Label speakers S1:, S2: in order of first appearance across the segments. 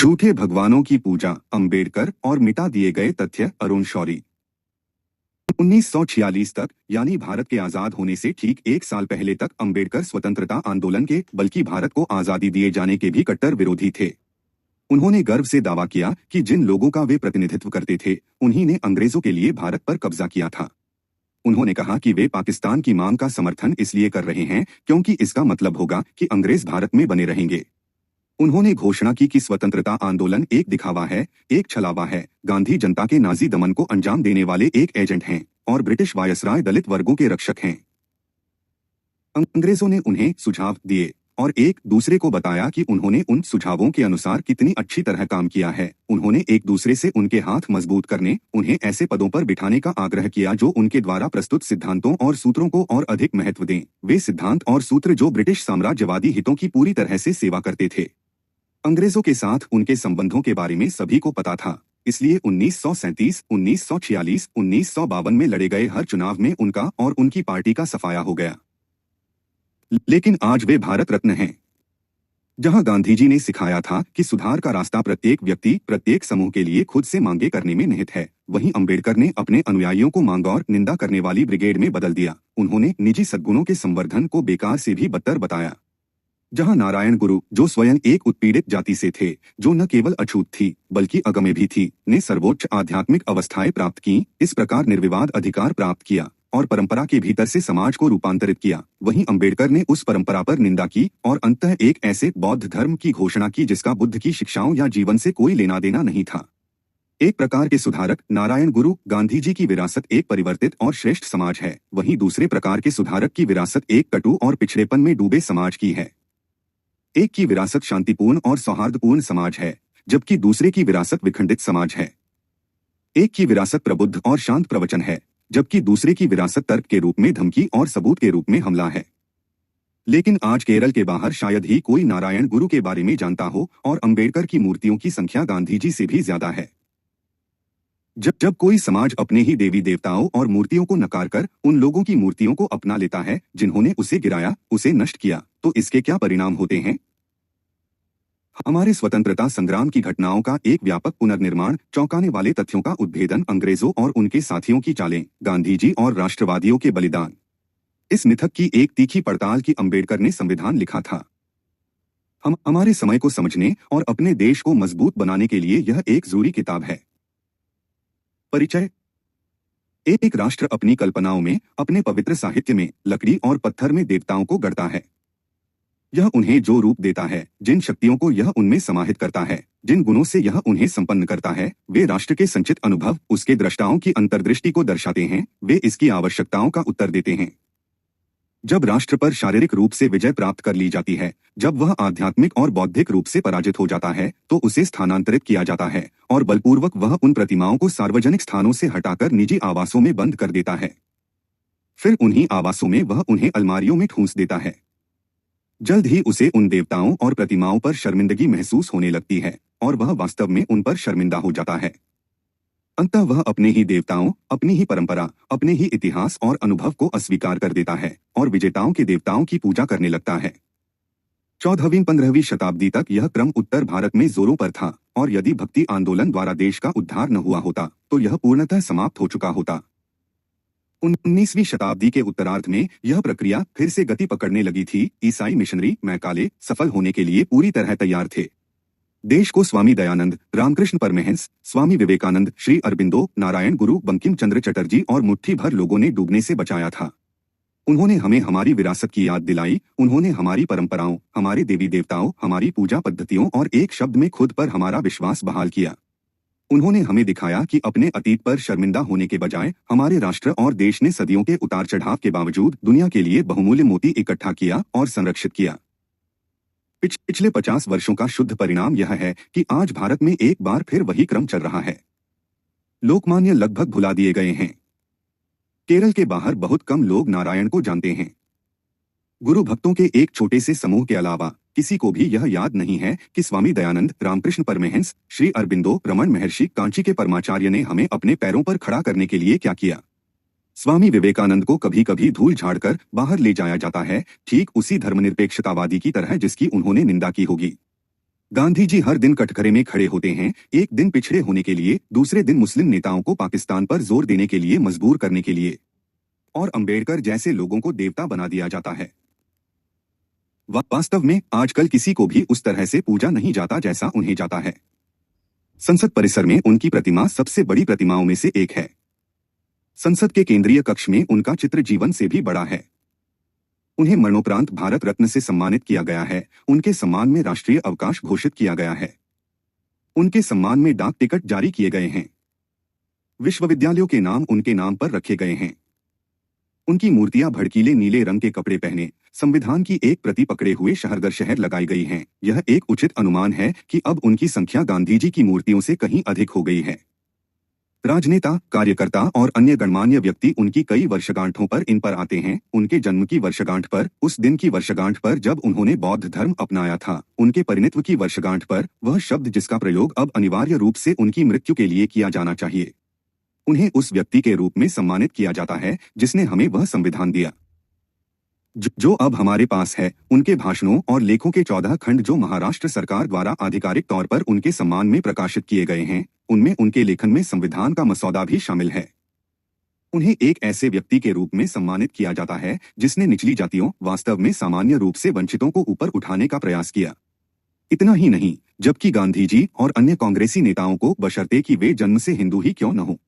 S1: झूठे भगवानों की पूजा, अंबेडकर और मिटा दिए गए तथ्य। अरुण शौरी। 1946 तक यानी भारत के आजाद होने से ठीक एक साल पहले तक अंबेडकर स्वतंत्रता आंदोलन के बल्कि भारत को आजादी दिए जाने के भी कट्टर विरोधी थे। उन्होंने गर्व से दावा किया कि जिन लोगों का वे प्रतिनिधित्व करते थे उन्हीं ने अंग्रेजों के लिए भारत पर कब्जा किया था। उन्होंने कहा कि वे पाकिस्तान की मांग का समर्थन इसलिए कर रहे हैं क्योंकि इसका मतलब होगा कि अंग्रेज भारत में बने रहेंगे। उन्होंने घोषणा की कि स्वतंत्रता आंदोलन एक दिखावा है, एक छलावा है। गांधी जनता के नाजी दमन को अंजाम देने वाले एक एजेंट हैं और ब्रिटिश वायसराय दलित वर्गों के रक्षक हैं। अंग्रेजों ने उन्हें सुझाव दिए और एक दूसरे को बताया कि उन्होंने उन सुझावों के अनुसार कितनी अच्छी तरह काम किया है। उन्होंने एक दूसरे से उनके हाथ मजबूत करने, उन्हें ऐसे पदों पर बिठाने का आग्रह किया जो उनके द्वारा प्रस्तुत सिद्धांतों और सूत्रों को और अधिक महत्व दें। वे सिद्धांत और सूत्र जो ब्रिटिश साम्राज्यवादी हितों की पूरी तरह से सेवा करते थे। अंग्रेजों के साथ उनके संबंधों के बारे में सभी को पता था, इसलिए 1937, 1946, 1952 में लड़े गए हर चुनाव में उनका और उनकी पार्टी का सफाया हो गया। लेकिन आज वे भारत रत्न हैं। जहां गांधी जी ने सिखाया था कि सुधार का रास्ता प्रत्येक व्यक्ति, प्रत्येक समूह के लिए खुद से मांगे करने में निहित है, वहीं अंबेडकर ने अपने अनुयायियों को मांग और निंदा करने वाली ब्रिगेड में बदल दिया। उन्होंने निजी सद्गुणों के संवर्धन को बेकार से भी बदतर बताया। जहां नारायण गुरु, जो स्वयं एक उत्पीड़ित जाति से थे, जो न केवल अछूत थी बल्कि अगम्य भी थी, ने सर्वोच्च आध्यात्मिक अवस्थाएं प्राप्त की, इस प्रकार निर्विवाद अधिकार प्राप्त किया और परंपरा के भीतर से समाज को रूपांतरित किया, वहीं अंबेडकर ने उस परंपरा पर निंदा की और अंततः एक ऐसे बौद्ध धर्म की घोषणा की जिसका बुद्ध की शिक्षाओं या जीवन से कोई लेना देना नहीं था। एक प्रकार के सुधारक नारायण गुरु गांधी जी की विरासत एक परिवर्तित और श्रेष्ठ समाज है, वहीं दूसरे प्रकार के सुधारक की विरासत एक कटु और पिछड़ेपन में डूबे समाज की है। एक की विरासत शांतिपूर्ण और सौहार्दपूर्ण समाज है, जबकि दूसरे की विरासत विखंडित समाज है। एक की विरासत प्रबुद्ध और शांत प्रवचन है, जबकि दूसरे की विरासत तर्क के रूप में धमकी और सबूत के रूप में हमला है। लेकिन आज केरल के बाहर शायद ही कोई नारायण गुरु के बारे में जानता हो और अंबेडकर की मूर्तियों की संख्या गांधी जी से भी ज्यादा है। जब कोई समाज अपने ही देवी देवताओं और मूर्तियों को नकार कर उन लोगों की मूर्तियों को अपना लेता है जिन्होंने उसे गिराया, उसे नष्ट किया, तो इसके क्या परिणाम होते हैं? हमारे स्वतंत्रता संग्राम की घटनाओं का एक व्यापक पुनर्निर्माण, चौंकाने वाले तथ्यों का उद्भेदन, अंग्रेजों और उनके साथियों की चालें, गांधी जी और राष्ट्रवादियों के बलिदान, इस मिथक की एक तीखी पड़ताल की अंबेडकर ने संविधान लिखा था। हम हमारे समय को समझने और अपने देश को मजबूत बनाने के लिए यह एक जरूरी किताब है। परिचय। एक राष्ट्र अपनी कल्पनाओं में, अपने पवित्र साहित्य में लकड़ी और पत्थर में देवताओं को गढ़ता है। यह उन्हें जो रूप देता है, जिन शक्तियों को यह उनमें समाहित करता है, जिन गुणों से यह उन्हें संपन्न करता है, वे राष्ट्र के संचित अनुभव, उसके द्रष्टाओं की अंतर्दृष्टि को दर्शाते हैं, वे इसकी आवश्यकताओं का उत्तर देते हैं। जब राष्ट्र पर शारीरिक रूप से विजय प्राप्त कर ली जाती है, जब वह आध्यात्मिक और बौद्धिक रूप से पराजित हो जाता है, तो उसे स्थानांतरित किया जाता है और बलपूर्वक वह उन प्रतिमाओं को सार्वजनिक स्थानों से हटाकर निजी आवासों में बंद कर देता है। फिर उन्हीं आवासों में वह उन्हें अलमारियों में ठूंस देता है। जल्द ही उसे उन देवताओं और प्रतिमाओं पर शर्मिंदगी महसूस होने लगती है और वह वास्तव में उन पर शर्मिंदा हो जाता है। अंततः वह अपने ही देवताओं, अपनी ही परंपरा, अपने ही इतिहास और अनुभव को अस्वीकार कर देता है और विजेताओं के देवताओं की पूजा करने लगता है। 14वीं-15वीं शताब्दी तक यह क्रम उत्तर भारत में जोरों पर था और यदि भक्ति आंदोलन द्वारा देश का उद्धार न हुआ होता तो यह पूर्णतः समाप्त हो चुका होता। 19वीं शताब्दी के उत्तरार्ध में यह प्रक्रिया फिर से गति पकड़ने लगी थी। ईसाई मिशनरी मैकाले सफल होने के लिए पूरी तरह तैयार थे। देश को स्वामी दयानंद, रामकृष्ण परमहंस, स्वामी विवेकानंद, श्री अरबिंदो, नारायण गुरु, बंकिम चंद्र चटर्जी और मुट्ठी भर लोगों ने डूबने से बचाया था। उन्होंने हमें हमारी विरासत की याद दिलाई, उन्होंने हमारी परंपराओं, हमारे देवी देवताओं, हमारी पूजा पद्धतियों और एक शब्द में खुद पर हमारा विश्वास बहाल किया। उन्होंने हमें दिखाया कि अपने अतीत पर शर्मिंदा होने के बजाय हमारे राष्ट्र और देश ने सदियों के उतार चढ़ाव के बावजूद दुनिया के लिए बहुमूल्य मोती इकट्ठा किया और संरक्षित किया। पिछले 50 वर्षों का शुद्ध परिणाम यह है कि आज भारत में एक बार फिर वही क्रम चल रहा है। लोकमान्य लगभग भुला दिए गए हैं। केरल के बाहर बहुत कम लोग नारायण को जानते हैं। गुरु भक्तों के एक छोटे से समूह के अलावा किसी को भी यह याद नहीं है कि स्वामी दयानंद, रामकृष्ण परमहंस, श्री अरबिंदो, रमन महर्षि, कांची के परमाचार्य ने हमें अपने पैरों पर खड़ा करने के लिए क्या किया। स्वामी विवेकानंद को कभी कभी धूल झाड़कर बाहर ले जाया जाता है, ठीक उसी धर्मनिरपेक्षतावादी की तरह जिसकी उन्होंने निंदा की होगी। गांधी जी हर दिन कटघरे में खड़े होते हैं, एक दिन पिछड़े होने के लिए, दूसरे दिन मुस्लिम नेताओं को पाकिस्तान पर जोर देने के लिए मजबूर करने के लिए, और अंबेडकर जैसे लोगों को देवता बना दिया जाता है। वास्तव में आजकल किसी को भी उस तरह से पूजा नहीं जाता जैसा उन्हें जाता है। संसद परिसर में उनकी प्रतिमा सबसे बड़ी प्रतिमाओं में से एक है। संसद के केंद्रीय कक्ष में उनका चित्र जीवन से भी बड़ा है। उन्हें मरणोपरांत भारत रत्न से सम्मानित किया गया है। उनके सम्मान में राष्ट्रीय अवकाश घोषित किया गया है। उनके सम्मान में डाक टिकट जारी किए गए हैं। विश्वविद्यालयों के नाम उनके नाम पर रखे गए हैं। उनकी मूर्तियां भड़कीले नीले रंग के कपड़े पहने, संविधान की एक प्रति पकड़े हुए शहर दर शहर लगाई गई हैं। यह एक उचित अनुमान है कि अब उनकी संख्या गांधी जी की मूर्तियों से कहीं अधिक हो गई है। राजनेता, कार्यकर्ता और अन्य गणमान्य व्यक्ति उनकी कई वर्षगांठों पर इन पर आते हैं। उनके जन्म की वर्षगांठ पर, उस दिन की वर्षगांठ पर जब उन्होंने बौद्ध धर्म अपनाया था, उनके परिणित्व की वर्षगांठ पर, वह शब्द जिसका प्रयोग अब अनिवार्य रूप से उनकी मृत्यु के लिए किया जाना चाहिए। उन्हें उस व्यक्ति के रूप में सम्मानित किया जाता है जिसने हमें वह संविधान दिया जो अब हमारे पास है। उनके भाषणों और लेखों के 14 खंड जो महाराष्ट्र सरकार द्वारा आधिकारिक तौर पर उनके सम्मान में प्रकाशित किए गए हैं, उनमें उनके लेखन में संविधान का मसौदा भी शामिल है। उन्हें एक ऐसे व्यक्ति के रूप में सम्मानित किया जाता है जिसने निचली जातियों, वास्तव में सामान्य रूप से वंचितों को ऊपर उठाने का प्रयास किया। इतना ही नहीं, जबकि गांधी जी और अन्य कांग्रेसी नेताओं को, बशर्ते कि वे जन्म से हिंदू ही क्यों न हो,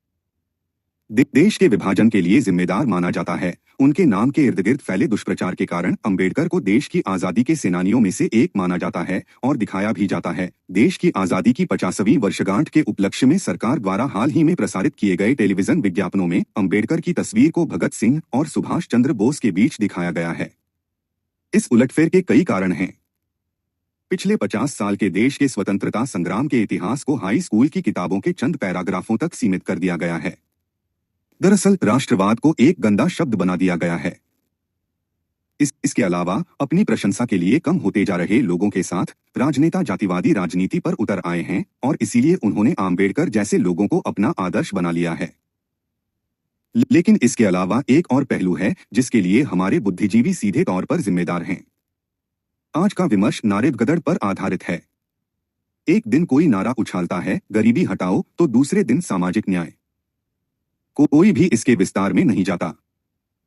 S1: देश के विभाजन के लिए जिम्मेदार माना जाता है। उनके नाम के इर्द गिर्द फैले दुष्प्रचार के कारण अंबेडकर को देश की आजादी के सेनानियों में से एक माना जाता है और दिखाया भी जाता है। देश की आजादी की 50वीं वर्षगांठ के उपलक्ष्य में सरकार द्वारा हाल ही में प्रसारित किए गए टेलीविजन विज्ञापनों में अंबेडकर की तस्वीर को भगत सिंह और सुभाष चंद्र बोस के बीच दिखाया गया है। इस उलटफेर के कई कारण हैं। पिछले 50 साल के देश के स्वतंत्रता संग्राम के इतिहास को हाई स्कूल की किताबों के चंद पैराग्राफों तक सीमित कर दिया गया है। दरअसल राष्ट्रवाद को एक गंदा शब्द बना दिया गया है। इसके अलावा अपनी प्रशंसा के लिए कम होते जा रहे लोगों के साथ राजनेता जातिवादी राजनीति पर उतर आए हैं और इसीलिए उन्होंने अंबेडकर जैसे लोगों को अपना आदर्श बना लिया है। लेकिन इसके अलावा एक और पहलू है जिसके लिए हमारे बुद्धिजीवी सीधे तौर पर जिम्मेदार हैं। आज का विमर्श नारेगदड़ पर आधारित है। एक दिन कोई नारा उछालता है, गरीबी हटाओ, तो दूसरे दिन सामाजिक न्याय। कोई भी इसके विस्तार में नहीं जाता।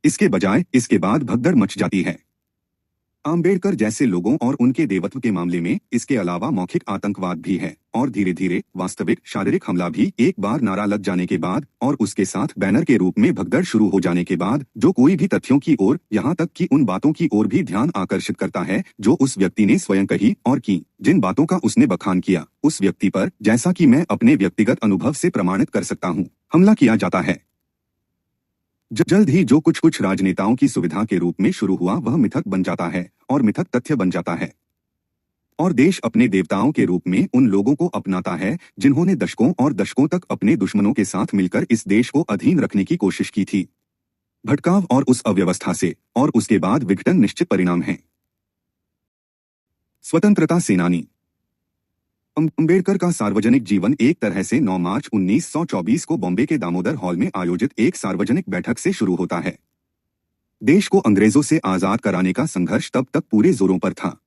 S1: इसके बजाय इसके बाद भगदड़ मच जाती है। अंबेडकर जैसे लोगों और उनके देवत्व के मामले में इसके अलावा मौखिक आतंकवाद भी है और धीरे धीरे वास्तविक शारीरिक हमला भी। एक बार नारा लग जाने के बाद और उसके साथ बैनर के रूप में भगदड़ शुरू हो जाने के बाद जो कोई भी तथ्यों की ओर, यहाँ तक कि उन बातों की ओर भी ध्यान आकर्षित करता है जो उस व्यक्ति ने स्वयं कही और की, जिन बातों का उसने बखान किया, उस व्यक्ति पर, जैसा कि मैं अपने व्यक्तिगत अनुभव से प्रमाणित कर सकता हूँ, हमला किया जाता है। जल्द ही जो कुछ राजनेताओं की सुविधा के रूप में शुरू हुआ वह मिथक बन जाता है और मिथक तथ्य बन जाता है और देश अपने देवताओं के रूप में उन लोगों को अपनाता है जिन्होंने दशकों और दशकों तक अपने दुश्मनों के साथ मिलकर इस देश को अधीन रखने की कोशिश की थी। भटकाव और उस अव्यवस्था से और उसके बाद विघटन निश्चित परिणाम है। स्वतंत्रता सेनानी अंबेडकर का सार्वजनिक जीवन एक तरह से 9 मार्च 1924 को बॉम्बे के दामोदर हॉल में आयोजित एक सार्वजनिक बैठक से शुरू होता है। देश को अंग्रेजों से आजाद कराने का संघर्ष तब तक पूरे जोरों पर था।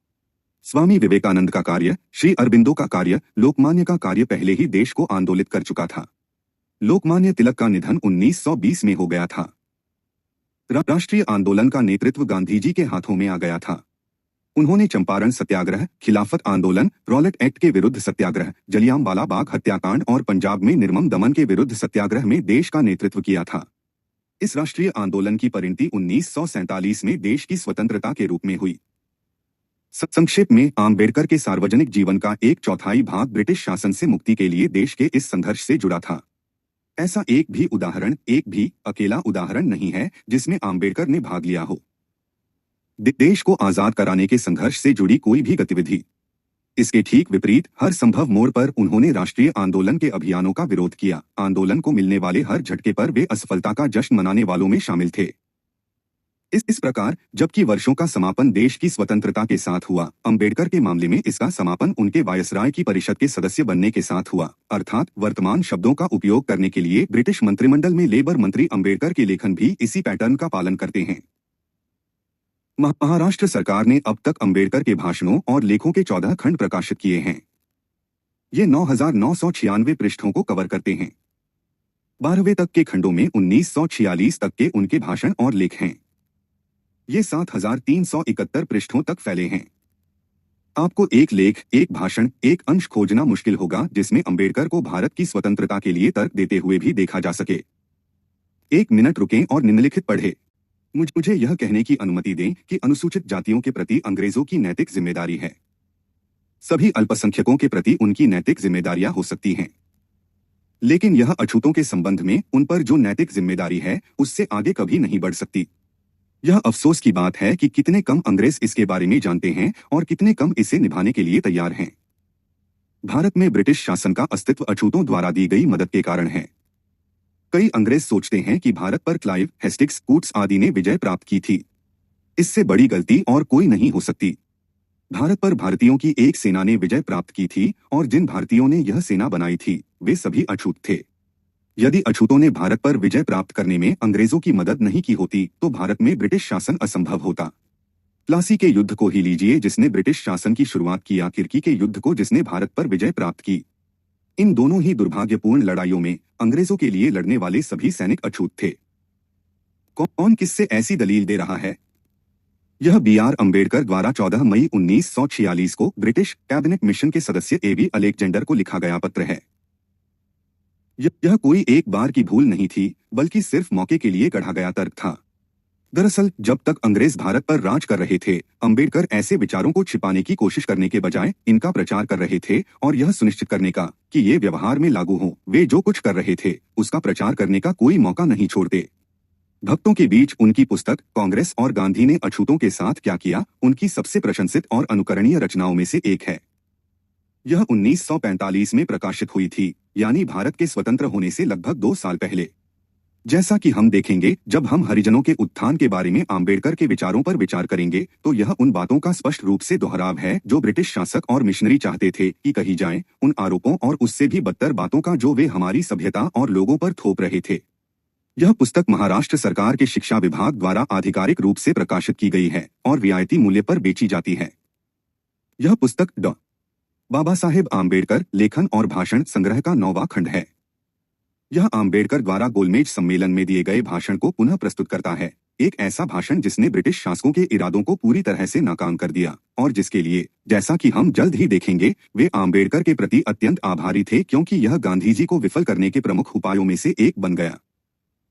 S1: स्वामी विवेकानंद का कार्य, श्री अरबिंदो का कार्य, लोकमान्य का कार्य पहले ही देश को आंदोलित कर चुका था। लोकमान्य तिलक का निधन 1920 में हो गया था। राष्ट्रीय आंदोलन का नेतृत्व गांधी जी के हाथों में आ गया था। उन्होंने चंपारण सत्याग्रह, खिलाफत आंदोलन, रॉलेट एक्ट के विरुद्ध सत्याग्रह, जलियांवाला बाग हत्याकांड और पंजाब में निर्मम दमन के विरुद्ध सत्याग्रह में देश का नेतृत्व किया था। इस राष्ट्रीय आंदोलन की परिणति 1947 में देश की स्वतंत्रता के रूप में हुई। संक्षेप में, अंबेडकर के सार्वजनिक जीवन का 1/4 भाग ब्रिटिश शासन से मुक्ति के लिए देश के इस संघर्ष से जुड़ा था। ऐसा एक भी अकेला उदाहरण नहीं है जिसमें अंबेडकर ने भाग लिया हो। देश को आजाद कराने के संघर्ष से जुड़ी कोई भी गतिविधि। इसके ठीक विपरीत हर संभव मोड़ पर उन्होंने राष्ट्रीय आंदोलन के अभियानों का विरोध किया। आंदोलन को मिलने वाले हर झटके पर वे असफलता का जश्न मनाने वालों में शामिल थे। इस प्रकार जबकि वर्षों का समापन देश की स्वतंत्रता के साथ हुआ, अंबेडकर के मामले में इसका समापन उनके वायसराय की परिषद के सदस्य बनने के साथ हुआ। अर्थात वर्तमान शब्दों का उपयोग करने के लिए ब्रिटिश मंत्रिमंडल में लेबर मंत्री अंबेडकर के लेखन भी इसी पैटर्न का पालन करते हैं। महाराष्ट्र सरकार ने अब तक अंबेडकर के भाषणों और लेखों के 14 खंड प्रकाशित किए हैं। ये 9,996 पृष्ठों को कवर करते हैं। 12वें तक के खंडों में 1946 तक के उनके भाषण और लेख हैं। ये 7,371 पृष्ठों तक फैले हैं। आपको एक लेख, एक भाषण, एक अंश खोजना मुश्किल होगा जिसमें अंबेडकर को भारत की स्वतंत्रता के लिए तर्क देते हुए भी देखा जा सके। 1 मिनट रुकें और निम्नलिखित पढ़ें। मुझे यह कहने की अनुमति दें कि अनुसूचित जातियों के प्रति अंग्रेजों की नैतिक जिम्मेदारी है। सभी अल्पसंख्यकों के प्रति उनकी नैतिक जिम्मेदारियां हो सकती हैं, लेकिन यह अछूतों के संबंध में उन पर जो नैतिक जिम्मेदारी है उससे आगे कभी नहीं बढ़ सकती। यह अफसोस की बात है कि कितने कम अंग्रेज इसके बारे में जानते हैं और कितने कम इसे निभाने के लिए तैयार हैं। भारत में ब्रिटिश शासन का अस्तित्व अछूतों द्वारा दी गई मदद के कारण है। कई अंग्रेज सोचते हैं कि भारत पर क्लाइव, हेस्टिंग्स, कूट्स आदि ने विजय प्राप्त की थी। इससे बड़ी गलती और कोई नहीं हो सकती। भारत पर भारतीयों की एक सेना ने विजय प्राप्त की थी और जिन भारतीयों ने यह सेना बनाई थी वे सभी अछूत थे। यदि अछूतों ने भारत पर विजय प्राप्त करने में अंग्रेजों की मदद नहीं की होती तो भारत में ब्रिटिश शासन असंभव होता। प्लासी के युद्ध को ही लीजिए जिसने ब्रिटिश शासन की शुरुआत की, या किर्की के युद्ध को जिसने भारत पर विजय प्राप्त की। इन दोनों ही दुर्भाग्यपूर्ण लड़ाइयों में अंग्रेजों के लिए लड़ने वाले सभी सैनिक अछूत थे। कौन किससे ऐसी दलील दे रहा है? यह B.R. अंबेडकर द्वारा 14 मई 1946 को ब्रिटिश कैबिनेट मिशन के सदस्य A.V. अलेक्जेंडर को लिखा गया पत्र है। यह कोई एक बार की भूल नहीं थी, बल्कि सिर्फ मौके के लिए गढ़ा गया तर्क था। दरअसल जब तक अंग्रेज भारत पर राज कर रहे थे, अंबेडकर ऐसे विचारों को छिपाने की कोशिश करने के बजाय इनका प्रचार कर रहे थे और यह सुनिश्चित करने का कि ये व्यवहार में लागू हों। वे जो कुछ कर रहे थे उसका प्रचार करने का कोई मौका नहीं छोड़ते। भक्तों के बीच उनकी पुस्तक कांग्रेस और गांधी ने अछूतों के साथ क्या किया उनकी सबसे प्रशंसित और अनुकरणीय रचनाओं में से एक है। यह 1945 में प्रकाशित हुई थी, यानी भारत के स्वतंत्र होने से लगभग 2 साल पहले। जैसा कि हम देखेंगे जब हम हरिजनों के उत्थान के बारे में अंबेडकर के विचारों पर विचार करेंगे, तो यह उन बातों का स्पष्ट रूप से दोहराव है जो ब्रिटिश शासक और मिशनरी चाहते थे कि कही जाएं, उन आरोपों और उससे भी बदतर बातों का जो वे हमारी सभ्यता और लोगों पर थोप रहे थे। यह पुस्तक महाराष्ट्र सरकार के शिक्षा विभाग द्वारा आधिकारिक रूप से प्रकाशित की गई है और रियायती मूल्य पर बेची जाती है। यह पुस्तक डॉ. बाबा साहेब आम्बेडकर लेखन और भाषण संग्रह का 9वां खंड है। यह आम्बेडकर द्वारा गोलमेज सम्मेलन में दिए गए भाषण को पुनः प्रस्तुत करता है, एक ऐसा भाषण जिसने ब्रिटिश शासकों के इरादों को पूरी तरह से नाकाम कर दिया और जिसके लिए, जैसा कि हम जल्द ही देखेंगे, वे आम्बेडकर के प्रति अत्यंत आभारी थे क्योंकि यह गांधी जी को विफल करने के प्रमुख उपायों में से एक बन गया।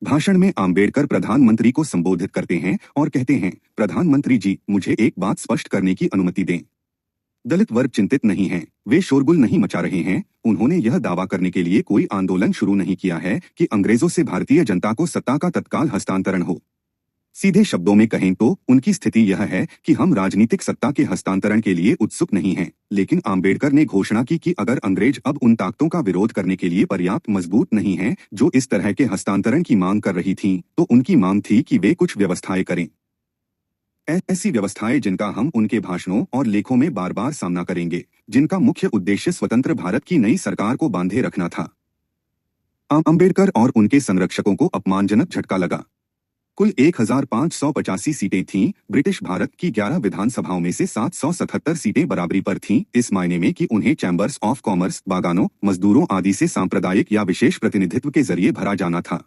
S1: भाषण में आम्बेडकर प्रधानमंत्री को संबोधित करते हैं और कहते हैं, प्रधानमंत्री जी, मुझे एक बात स्पष्ट करने की अनुमति दें। दलित वर्ग चिंतित नहीं हैं, वे शोरगुल नहीं मचा रहे हैं। उन्होंने यह दावा करने के लिए कोई आंदोलन शुरू नहीं किया है कि अंग्रेजों से भारतीय जनता को सत्ता का तत्काल हस्तांतरण हो। सीधे शब्दों में कहें तो उनकी स्थिति यह है कि हम राजनीतिक सत्ता के हस्तांतरण के लिए उत्सुक नहीं हैं, लेकिन आम्बेडकर ने घोषणा की कि अगर अंग्रेज अब उन ताकतों का विरोध करने के लिए पर्याप्त मजबूत नहीं हैं जो इस तरह के हस्तांतरण की मांग कर रही थीं, तो उनकी मांग थी कि वे कुछ व्यवस्थाएं करें। ऐसी व्यवस्थाएं जिनका हम उनके भाषणों और लेखों में बार बार सामना करेंगे, जिनका मुख्य उद्देश्य स्वतंत्र भारत की नई सरकार को बांधे रखना था। अंबेडकर और उनके संरक्षकों को अपमानजनक झटका लगा। कुल 1585 सीटें थीं। ब्रिटिश भारत की 11 विधानसभाओं में से 777 सीटें बराबरी पर थीं, इस मायने में कि उन्हें चैम्बर्स ऑफ कॉमर्स, बागानों, मजदूरों आदि से सांप्रदायिक या विशेष प्रतिनिधित्व के जरिए भरा जाना था।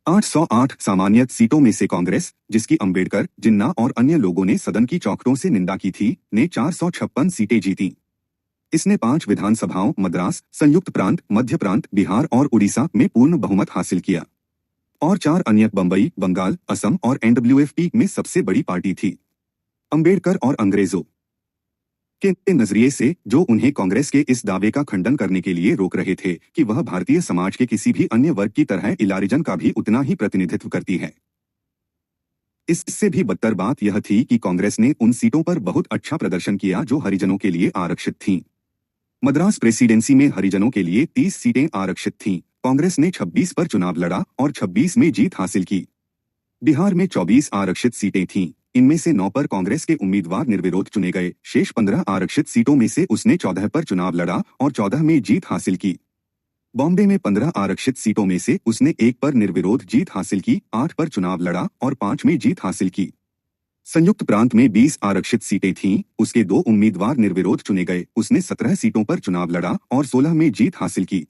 S1: 808 सामान्य सीटों में से कांग्रेस, जिसकी अंबेडकर, जिन्ना और अन्य लोगों ने सदन की चौखटों से निंदा की थी, ने 456 सीटें जीतीं। इसने 5 विधानसभाओं मद्रास, संयुक्त प्रांत, मध्य प्रांत, बिहार और उड़ीसा में पूर्ण बहुमत हासिल किया और 4 अन्य बंबई, बंगाल, असम और NWFP में सबसे बड़ी पार्टी थी। अंबेडकर और अंग्रेजों के नजरिए से जो उन्हें कांग्रेस के इस दावे का खंडन करने के लिए रोक रहे थे कि वह भारतीय समाज के किसी भी अन्य वर्ग की तरह इलारिजन का भी उतना ही प्रतिनिधित्व करती है। इससे भी बदतर बात यह थी कि कांग्रेस ने उन सीटों पर बहुत अच्छा प्रदर्शन किया जो हरिजनों के लिए आरक्षित थीं। मद्रास प्रेसिडेंसी में हरिजनों के लिए 30 सीटें आरक्षित थीं। कांग्रेस ने 26 पर चुनाव लड़ा और 26 में जीत हासिल की। बिहार में 24 आरक्षित सीटें थीं, इनमें से 9 पर कांग्रेस के उम्मीदवार निर्विरोध चुने गए। शेष 15 आरक्षित सीटों में से उसने 14 पर चुनाव लड़ा और 14 में जीत हासिल की। बॉम्बे में 15 आरक्षित सीटों में से उसने 1 पर निर्विरोध जीत हासिल की, 8 पर चुनाव लड़ा और 5 में जीत हासिल की। संयुक्त प्रांत में 20 आरक्षित सीटें थीं, उसके 2 उम्मीदवार निर्विरोध चुने गए। उसने 17 सीटों पर चुनाव लड़ा और 16 में जीत हासिल की।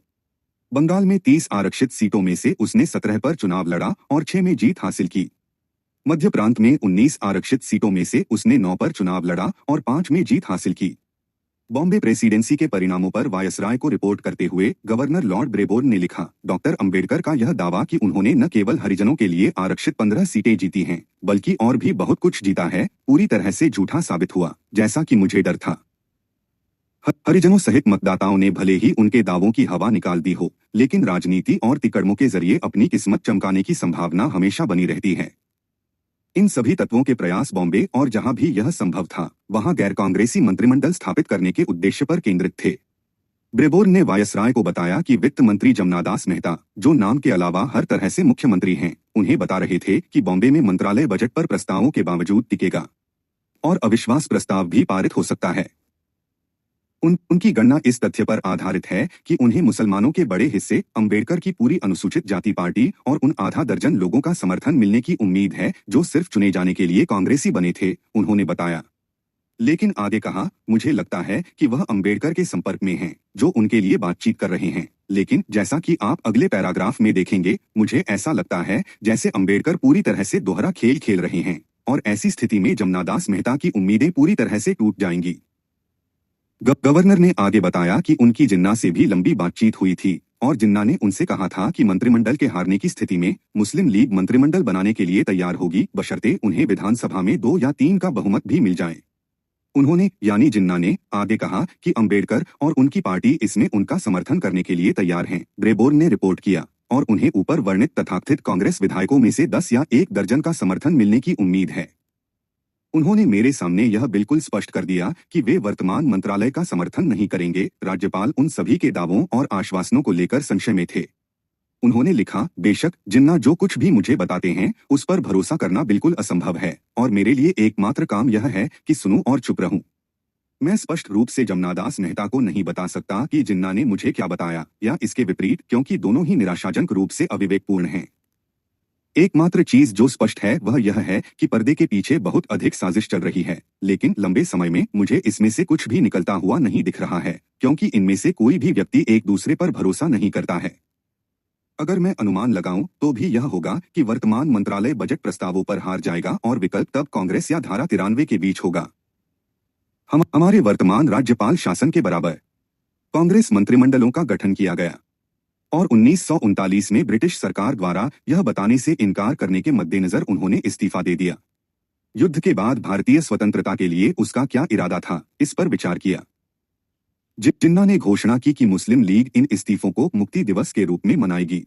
S1: बंगाल में 30 आरक्षित सीटों में से उसने 17 पर चुनाव लड़ा और 6 में जीत हासिल की। मध्य प्रांत में 19 आरक्षित सीटों में से उसने 9 पर चुनाव लड़ा और 5 में जीत हासिल की। बॉम्बे प्रेसिडेंसी के परिणामों पर वायसराय को रिपोर्ट करते हुए गवर्नर लॉर्ड ब्रेबोर्न ने लिखा, डॉक्टर अंबेडकर का यह दावा कि उन्होंने न केवल हरिजनों के लिए आरक्षित 15 सीटें जीती हैं, बल्कि और भी बहुत कुछ जीता है, पूरी तरह से झूठा साबित हुआ, जैसा कि मुझे डर था। हरिजनों सहित मतदाताओं ने भले ही उनके दावों की हवा निकाल दी हो, लेकिन राजनीति और तिकड़मों के जरिए अपनी किस्मत चमकाने की संभावना हमेशा बनी रहती है। इन सभी तत्वों के प्रयास बॉम्बे और जहां भी यह संभव था, वहां गैर कांग्रेसी मंत्रिमंडल स्थापित करने के उद्देश्य पर केंद्रित थे। ब्रेबोर्न ने वायसराय को बताया कि वित्त मंत्री जमनादास मेहता, जो नाम के अलावा हर तरह से मुख्यमंत्री हैं, उन्हें बता रहे थे कि बॉम्बे में मंत्रालय बजट पर प्रस्तावों के बावजूद टिकेगा और अविश्वास प्रस्ताव भी पारित हो सकता है। उनकी गणना इस तथ्य पर आधारित है कि उन्हें मुसलमानों के बड़े हिस्से, अंबेडकर की पूरी अनुसूचित जाति पार्टी और उन आधा दर्जन लोगों का समर्थन मिलने की उम्मीद है जो सिर्फ चुने जाने के लिए कांग्रेसी बने थे, उन्होंने बताया। लेकिन आगे कहा, मुझे लगता है कि वह अंबेडकर के संपर्क में हैं, जो उनके लिए बातचीत कर रहे हैं, लेकिन जैसा कि आप अगले पैराग्राफ में देखेंगे, मुझे ऐसा लगता है जैसे अंबेडकर पूरी तरह से दोहरा खेल खेल रहे हैं और ऐसी स्थिति में जमनादास मेहता की उम्मीदें पूरी तरह से टूट जाएंगी। गवर्नर ने आगे बताया कि उनकी जिन्ना से भी लंबी बातचीत हुई थी और जिन्ना ने उनसे कहा था कि मंत्रिमंडल के हारने की स्थिति में मुस्लिम लीग मंत्रिमंडल बनाने के लिए तैयार होगी, बशर्ते उन्हें विधानसभा में 2 या 3 का बहुमत भी मिल जाए। उन्होंने यानी जिन्ना ने आगे कहा कि अंबेडकर और उनकी पार्टी इसमें उनका समर्थन करने के लिए तैयार हैं, ब्रेबोर्न ने रिपोर्ट किया, और उन्हें ऊपर वर्णित तथाकथित कांग्रेस विधायकों में से 10 या 1 दर्जन का समर्थन मिलने की उम्मीद है। उन्होंने मेरे सामने यह बिल्कुल स्पष्ट कर दिया कि वे वर्तमान मंत्रालय का समर्थन नहीं करेंगे। राज्यपाल उन सभी के दावों और आश्वासनों को लेकर संशय में थे। उन्होंने लिखा, बेशक जिन्ना जो कुछ भी मुझे बताते हैं उस पर भरोसा करना बिल्कुल असंभव है और मेरे लिए एकमात्र काम यह है कि सुनूं और चुप रहूं। मैं स्पष्ट रूप से जमनादास मेहता को नहीं बता सकता कि जिन्ना ने मुझे क्या बताया या इसके विपरीत, क्योंकि दोनों ही निराशाजनक रूप से अविवेकपूर्ण हैं। एकमात्र चीज जो स्पष्ट है वह यह है कि पर्दे के पीछे बहुत अधिक साजिश चल रही है, लेकिन लंबे समय में मुझे इसमें से कुछ भी निकलता हुआ नहीं दिख रहा है, क्योंकि इनमें से कोई भी व्यक्ति एक दूसरे पर भरोसा नहीं करता है। अगर मैं अनुमान लगाऊं तो भी यह होगा कि वर्तमान मंत्रालय बजट प्रस्तावों पर हार जाएगा और विकल्प तब कांग्रेस या धारा 93 के बीच होगा। हमारे वर्तमान राज्यपाल शासन के बराबर कांग्रेस मंत्रिमंडलों का गठन किया गया और 1939 में ब्रिटिश सरकार द्वारा यह बताने से इनकार करने के मद्देनजर उन्होंने इस्तीफा दे दिया। युद्ध के बाद भारतीय स्वतंत्रता के लिए उसका क्या इरादा था, इस पर विचार किया। जिन्ना ने घोषणा की कि मुस्लिम लीग इन इस्तीफों को मुक्ति दिवस के रूप में मनाएगी।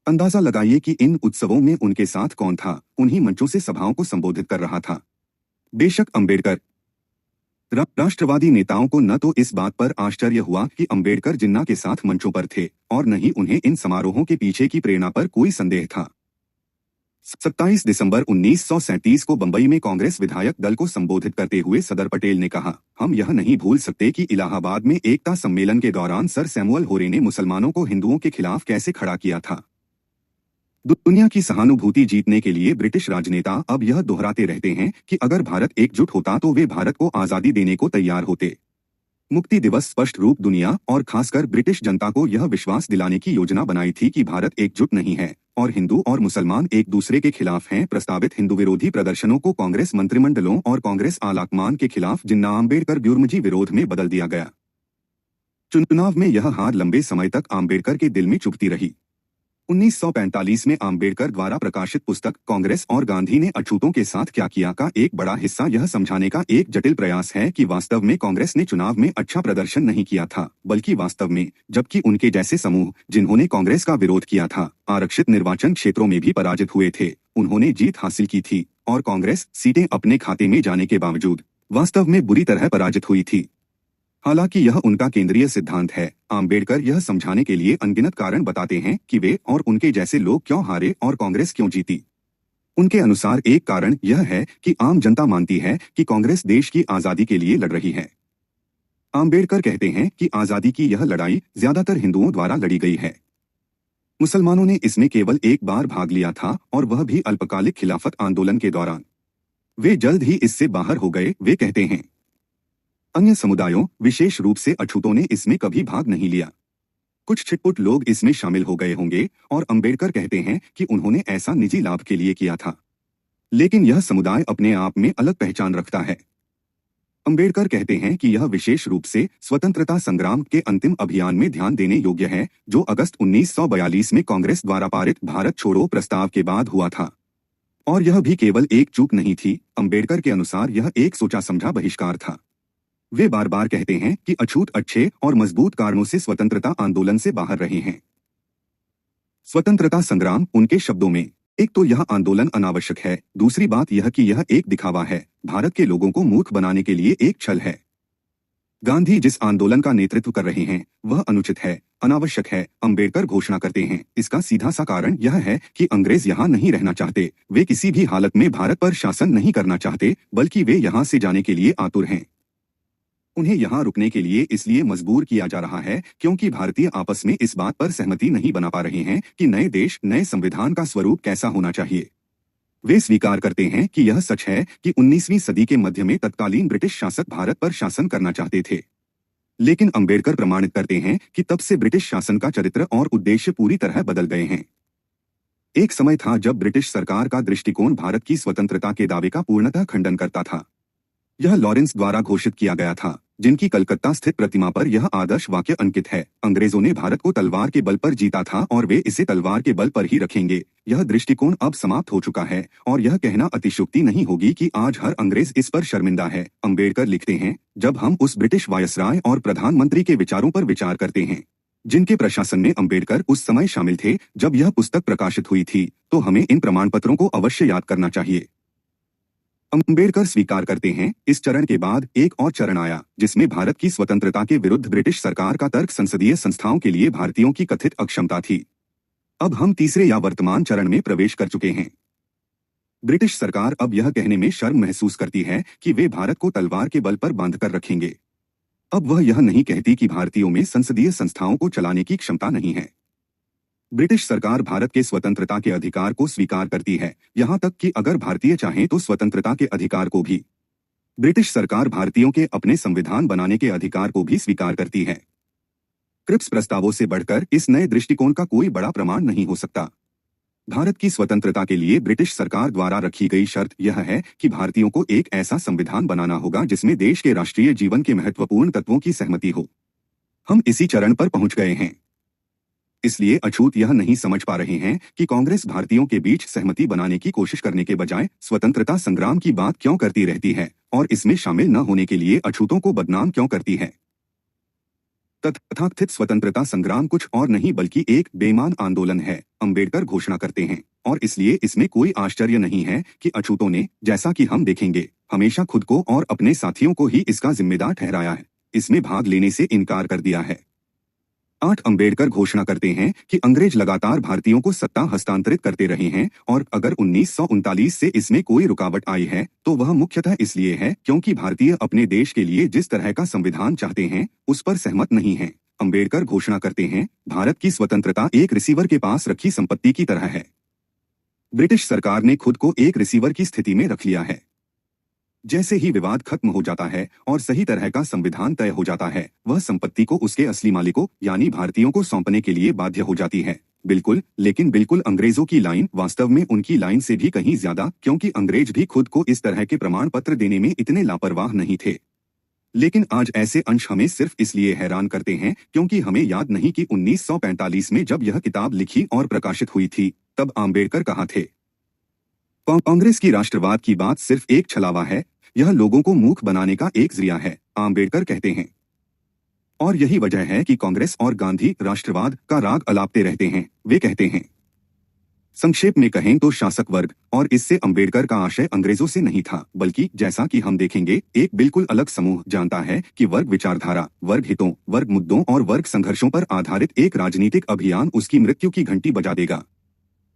S1: अंदाजा लगाइए कि इन उत्सवों में उनके साथ कौन था, उन्हीं मंचों से सभाओं को संबोधित कर रहा था। बेशक अंबेडकर। राष्ट्रवादी नेताओं को न तो इस बात पर आश्चर्य हुआ कि अंबेडकर जिन्ना के साथ मंचों पर थे और न ही उन्हें इन समारोहों के पीछे की प्रेरणा पर कोई संदेह था। 27 दिसंबर 1937 को बंबई में कांग्रेस विधायक दल को संबोधित करते हुए सरदार पटेल ने कहा, हम यह नहीं भूल सकते कि इलाहाबाद में एकता सम्मेलन के दौरान सर सैमुअल होरे ने मुसलमानों को हिंदुओं के खिलाफ कैसे खड़ा किया था। दुनिया की सहानुभूति जीतने के लिए ब्रिटिश राजनेता अब यह दोहराते रहते हैं कि अगर भारत एकजुट होता तो वे भारत को आजादी देने को तैयार होते। मुक्ति दिवस स्पष्ट रूप दुनिया और खासकर ब्रिटिश जनता को यह विश्वास दिलाने की योजना बनाई थी कि भारत एकजुट नहीं है और हिंदू और मुसलमान एक दूसरे के खिलाफ हैं। प्रस्तावित हिंदू विरोधी प्रदर्शनों को कांग्रेस मंत्रिमंडलों और कांग्रेस आलाकमान के खिलाफ जिन्ना अम्बेडकर ब्यूरमजी विरोध में बदल दिया गया। चुनाव में यह हार लंबे समय तक अम्बेडकर के दिल में चुभती रही। 1945 में अम्बेडकर द्वारा प्रकाशित पुस्तक कांग्रेस और गांधी ने अछूतों के साथ क्या किया का एक बड़ा हिस्सा यह समझाने का एक जटिल प्रयास है कि वास्तव में कांग्रेस ने चुनाव में अच्छा प्रदर्शन नहीं किया था, बल्कि वास्तव में जबकि उनके जैसे समूह जिन्होंने कांग्रेस का विरोध किया था आरक्षित निर्वाचन क्षेत्रों में भी पराजित हुए थे, उन्होंने जीत हासिल की थी और कांग्रेस सीटें अपने खाते में जाने के बावजूद वास्तव में बुरी तरह पराजित हुई थी। हालांकि यह उनका केंद्रीय सिद्धांत है। अम्बेडकर यह समझाने के लिए अनगिनत कारण बताते हैं कि वे और उनके जैसे लोग क्यों हारे और कांग्रेस क्यों जीती। उनके अनुसार एक कारण यह है कि आम जनता मानती है कि कांग्रेस देश की आजादी के लिए लड़ रही है। अम्बेडकर कहते हैं कि आजादी की यह लड़ाई ज्यादातर हिंदुओं द्वारा लड़ी गई है। मुसलमानों ने इसमें केवल एक बार भाग लिया था और वह भी अल्पकालिक खिलाफत आंदोलन के दौरान। वे जल्द ही इससे बाहर हो गए, वे कहते हैं। अन्य समुदायों, विशेष रूप से अछूतों ने इसमें कभी भाग नहीं लिया। कुछ छिटपुट लोग इसमें शामिल हो गए होंगे और अंबेडकर कहते हैं कि उन्होंने ऐसा निजी लाभ के लिए किया था। लेकिन यह समुदाय अपने आप में अलग पहचान रखता है। अंबेडकर कहते हैं कि यह विशेष रूप से स्वतंत्रता संग्राम के अंतिम अभियान में ध्यान देने योग्य है, जो अगस्त 1942 में कांग्रेस द्वारा पारित भारत छोड़ो प्रस्ताव के बाद हुआ था। और यह भी केवल एक चूक नहीं थी, अंबेडकर के अनुसार यह एक सोचा समझा बहिष्कार था। वे बार बार कहते हैं कि अछूत अच्छे और मजबूत कारणों से स्वतंत्रता आंदोलन से बाहर रहे हैं। स्वतंत्रता संग्राम, उनके शब्दों में, एक तो यह आंदोलन अनावश्यक है, दूसरी बात यह कि यह एक दिखावा है, भारत के लोगों को मूर्ख बनाने के लिए एक छल है। गांधी जिस आंदोलन का नेतृत्व कर रहे हैं वह अनुचित है, अनावश्यक है, अंबेडकर घोषणा करते हैं। इसका सीधा सा कारण यह है कि अंग्रेज यहाँ नहीं रहना चाहते, वे किसी भी हालत में भारत पर शासन नहीं करना चाहते, बल्कि वे यहाँ से जाने के लिए आतुर हैं। उन्हें यहाँ रुकने के लिए इसलिए मजबूर किया जा रहा है क्योंकि भारतीय आपस में इस बात पर सहमति नहीं बना पा रहे हैं कि नए देश, नए संविधान का स्वरूप कैसा होना चाहिए। वे स्वीकार करते हैं कि यह सच है कि 19वीं सदी के मध्य में तत्कालीन ब्रिटिश शासक भारत पर शासन करना चाहते थे। लेकिन अंबेडकर प्रमाणित करते हैं कि तब से ब्रिटिश शासन का चरित्र और उद्देश्य पूरी तरह बदल गए हैं। एक समय था जब ब्रिटिश सरकार का दृष्टिकोण भारत की स्वतंत्रता के दावे का पूर्णतः खंडन करता था। यह लॉरेंस द्वारा घोषित किया गया था, जिनकी कलकत्ता स्थित प्रतिमा पर यह आदर्श वाक्य अंकित है, अंग्रेजों ने भारत को तलवार के बल पर जीता था और वे इसे तलवार के बल पर ही रखेंगे। यह दृष्टिकोण अब समाप्त हो चुका है और यह कहना अतिशयोक्ति नहीं होगी कि आज हर अंग्रेज इस पर शर्मिंदा है। अंबेडकर लिखते हैं, जब हम उस ब्रिटिश वायसराय और प्रधानमंत्री के विचारों पर विचार करते हैं, जिनके प्रशासन में अंबेडकर उस समय शामिल थे जब यह पुस्तक प्रकाशित हुई थी, तो हमें इन प्रमाण पत्रों को अवश्य याद करना चाहिए। अंबेडकर स्वीकार करते हैं, इस चरण के बाद एक और चरण आया जिसमें भारत की स्वतंत्रता के विरुद्ध ब्रिटिश सरकार का तर्क संसदीय संस्थाओं के लिए भारतीयों की कथित अक्षमता थी। अब हम तीसरे या वर्तमान चरण में प्रवेश कर चुके हैं। ब्रिटिश सरकार अब यह कहने में शर्म महसूस करती है कि वे भारत को तलवार के बल पर बांधकर रखेंगे। अब वह यह नहीं कहती कि भारतीयों में संसदीय संस्थाओं को चलाने की क्षमता नहीं है। ब्रिटिश सरकार भारत के स्वतंत्रता के अधिकार को स्वीकार करती है, यहां तक कि अगर भारतीय चाहें तो स्वतंत्रता के अधिकार को भी। ब्रिटिश सरकार भारतीयों के अपने संविधान बनाने के अधिकार को भी स्वीकार करती है। क्रिप्स प्रस्तावों से बढ़कर इस नए दृष्टिकोण का कोई बड़ा प्रमाण नहीं हो सकता। भारत की स्वतंत्रता के लिए ब्रिटिश सरकार द्वारा रखी गई शर्त यह है कि भारतीयों को एक ऐसा संविधान बनाना होगा जिसमें देश के राष्ट्रीय जीवन के महत्वपूर्ण तत्वों की सहमति हो। हम इसी चरण पर पहुंच गए हैं। इसलिए अछूत यह नहीं समझ पा रहे हैं कि कांग्रेस भारतीयों के बीच सहमति बनाने की कोशिश करने के बजाय स्वतंत्रता संग्राम की बात क्यों करती रहती है और इसमें शामिल न होने के लिए अछूतों को बदनाम क्यों करती है। तथाकथित स्वतंत्रता संग्राम कुछ और नहीं बल्कि एक बेईमान आंदोलन है, अंबेडकर घोषणा करते हैं, और इसलिए इसमें कोई आश्चर्य नहीं है कि अछूतों ने, जैसा कि हम देखेंगे, हमेशा खुद को और अपने साथियों को ही इसका जिम्मेदार ठहराया है, इसमें भाग लेने से इनकार कर दिया है। 8 अंबेडकर घोषणा करते हैं कि अंग्रेज लगातार भारतीयों को सत्ता हस्तांतरित करते रहे हैं और अगर 1939 से इसमें कोई रुकावट आई है तो वह मुख्यतः इसलिए है क्योंकि भारतीय अपने देश के लिए जिस तरह का संविधान चाहते हैं उस पर सहमत नहीं हैं। अंबेडकर घोषणा करते हैं, भारत की स्वतंत्रता एक रिसीवर के पास रखी संपत्ति की तरह है। ब्रिटिश सरकार ने खुद को एक रिसीवर की स्थिति में रख लिया है। जैसे ही विवाद खत्म हो जाता है और सही तरह का संविधान तय हो जाता है, वह संपत्ति को उसके असली मालिकों यानी भारतीयों को सौंपने के लिए बाध्य हो जाती है। बिल्कुल, लेकिन बिल्कुल अंग्रेजों की लाइन वास्तव में उनकी लाइन से भी कहीं ज्यादा, क्योंकि अंग्रेज भी खुद को इस तरह के प्रमाण पत्र देने में इतने लापरवाह नहीं थे। लेकिन आज ऐसे अंश हमें सिर्फ इसलिए हैरान करते हैं क्योंकि हमें याद नहीं कि 1945 में जब यह किताब लिखी और प्रकाशित हुई थी तब आम्बेडकर कहाँ थे। कांग्रेस की राष्ट्रवाद की बात सिर्फ एक छलावा है, यह लोगों को मूर्ख बनाने का एक जरिया है, आम्बेडकर कहते हैं। और यही वजह है कि कांग्रेस और गांधी राष्ट्रवाद का राग अलापते रहते हैं। वे कहते हैं, संक्षेप में कहें तो शासक वर्ग, और इससे अंबेडकर का आशय अंग्रेजों से नहीं था, बल्कि जैसा कि हम देखेंगे एक बिल्कुल अलग समूह जानता है कि वर्ग विचारधारा, वर्ग हितों, वर्ग मुद्दों और वर्ग संघर्षों पर आधारित एक राजनीतिक अभियान उसकी मृत्यु की घंटी बजा देगा।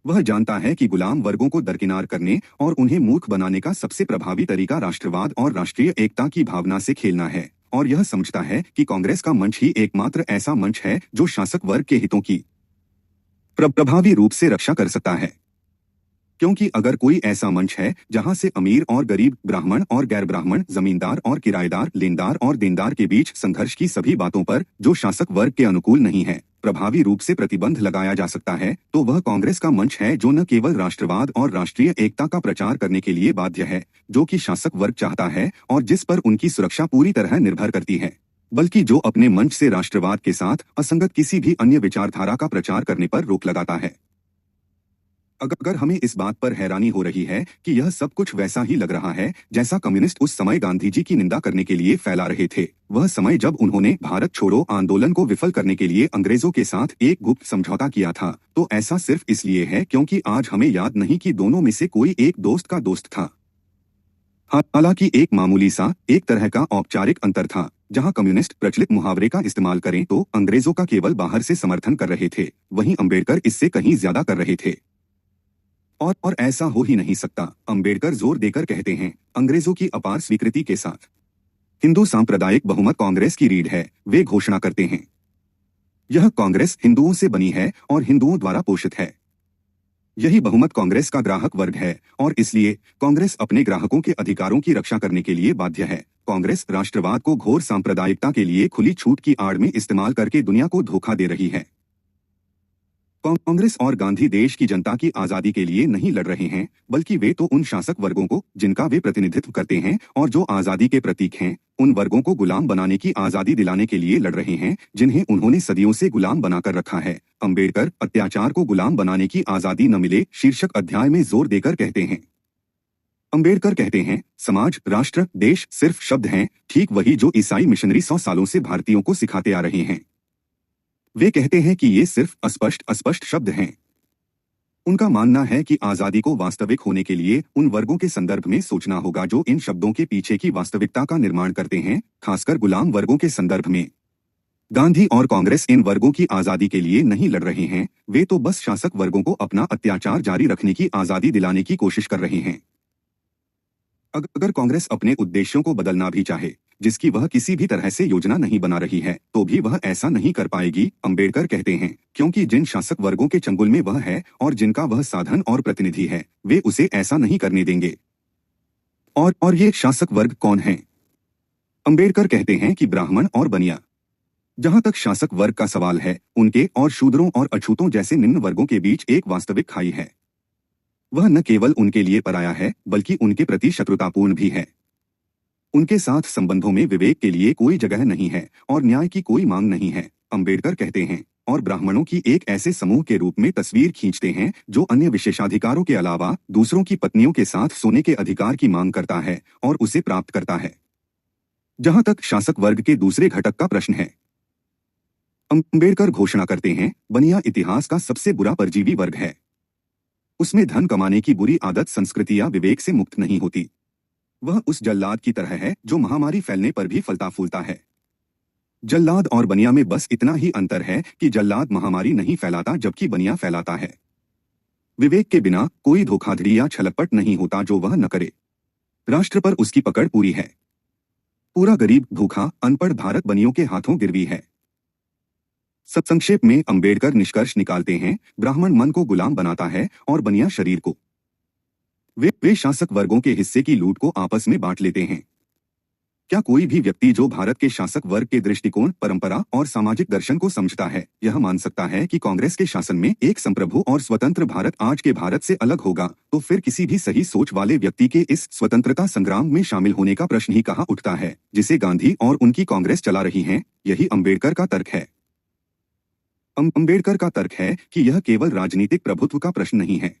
S1: वह जानता है कि गुलाम वर्गों को दरकिनार करने और उन्हें मूर्ख बनाने का सबसे प्रभावी तरीका राष्ट्रवाद और राष्ट्रीय एकता की भावना से खेलना है, और यह समझता है कि कांग्रेस का मंच ही एकमात्र ऐसा मंच है जो शासक वर्ग के हितों की प्रभावी रूप से रक्षा कर सकता है। क्योंकि अगर कोई ऐसा मंच है जहां से अमीर और गरीब, ब्राह्मण और गैर ब्राह्मण, जमींदार और किराएदार, लेनदार और देनदार के बीच संघर्ष की सभी बातों पर जो शासक वर्ग के अनुकूल नहीं है प्रभावी रूप से प्रतिबंध लगाया जा सकता है, तो वह कांग्रेस का मंच है, जो न केवल राष्ट्रवाद और राष्ट्रीय एकता का प्रचार करने के लिए बाध्य है, जो कि शासक वर्ग चाहता है और जिस पर उनकी सुरक्षा पूरी तरह निर्भर करती है, बल्कि जो अपने मंच से राष्ट्रवाद के साथ असंगत किसी भी अन्य विचारधारा का प्रचार करने पर रोक लगाता है। अगर हमें इस बात पर हैरानी हो रही है कि यह सब कुछ वैसा ही लग रहा है जैसा कम्युनिस्ट उस समय गांधी जी की निंदा करने के लिए फैला रहे थे, वह समय जब उन्होंने भारत छोड़ो आंदोलन को विफल करने के लिए अंग्रेजों के साथ एक गुप्त समझौता किया था, तो ऐसा सिर्फ इसलिए है क्योंकि आज हमें याद नहीं कि दोनों में से कोई एक दोस्त का दोस्त था। हालांकि एक मामूली सा, एक तरह का औपचारिक अंतर था। जहां कम्युनिस्ट प्रचलित मुहावरे का इस्तेमाल करें तो अंग्रेजों का केवल बाहर से समर्थन कर रहे थे, वहीं अम्बेडकर इससे कहीं ज्यादा कर रहे थे। और ऐसा हो ही नहीं सकता। अंबेडकर जोर देकर कहते हैं, अंग्रेजों की अपार स्वीकृति के साथ हिंदू सांप्रदायिक बहुमत कांग्रेस की रीढ़ है। वे घोषणा करते हैं, यह कांग्रेस हिंदुओं से बनी है और हिंदुओं द्वारा पोषित है। यही बहुमत कांग्रेस का ग्राहक वर्ग है और इसलिए कांग्रेस अपने ग्राहकों के अधिकारों की रक्षा करने के लिए बाध्य है। कांग्रेस राष्ट्रवाद को घोर सांप्रदायिकता के लिए खुली छूट की आड़ में इस्तेमाल करके दुनिया को धोखा दे रही है। कांग्रेस और गांधी देश की जनता की आजादी के लिए नहीं लड़ रहे हैं, बल्कि वे तो उन शासक वर्गों को जिनका वे प्रतिनिधित्व करते हैं और जो आजादी के प्रतीक हैं, उन वर्गों को गुलाम बनाने की आजादी दिलाने के लिए लड़ रहे हैं जिन्हें उन्होंने सदियों से गुलाम बनाकर रखा है। अंबेडकर अत्याचार को गुलाम बनाने की आजादी न मिले शीर्षक अध्याय में जोर देकर कहते हैं। अंबेडकर कहते हैं, समाज, राष्ट्र, देश सिर्फ शब्द हैं, ठीक वही जो ईसाई मिशनरी 100 सालों से भारतीयों को सिखाते आ रहे हैं। वे कहते हैं कि ये सिर्फ अस्पष्ट शब्द हैं। उनका मानना है कि आजादी को वास्तविक होने के लिए उन वर्गों के संदर्भ में सोचना होगा जो इन शब्दों के पीछे की वास्तविकता का निर्माण करते हैं, खासकर गुलाम वर्गों के संदर्भ में। गांधी और कांग्रेस इन वर्गों की आजादी के लिए नहीं लड़ रहे हैं, वे तो बस शासक वर्गों को अपना अत्याचार जारी रखने की आजादी दिलाने की कोशिश कर रहे हैं। अगर कांग्रेस अपने उद्देश्यों को बदलना भी चाहे, जिसकी वह किसी भी तरह से योजना नहीं बना रही है, तो भी वह ऐसा नहीं कर पाएगी, अंबेडकर कहते हैं, क्योंकि जिन शासक वर्गों के चंगुल में वह है और जिनका वह साधन और प्रतिनिधि है, वे उसे ऐसा नहीं करने देंगे। और ये शासक वर्ग कौन हैं? अंबेडकर कहते हैं कि ब्राह्मण और बनिया। जहां तक शासक वर्ग का सवाल है, उनके और शूद्रों और अछूतों जैसे निम्न वर्गों के बीच एक वास्तविक खाई है। वह न केवल उनके लिए पराया है, बल्कि उनके प्रति शत्रुतापूर्ण भी है। उनके साथ संबंधों में विवेक के लिए कोई जगह नहीं है और न्याय की कोई मांग नहीं है, अंबेडकर कहते हैं, और ब्राह्मणों की एक ऐसे समूह के रूप में तस्वीर खींचते हैं जो अन्य विशेषाधिकारों के अलावा दूसरों की पत्नियों के साथ सोने के अधिकार की मांग करता है और उसे प्राप्त करता है। जहां तक शासक वर्ग के दूसरे घटक का प्रश्न है, अंबेडकर घोषणा करते हैं, बनिया इतिहास का सबसे बुरा परजीवी वर्ग है। उसमें धन कमाने की बुरी आदत संस्कृति या विवेक से मुक्त नहीं होती। वह उस जल्लाद की तरह है जो महामारी फैलने पर भी फलता फूलता है। जल्लाद और बनिया में बस इतना ही अंतर है कि जल्लाद महामारी नहीं फैलाता जबकि बनिया फैलाता है। विवेक के बिना कोई धोखाधड़ी या छलकपट नहीं होता जो वह न करे। राष्ट्र पर उसकी पकड़ पूरी है। पूरा गरीब, भूखा, अनपढ़ भारत बनियों के हाथों गिरवी है। संक्षेप में अंबेडकर निष्कर्ष निकालते हैं, ब्राह्मण मन को गुलाम बनाता है और बनिया शरीर को। वे शासक वर्गों के हिस्से की लूट को आपस में बांट लेते हैं। क्या कोई भी व्यक्ति जो भारत के शासक वर्ग के दृष्टिकोण, परंपरा और सामाजिक दर्शन को समझता है, यह मान सकता है कि कांग्रेस के शासन में एक संप्रभु और स्वतंत्र भारत आज के भारत से अलग होगा, तो फिर किसी भी सही सोच वाले व्यक्ति के इस स्वतंत्रता संग्राम में शामिल होने का प्रश्न ही कहाँ उठता है, जिसे गांधी और उनकी कांग्रेस चला रही है। यही अंबेडकर का तर्क है। अंबेडकर का तर्क है कि यह केवल राजनीतिक प्रभुत्व का प्रश्न नहीं है।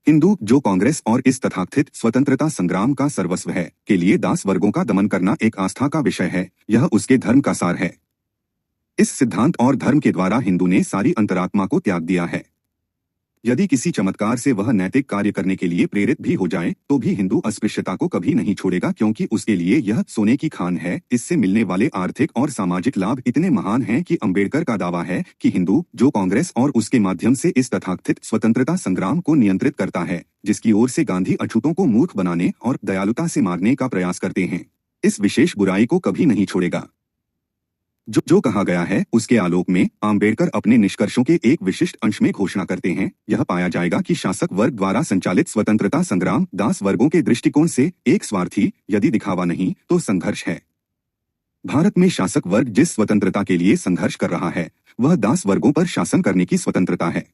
S1: हिंदू, जो कांग्रेस और इस तथाकथित स्वतंत्रता संग्राम का सर्वस्व है, के लिए दास वर्गों का दमन करना एक आस्था का विषय है। यह उसके धर्म का सार है। इस सिद्धांत और धर्म के द्वारा हिंदू ने सारी अंतरात्मा को त्याग दिया है। यदि किसी चमत्कार से वह नैतिक कार्य करने के लिए प्रेरित भी हो जाए, तो भी हिंदू अस्पृश्यता को कभी नहीं छोड़ेगा, क्योंकि उसके लिए यह सोने की खान है। इससे मिलने वाले आर्थिक और सामाजिक लाभ इतने महान हैं कि अंबेडकर का दावा है कि हिंदू, जो कांग्रेस और उसके माध्यम से इस तथाकथित स्वतंत्रता संग्राम को नियंत्रित करता है, जिसकी ओर से गांधी अछूतों को मूर्ख बनाने और दयालुता से मारने का प्रयास करते हैं, इस विशेष बुराई को कभी नहीं छोड़ेगा। जो कहा गया है उसके आलोक में आम्बेडकर अपने निष्कर्षों के एक विशिष्ट अंश में घोषणा करते हैं, यह पाया जाएगा कि शासक वर्ग द्वारा संचालित स्वतंत्रता संग्राम दास वर्गों के दृष्टिकोण से एक स्वार्थी, यदि दिखावा नहीं तो संघर्ष है। भारत में शासक वर्ग जिस स्वतंत्रता के लिए संघर्ष कर रहा है वह दास वर्गों पर शासन करने की स्वतंत्रता है।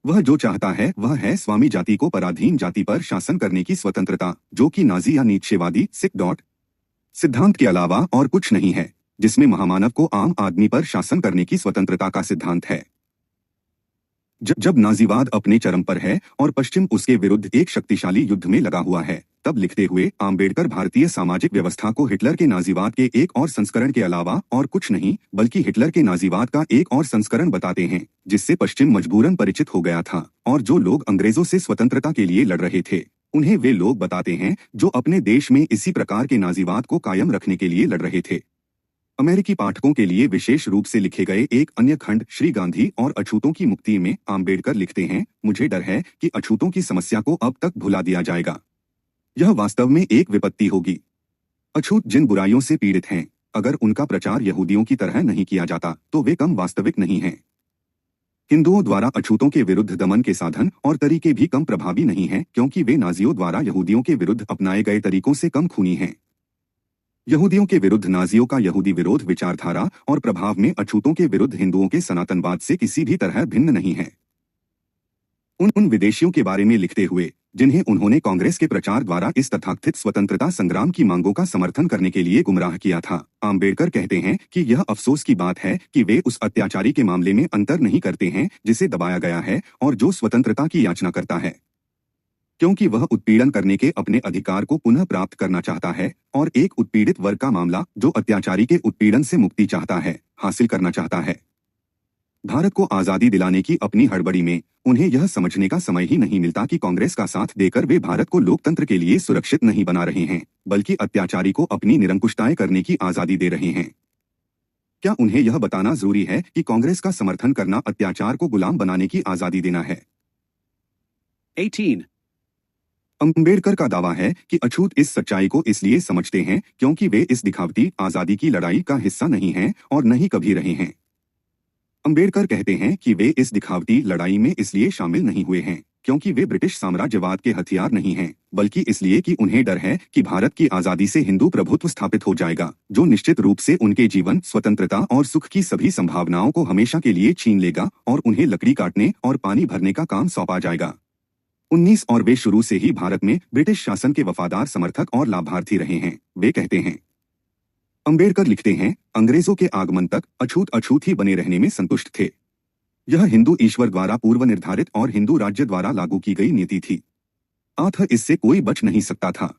S1: वह जो चाहता है वह है स्वामी जाति को पराधीन जाति पर शासन करने की स्वतंत्रता, जो कि नाजी या नीत्शेवादी सिद्धांत के अलावा और कुछ नहीं है, जिसमें महामानव को आम आदमी पर शासन करने की स्वतंत्रता का सिद्धांत है। जब नाजीवाद अपने चरम पर है और पश्चिम उसके विरुद्ध एक शक्तिशाली युद्ध में लगा हुआ है, तब लिखते हुए आम्बेडकर भारतीय सामाजिक व्यवस्था को हिटलर के नाजीवाद के एक और संस्करण के अलावा और कुछ नहीं बल्कि हिटलर के नाजीवाद का एक और संस्करण बताते हैं, जिससे पश्चिम मजबूरन परिचित हो गया था। और जो लोग अंग्रेजों से स्वतंत्रता के लिए लड़ रहे थे उन्हें वे लोग बताते हैं जो अपने देश में इसी प्रकार के नाजीवाद को कायम रखने के लिए लड़ रहे थे। अमेरिकी पाठकों के लिए विशेष रूप से लिखे गए एक अन्य खंड श्री गांधी और अछूतों की मुक्ति में आम्बेडकर लिखते हैं, मुझे डर है कि अछूतों की समस्या को अब तक भुला दिया जाएगा। यह वास्तव में एक विपत्ति होगी। अछूत जिन बुराइयों से पीड़ित हैं, अगर उनका प्रचार यहूदियों की तरह नहीं किया जाता तो वे कम वास्तविक नहीं हैं। हिंदुओं द्वारा अछूतों के विरुद्ध दमन के साधन और तरीके भी कम प्रभावी नहीं हैं, क्योंकि वे नाजियों द्वारा यहूदियों के विरुद्ध अपनाए गए तरीकों से कम खूनी हैं। यहूदियों के विरुद्ध नाजियों का यहूदी विरोध विचारधारा और प्रभाव में अछूतों के विरुद्ध हिंदुओं के सनातनवाद से किसी भी तरह भिन्न नहीं है। उन विदेशियों के बारे में लिखते हुए जिन्हें उन्होंने कांग्रेस के प्रचार द्वारा इस तथाकथित स्वतंत्रता संग्राम की मांगों का समर्थन करने के लिए गुमराह किया था, आम्बेडकर कहते हैं कि यह अफसोस की बात है कि वे उस अत्याचारी के मामले में अंतर नहीं करते हैं जिसे दबाया गया है और जो स्वतंत्रता की याचना करता है, क्योंकि वह उत्पीड़न करने के अपने अधिकार को पुनः प्राप्त करना चाहता है और एक उत्पीड़ित वर्ग का मामला जो अत्याचारी के उत्पीड़न से मुक्ति चाहता है हासिल करना चाहता है। भारत को आजादी दिलाने की अपनी हड़बड़ी में उन्हें यह समझने का समय ही नहीं मिलता कि कांग्रेस का साथ देकर वे भारत को लोकतंत्र के लिए सुरक्षित नहीं बना रहे हैं, बल्कि अत्याचारी को अपनी निरंकुशताएं करने की आजादी दे रहे हैं। क्या उन्हें यह बताना जरूरी है कि कांग्रेस का समर्थन करना अत्याचार को गुलाम बनाने की आजादी देना है?
S2: 18.
S1: अम्बेडकर का दावा है कि अछूत इस सच्चाई को इसलिए समझते हैं क्योंकि वे इस दिखावटी आजादी की लड़ाई का हिस्सा नहीं हैं और नहीं कभी रहे हैं। अम्बेडकर कहते हैं कि वे इस दिखावटी लड़ाई में इसलिए शामिल नहीं हुए हैं क्योंकि वे ब्रिटिश साम्राज्यवाद के हथियार नहीं हैं, बल्कि इसलिए कि उन्हें डर है कि भारत की आजादी से हिंदू प्रभुत्व स्थापित हो जाएगा, जो निश्चित रूप से उनके जीवन, स्वतंत्रता और सुख की सभी संभावनाओं को हमेशा के लिए छीन लेगा और उन्हें लकड़ी काटने और पानी भरने का काम सौंपा जाएगा। 19 और वे शुरू से ही भारत में ब्रिटिश शासन के वफादार समर्थक और लाभार्थी रहे हैं, वे कहते हैं। अम्बेडकर लिखते हैं, अंग्रेजों के आगमन तक अछूत ही बने रहने में संतुष्ट थे। यह हिंदू ईश्वर द्वारा पूर्व निर्धारित और हिंदू राज्य द्वारा लागू की गई नीति थी, अतः इससे कोई बच नहीं सकता था।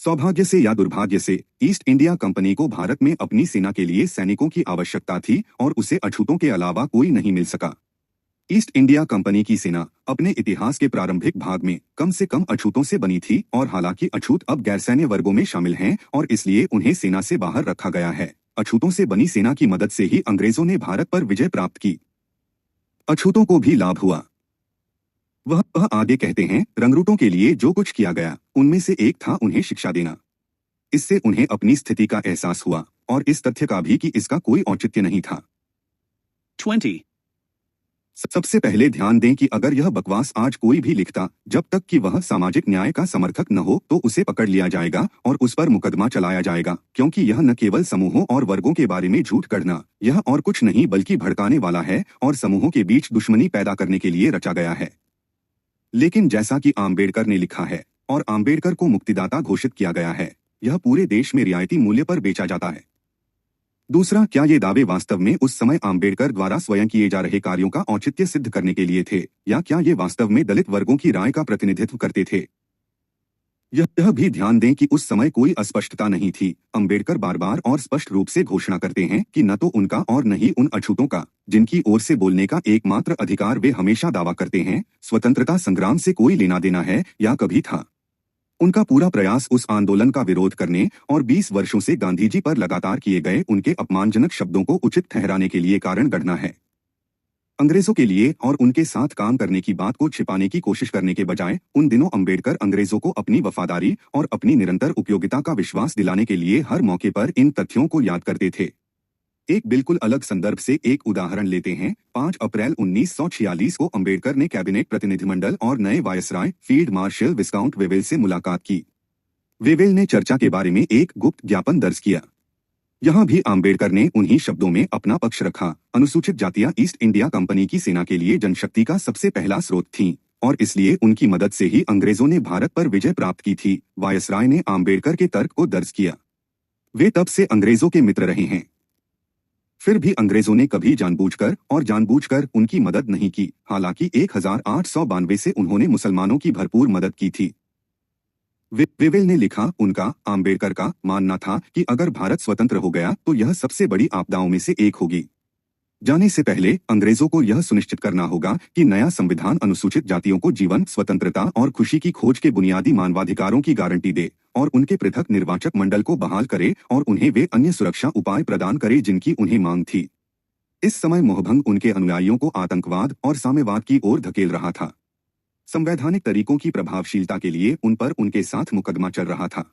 S1: सौभाग्य से या दुर्भाग्य से ईस्ट इंडिया कंपनी को भारत में अपनी सेना के लिए सैनिकों की आवश्यकता थी और उसे अछूतों के अलावा कोई नहीं मिल सका। ईस्ट इंडिया कंपनी की सेना अपने इतिहास के प्रारंभिक भाग में कम से कम अछूतों से बनी थी और हालांकि अछूत अब गैरसैन्य वर्गों में शामिल हैं और इसलिए उन्हें सेना से बाहर रखा गया है, अछूतों से बनी सेना की मदद से ही अंग्रेजों ने भारत पर विजय प्राप्त की। अछूतों को भी लाभ हुआ। वह आगे कहते हैं, रंगरूटों के लिए जो कुछ किया गया उनमें से एक था उन्हें शिक्षा देना। इससे उन्हें अपनी स्थिति का एहसास हुआ और इस तथ्य का भी कि इसका कोई औचित्य नहीं था।
S2: 20.
S1: सबसे पहले ध्यान दें कि अगर यह बकवास आज कोई भी लिखता जब तक कि वह सामाजिक न्याय का समर्थक न हो तो उसे पकड़ लिया जाएगा और उस पर मुकदमा चलाया जाएगा, क्योंकि यह न केवल समूहों और वर्गों के बारे में झूठ गढ़ना, यह और कुछ नहीं बल्कि भड़काने वाला है और समूहों के बीच दुश्मनी पैदा करने के लिए रचा गया है। लेकिन जैसा कि आम्बेडकर ने लिखा है और आम्बेडकर को मुक्तिदाता घोषित किया गया है, यह पूरे देश में रियायती मूल्य पर बेचा जाता है। दूसरा, क्या ये दावे वास्तव में उस समय आम्बेडकर द्वारा स्वयं किए जा रहे कार्यों का औचित्य सिद्ध करने के लिए थे या क्या ये वास्तव में दलित वर्गों की राय का प्रतिनिधित्व करते थे? यह भी ध्यान दें कि उस समय कोई अस्पष्टता नहीं थी। अम्बेडकर बार बार और स्पष्ट रूप से घोषणा करते हैं कि न तो उनका और न ही उन अछूतों का, जिनकी ओर से बोलने का एकमात्र अधिकार वे हमेशा दावा करते हैं, स्वतंत्रता संग्राम से कोई लेना देना है या कभी था। उनका पूरा प्रयास उस आंदोलन का विरोध करने और 20 वर्षों से गांधी जी पर लगातार किए गए उनके अपमानजनक शब्दों को उचित ठहराने के लिए कारण गढ़ना है। अंग्रेजों के लिए और उनके साथ काम करने की बात को छिपाने की कोशिश करने के बजाय उन दिनों अम्बेडकर अंग्रेजों को अपनी वफादारी और अपनी निरंतर उपयोगिता का विश्वास दिलाने के लिए हर मौके पर इन तथ्यों को याद करते थे। एक बिल्कुल अलग संदर्भ से एक उदाहरण लेते हैं। 5 अप्रैल 1946 को अंबेडकर ने कैबिनेट प्रतिनिधिमंडल और नए वायसराय फील्ड मार्शल विस्काउंट वेवेल से मुलाकात की। वेवेल ने चर्चा के बारे में एक गुप्त ज्ञापन दर्ज किया। यहाँ भी अंबेडकर ने उन्हीं शब्दों में अपना पक्ष रखा। अनुसूचित जातियां ईस्ट इंडिया कंपनी की सेना के लिए जनशक्ति का सबसे पहला स्रोत थीं और इसलिए उनकी मदद से ही अंग्रेजों ने भारत पर विजय प्राप्त की थी। वायसराय ने अंबेडकर के तर्क को दर्ज किया। वे तब से अंग्रेजों के मित्र रहे हैं। फिर भी अंग्रेजों ने कभी जानबूझकर उनकी मदद नहीं की। हालांकि 1892 से उन्होंने मुसलमानों की भरपूर मदद की थी। वेवेल ने लिखा, उनका अंबेडकर का मानना था कि अगर भारत स्वतंत्र हो गया तो यह सबसे बड़ी आपदाओं में से एक होगी। जाने से पहले अंग्रेजों को यह सुनिश्चित करना होगा कि नया संविधान अनुसूचित जातियों को जीवन, स्वतंत्रता और खुशी की खोज के बुनियादी मानवाधिकारों की गारंटी दे और उनके पृथक निर्वाचक मंडल को बहाल करे और उन्हें वे अन्य सुरक्षा उपाय प्रदान करे जिनकी उन्हें मांग थी। इस समय मोहभंग उनके अनुयायियों को आतंकवाद और साम्यवाद की ओर धकेल रहा था। संवैधानिक तरीकों की प्रभावशीलता के लिए उन पर उनके साथ मुकदमा चल रहा था।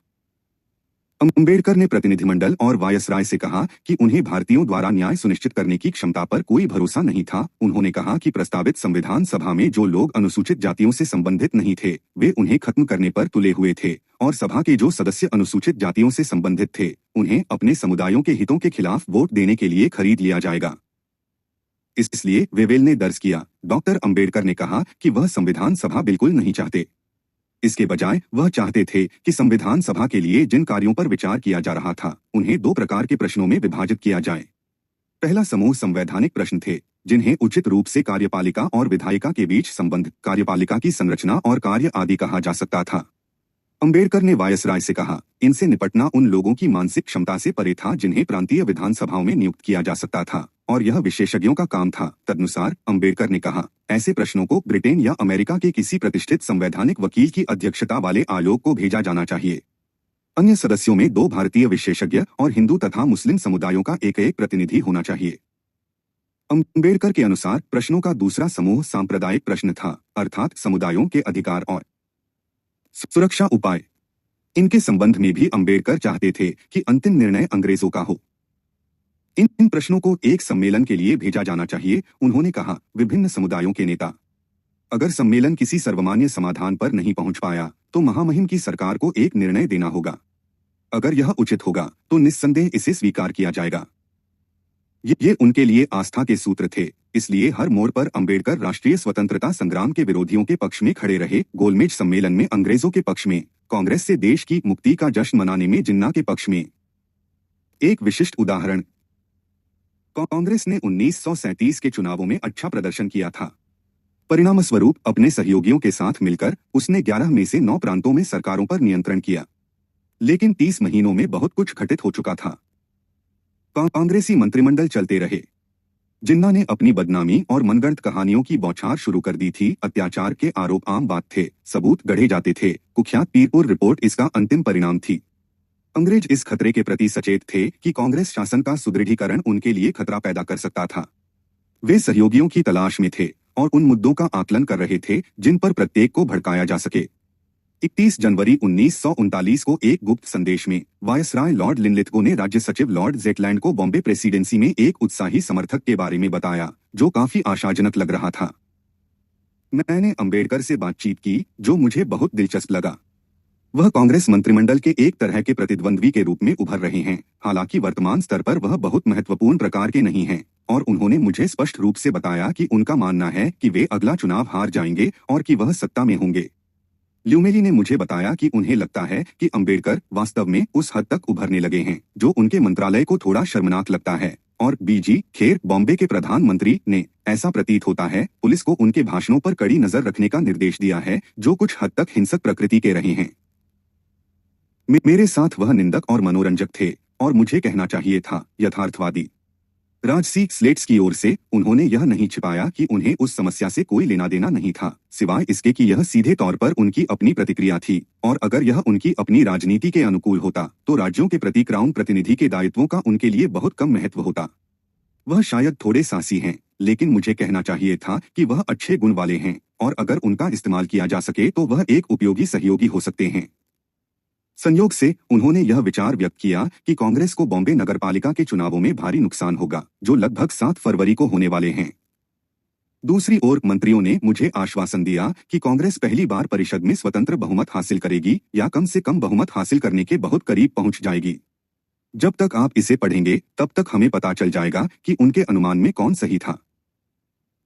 S1: अंबेडकर ने प्रतिनिधिमंडल और वायसराय से कहा कि उन्हें भारतीयों द्वारा न्याय सुनिश्चित करने की क्षमता पर कोई भरोसा नहीं था। उन्होंने कहा कि प्रस्तावित संविधान सभा में जो लोग अनुसूचित जातियों से संबंधित नहीं थे वे उन्हें खत्म करने पर तुले हुए थे और सभा के जो सदस्य अनुसूचित जातियों से संबंधित थे उन्हें अपने समुदायों के हितों के खिलाफ वोट देने के लिए खरीद लिया जाएगा। इसलिए वेवेल ने दर्ज किया, डॉक्टर अंबेडकर ने कहा कि वह संविधान सभा बिल्कुल नहीं चाहते। इसके बजाय वह चाहते थे कि संविधान सभा के लिए जिन कार्यों पर विचार किया जा रहा था उन्हें 2 प्रकार के प्रश्नों में विभाजित किया जाए। पहला समूह संवैधानिक प्रश्न थे जिन्हें उचित रूप से कार्यपालिका और विधायिका के बीच संबंध, कार्यपालिका की संरचना और कार्य आदि कहा जा सकता था। अंबेडकर ने वायसराय से कहा, इनसे निपटना उन लोगों की मानसिक क्षमता से परे था जिन्हें प्रांतीय विधानसभाओं में नियुक्त किया जा सकता था और यह विशेषज्ञों का काम था। तदनुसार अंबेडकर ने कहा, ऐसे प्रश्नों को ब्रिटेन या अमेरिका के किसी प्रतिष्ठित संवैधानिक वकील की अध्यक्षता वाले आयोग को भेजा जाना चाहिए। अन्य सदस्यों में 2 भारतीय विशेषज्ञ और हिंदू तथा मुस्लिम समुदायों का एक प्रतिनिधि होना चाहिए। अंबेडकर के अनुसार प्रश्नों का दूसरा समूह सांप्रदायिक प्रश्न था, अर्थात समुदायों के अधिकार और सुरक्षा उपाय। इनके संबंध में भी अंबेडकर चाहते थे कि अंतिम निर्णय अंग्रेजों का हो। इन प्रश्नों को एक सम्मेलन के लिए भेजा जाना चाहिए। उन्होंने कहा, विभिन्न समुदायों के नेता। अगर सम्मेलन किसी सर्वमान्य समाधान पर नहीं पहुंच पाया तो महामहिम की सरकार को एक निर्णय देना होगा। अगर यह उचित होगा तो निस्संदेह इसे स्वीकार किया जाएगा। ये उनके लिए आस्था के सूत्र थे। इसलिए हर मोड़ पर अंबेडकर राष्ट्रीय स्वतंत्रता संग्राम के विरोधियों के पक्ष में खड़े रहे। गोलमेज सम्मेलन में अंग्रेजों के पक्ष में, कांग्रेस से देश की मुक्ति का जश्न मनाने में जिन्ना के पक्ष में। एक विशिष्ट उदाहरण, कांग्रेस ने 1937 के चुनावों में अच्छा प्रदर्शन किया था। परिणामस्वरूप अपने सहयोगियों के साथ मिलकर उसने 11 में से 9 प्रांतों में सरकारों पर नियंत्रण किया। लेकिन 30 महीनों में बहुत कुछ घटित हो चुका था। कांग्रेसी मंत्रिमंडल चलते रहे। जिन्ना ने अपनी बदनामी और मनगढ़ंत कहानियों की बौछार शुरू कर दी थी। अत्याचार के आरोप आम बात थे, सबूत गढ़े जाते थे। कुख्यात पीरपुर रिपोर्ट इसका अंतिम परिणाम थी। अंग्रेज इस खतरे के प्रति सचेत थे कि कांग्रेस शासन का सुदृढ़ीकरण उनके लिए खतरा पैदा कर सकता था। वे सहयोगियों की तलाश में थे और उन मुद्दों का आकलन कर रहे थे जिन पर प्रत्येक को भड़काया जा सके। 31 जनवरी 1939 को एक गुप्त संदेश में वायसराय लॉर्ड लिनलिथगो ने राज्य सचिव लॉर्ड जेटलैंड को बॉम्बे प्रेसिडेंसी में एक उत्साही समर्थक के बारे में बताया जो काफी आशाजनक लग रहा था। मैंने अंबेडकर से बातचीत की जो मुझे बहुत दिलचस्प लगा। वह कांग्रेस मंत्रिमंडल के एक तरह के प्रतिद्वंद्वी के रूप में उभर रहे हैं। हालांकि वर्तमान स्तर पर वह बहुत महत्वपूर्ण प्रकार के नहीं हैं और उन्होंने मुझे स्पष्ट रूप से बताया कि उनका मानना है कि वे अगला चुनाव हार जाएंगे और कि वह सत्ता में होंगे। ल्यूमेली ने मुझे बताया कि उन्हें लगता है कि अंबेडकर वास्तव में उस हद तक उभरने लगे हैं जो उनके मंत्रालय को थोड़ा शर्मनाक लगता है। और बीजी खेर, बॉम्बे के प्रधानमंत्री ने, ऐसा प्रतीत होता है, पुलिस को उनके भाषणों पर कड़ी नजर रखने का निर्देश दिया है जो कुछ हद तक हिंसक प्रकृति के रहे हैं। मेरे साथ वह निंदक और मनोरंजक थे और मुझे कहना चाहिए था यथार्थवादी। राजसी स्लेट्स की ओर से उन्होंने यह नहीं छिपाया कि उन्हें उस समस्या से कोई लेना देना नहीं था, सिवाय इसके कि यह सीधे तौर पर उनकी अपनी प्रतिक्रिया थी और अगर यह उनकी अपनी राजनीति के अनुकूल होता तो राज्यों के प्रति क्राउन प्रतिनिधि के दायित्वों का उनके लिए बहुत कम महत्व होता। वह शायद थोड़े साहसी हैं, लेकिन मुझे कहना चाहिए था कि वह अच्छे गुण वाले हैं और अगर उनका इस्तेमाल किया जा सके तो वह एक उपयोगी सहयोगी हो सकते हैं। संयोग से उन्होंने यह विचार व्यक्त किया कि कांग्रेस को बॉम्बे नगरपालिका के चुनावों में भारी नुकसान होगा, जो लगभग 7 फरवरी को होने वाले हैं। दूसरी ओर मंत्रियों ने मुझे आश्वासन दिया कि कांग्रेस पहली बार परिषद में स्वतंत्र बहुमत हासिल करेगी या कम से कम बहुमत हासिल करने के बहुत करीब पहुंच जाएगी। जब तक आप इसे पढ़ेंगे तब तक हमें पता चल जाएगा कि उनके अनुमान में कौन सही था।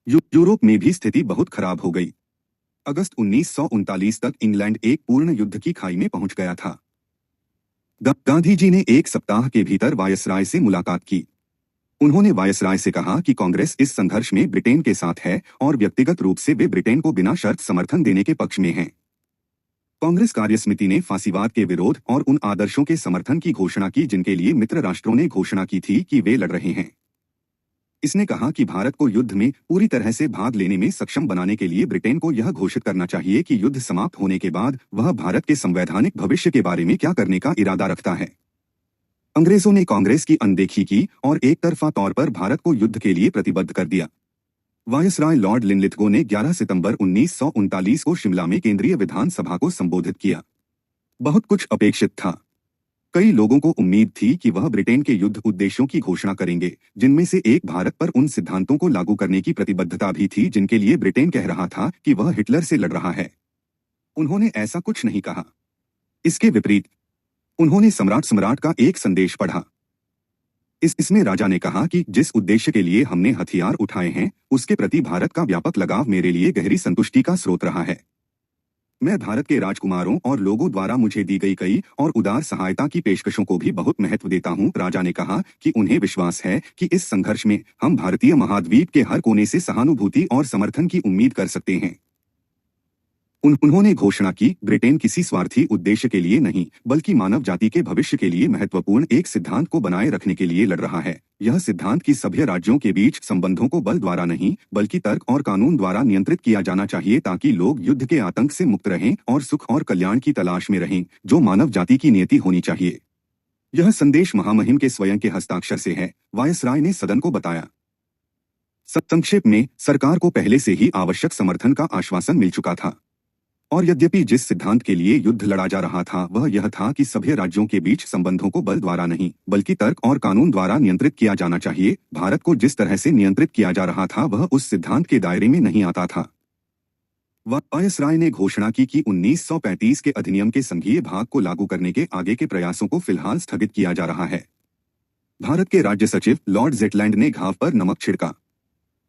S1: यूरोप में भी स्थिति बहुत खराब हो गई। अगस्त 1939 तक इंग्लैंड एक पूर्ण युद्ध की खाई में पहुंच गया था। गांधी जी ने 1 सप्ताह के भीतर वायसराय से मुलाकात की। उन्होंने वायसराय से कहा कि कांग्रेस इस संघर्ष में ब्रिटेन के साथ है और व्यक्तिगत रूप से वे ब्रिटेन को बिना शर्त समर्थन देने के पक्ष में हैं। कांग्रेस कार्यसमिति ने फांसीवाद के विरोध और उन आदर्शों के समर्थन की घोषणा की जिनके लिए मित्र राष्ट्रों ने घोषणा की थी कि वे लड़ रहे हैं। इसने कहा कि भारत को युद्ध में पूरी तरह से भाग लेने में सक्षम बनाने के लिए ब्रिटेन को यह घोषित करना चाहिए कि युद्ध समाप्त होने के बाद वह भारत के संवैधानिक भविष्य के बारे में क्या करने का इरादा रखता है। अंग्रेजों ने कांग्रेस की अनदेखी की और एक तरफा तौर पर भारत को युद्ध के लिए प्रतिबद्ध कर दिया। वायसराय लॉर्ड लिनलिथगो ने 11 सितंबर 1939 को शिमला में केंद्रीय विधानसभा को संबोधित किया। बहुत कुछ अपेक्षित था। कई लोगों को उम्मीद थी कि वह ब्रिटेन के युद्ध उद्देश्यों की घोषणा करेंगे, जिनमें से एक भारत पर उन सिद्धांतों को लागू करने की प्रतिबद्धता भी थी जिनके लिए ब्रिटेन कह रहा था कि वह हिटलर से लड़ रहा है। उन्होंने ऐसा कुछ नहीं कहा। इसके विपरीत उन्होंने सम्राट का एक संदेश पढ़ा। इसमें राजा ने कहा कि जिस उद्देश्य के लिए हमने हथियार उठाए हैं उसके प्रति भारत का व्यापक लगाव मेरे लिए गहरी संतुष्टि का स्रोत रहा है। मैं भारत के राजकुमारों और लोगों द्वारा मुझे दी गई कई और उदार सहायता की पेशकशों को भी बहुत महत्व देता हूं। राजा ने कहा कि उन्हें विश्वास है कि इस संघर्ष में हम भारतीय महाद्वीप के हर कोने से सहानुभूति और समर्थन की उम्मीद कर सकते हैं। उन्होंने घोषणा की ब्रिटेन किसी स्वार्थी उद्देश्य के लिए नहीं बल्कि मानव जाति के भविष्य के लिए महत्वपूर्ण एक सिद्धांत को बनाए रखने के लिए लड़ रहा है। यह सिद्धांत कि सभ्य राज्यों के बीच संबंधों को बल द्वारा नहीं बल्कि तर्क और कानून द्वारा नियंत्रित किया जाना चाहिए ताकि लोग युद्ध के आतंक से मुक्त रहें और सुख और कल्याण की तलाश में रहें, जो मानव जाति की नियति होनी चाहिए। यह संदेश महामहिम के स्वयं के हस्ताक्षर से है, वायसराय ने सदन को बताया। संक्षेप में सरकार को पहले से ही आवश्यक समर्थन का आश्वासन मिल चुका था और यद्यपि जिस सिद्धांत के लिए युद्ध लड़ा जा रहा था वह यह था कि सभ्य राज्यों के बीच संबंधों को बल द्वारा नहीं बल्कि तर्क और कानून द्वारा नियंत्रित किया जाना चाहिए, भारत को जिस तरह से नियंत्रित किया जा रहा था वह उस सिद्धांत के दायरे में नहीं आता था। वायसराय ने घोषणा की कि 1935 के अधिनियम के संघीय भाग को लागू करने के आगे के प्रयासों को फिलहाल स्थगित किया जा रहा है। भारत के राज्य सचिव लॉर्ड जेटलैंड ने घाव पर नमक छिड़का।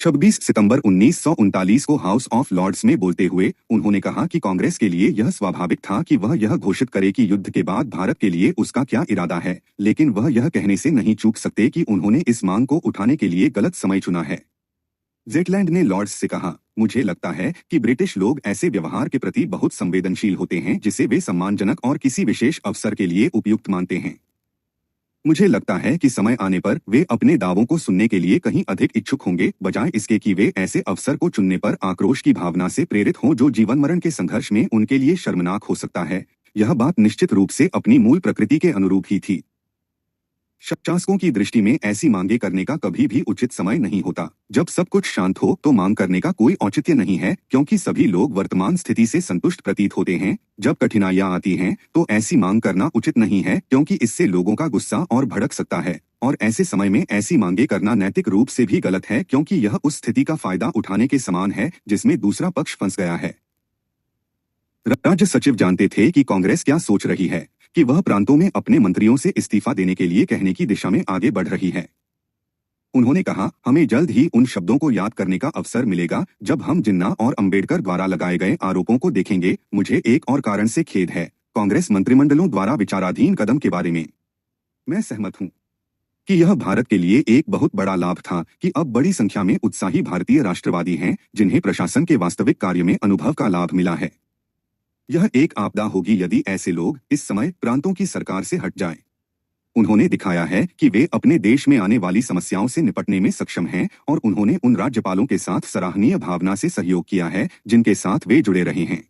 S1: 26 सितंबर 1939 को हाउस ऑफ लॉर्ड्स में बोलते हुए उन्होंने कहा कि कांग्रेस के लिए यह स्वाभाविक था कि वह यह घोषित करे कि युद्ध के बाद भारत के लिए उसका क्या इरादा है, लेकिन वह यह कहने से नहीं चूक सकते कि उन्होंने इस मांग को उठाने के लिए गलत समय चुना है। जेटलैंड ने लॉर्ड्स से कहा, मुझे लगता है कि ब्रिटिश लोग ऐसे व्यवहार के प्रति बहुत संवेदनशील होते हैं जिसे वे सम्मानजनक और किसी विशेष अवसर के लिए उपयुक्त मानते हैं। मुझे लगता है कि समय आने पर वे अपने दावों को सुनने के लिए कहीं अधिक इच्छुक होंगे बजाय इसके कि वे ऐसे अवसर को चुनने पर आक्रोश की भावना से प्रेरित हों जो जीवन मरण के संघर्ष में उनके लिए शर्मनाक हो सकता है। यह बात निश्चित रूप से अपनी मूल प्रकृति के अनुरूप ही थी। शासकों की दृष्टि में ऐसी मांगे करने का कभी भी उचित समय नहीं होता। जब सब कुछ शांत हो तो मांग करने का कोई औचित्य नहीं है, क्योंकि सभी लोग वर्तमान स्थिति से संतुष्ट प्रतीत होते हैं। जब कठिनाइयां आती हैं तो ऐसी मांग करना उचित नहीं है, क्योंकि इससे लोगों का गुस्सा और भड़क सकता है, और ऐसे समय में ऐसी मांगे करना नैतिक रूप से भी गलत है, क्योंकि यह उस स्थिति का फायदा उठाने के समान है जिसमें दूसरा पक्ष फंस गया है। राज्य सचिव जानते थे कि कांग्रेस क्या सोच रही है, कि वह प्रांतों में अपने मंत्रियों से इस्तीफा देने के लिए कहने की दिशा में आगे बढ़ रही है। उन्होंने कहा, हमें जल्द ही उन शब्दों को याद करने का अवसर मिलेगा जब हम जिन्ना और अंबेडकर द्वारा लगाए गए आरोपों को देखेंगे। मुझे एक और कारण से खेद है, कांग्रेस मंत्रिमंडलों द्वारा विचाराधीन कदम के बारे में। मैं सहमत हूं कि यह भारत के लिए एक बहुत बड़ा लाभ था कि अब बड़ी संख्या में उत्साही भारतीय राष्ट्रवादी हैं जिन्हें प्रशासन के वास्तविक कार्य में अनुभव का लाभ मिला है। यह एक आपदा होगी यदि ऐसे लोग इस समय प्रांतों की सरकार से हट जाएं। उन्होंने दिखाया है कि वे अपने देश में आने वाली समस्याओं से निपटने में सक्षम हैं और उन्होंने उन राज्यपालों के साथ सराहनीय भावना से सहयोग किया है जिनके साथ वे जुड़े रहे हैं।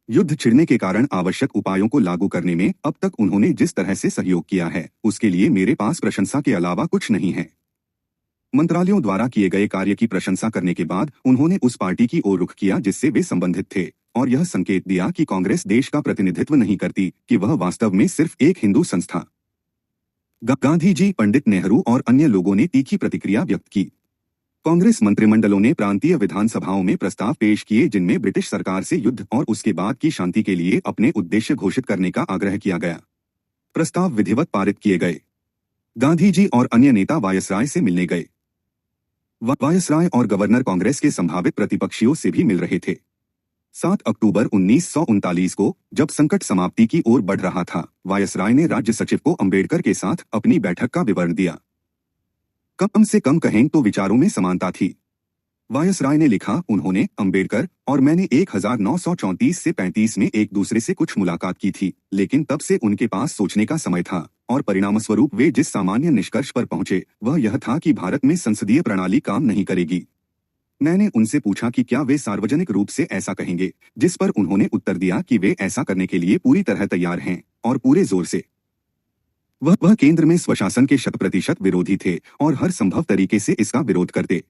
S1: युद्ध छिड़ने के कारण आवश्यक उपायों को लागू करने में अब तक उन्होंने जिस तरह से सहयोग किया है उसके लिए मेरे पास प्रशंसा के अलावा कुछ नहीं है। मंत्रालयों द्वारा किए गए कार्य की प्रशंसा करने के बाद उन्होंने उस पार्टी की ओर रुख किया जिससे वे संबंधित थे। और यह संकेत दिया कि कांग्रेस देश का प्रतिनिधित्व नहीं करती, कि वह वास्तव में सिर्फ एक हिंदू संस्था। गांधी जी, पंडित नेहरू और अन्य लोगों ने तीखी प्रतिक्रिया व्यक्त की। कांग्रेस मंत्रिमंडलों ने प्रांतीय विधानसभाओं में प्रस्ताव पेश किए जिनमें ब्रिटिश सरकार से युद्ध और उसके बाद की शांति के लिए अपने उद्देश्य घोषित करने का आग्रह किया गया। प्रस्ताव विधिवत पारित किए गए। गांधी जी और अन्य नेता वायसराय से मिलने गए। वायसराय और गवर्नर कांग्रेस के संभावित प्रतिपक्षियों से भी मिल रहे थे। 7 अक्टूबर 1939 को, जब संकट समाप्ति की ओर बढ़ रहा था, वायसराय ने राज्य सचिव को अंबेडकर के साथ अपनी बैठक का विवरण दिया। कम से कम कहें तो विचारों में समानता थी। वायसराय ने लिखा, उन्होंने, अंबेडकर और मैंने 1934 से 35 में एक दूसरे से कुछ मुलाकात की थी, लेकिन तब से उनके पास सोचने का समय था, और परिणामस्वरूप वे जिस सामान्य निष्कर्ष पर पहुंचे वह यह था कि भारत में संसदीय प्रणाली काम नहीं करेगी। मैंने उनसे पूछा कि क्या वे सार्वजनिक रूप से ऐसा कहेंगे, जिस पर उन्होंने उत्तर दिया कि वे ऐसा करने के लिए पूरी तरह तैयार हैं, और पूरे जोर से। वह केंद्र में स्वशासन के 100% विरोधी थे और हर संभव तरीके से इसका विरोध करते।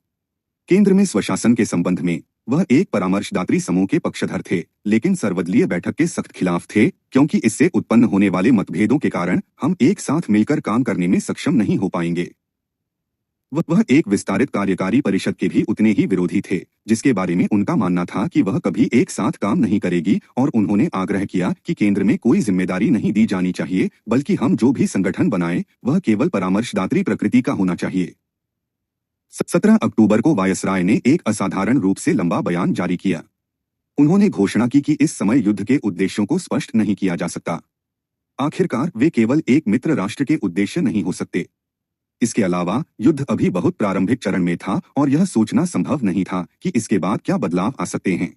S1: केंद्र में स्वशासन के संबंध में वह एक परामर्शदात्री समूह के पक्षधर थे, लेकिन सर्वदलीय बैठक के सख्त खिलाफ थे, क्योंकि इससे उत्पन्न होने वाले मतभेदों के कारण हम एक साथ मिलकर काम करने में सक्षम नहीं हो पाएंगे। वह एक विस्तारित कार्यकारी परिषद के भी उतने ही विरोधी थे, जिसके बारे में उनका मानना था कि वह कभी एक साथ काम नहीं करेगी, और उन्होंने आग्रह किया कि केंद्र में कोई जिम्मेदारी नहीं दी जानी चाहिए, बल्कि हम जो भी संगठन बनाएं वह केवल परामर्शदात्री प्रकृति का होना चाहिए। 17 अक्टूबर को वायसराय ने एक असाधारण रूप से लंबा बयान जारी किया। उन्होंने घोषणा की कि इस समय युद्ध के उद्देश्यों को स्पष्ट नहीं किया जा सकता। आखिरकार वे केवल एक मित्र राष्ट्र के उद्देश्य नहीं हो सकते। इसके अलावा युद्ध अभी बहुत प्रारंभिक चरण में था और यह सोचना संभव नहीं था कि इसके बाद क्या बदलाव आ सकते हैं।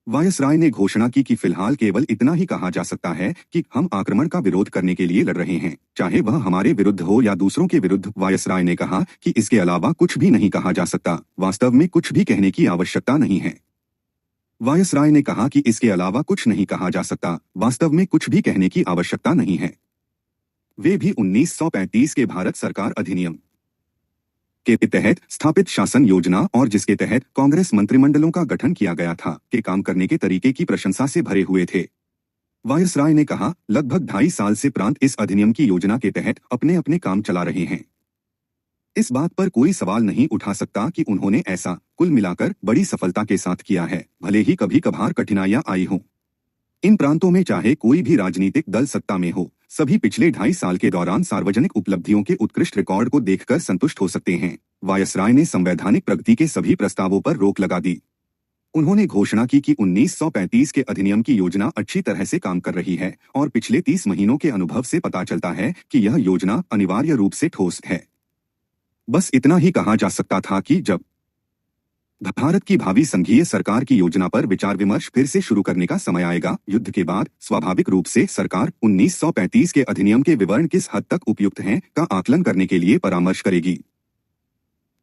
S1: वायसराय ने घोषणा की कि फिलहाल केवल इतना ही कहा जा सकता है कि हम आक्रमण का विरोध करने के लिए लड़ रहे हैं, चाहे वह हमारे विरुद्ध हो या दूसरों के विरुद्ध। वायसराय ने कहा कि इसके अलावा कुछ भी नहीं कहा जा सकता, वास्तव में कुछ भी कहने की आवश्यकता नहीं है। वायसराय ने कहा कि इसके अलावा कुछ नहीं कहा जा सकता, वास्तव में कुछ भी कहने की आवश्यकता नहीं है। वे भी 1935 के भारत सरकार अधिनियम के तहत स्थापित शासन योजना, और जिसके तहत कांग्रेस मंत्रिमंडलों का गठन किया गया था, के काम करने के तरीके की प्रशंसा से भरे हुए थे। वायसराय ने कहा, लगभग 2.5 साल से प्रांत इस अधिनियम की योजना के तहत अपने अपने काम चला रहे हैं। इस बात पर कोई सवाल नहीं उठा सकता कि उन्होंने ऐसा कुल मिलाकर बड़ी सफलता के साथ किया है, भले ही कभी कभार कठिनाइयां आई हों। इन प्रांतों में चाहे कोई भी राजनीतिक दल सत्ता में हो, सभी पिछले 2.5 साल के दौरान सार्वजनिक उपलब्धियों के उत्कृष्ट रिकॉर्ड को देखकर संतुष्ट हो सकते हैं। वायसराय ने संवैधानिक प्रगति के सभी प्रस्तावों पर रोक लगा दी। उन्होंने घोषणा की कि 1935 के अधिनियम की योजना अच्छी तरह से काम कर रही है, और पिछले 30 महीनों के अनुभव से पता चलता है कि यह योजना अनिवार्य रूप से ठोस है। बस इतना ही कहा जा सकता था कि जब भारत की भावी संघीय सरकार की योजना पर विचार विमर्श फिर से शुरू करने का समय आएगा, युद्ध के बाद स्वाभाविक रूप से सरकार 1935 के अधिनियम के विवरण किस हद तक उपयुक्त हैं का आकलन करने के लिए परामर्श करेगी।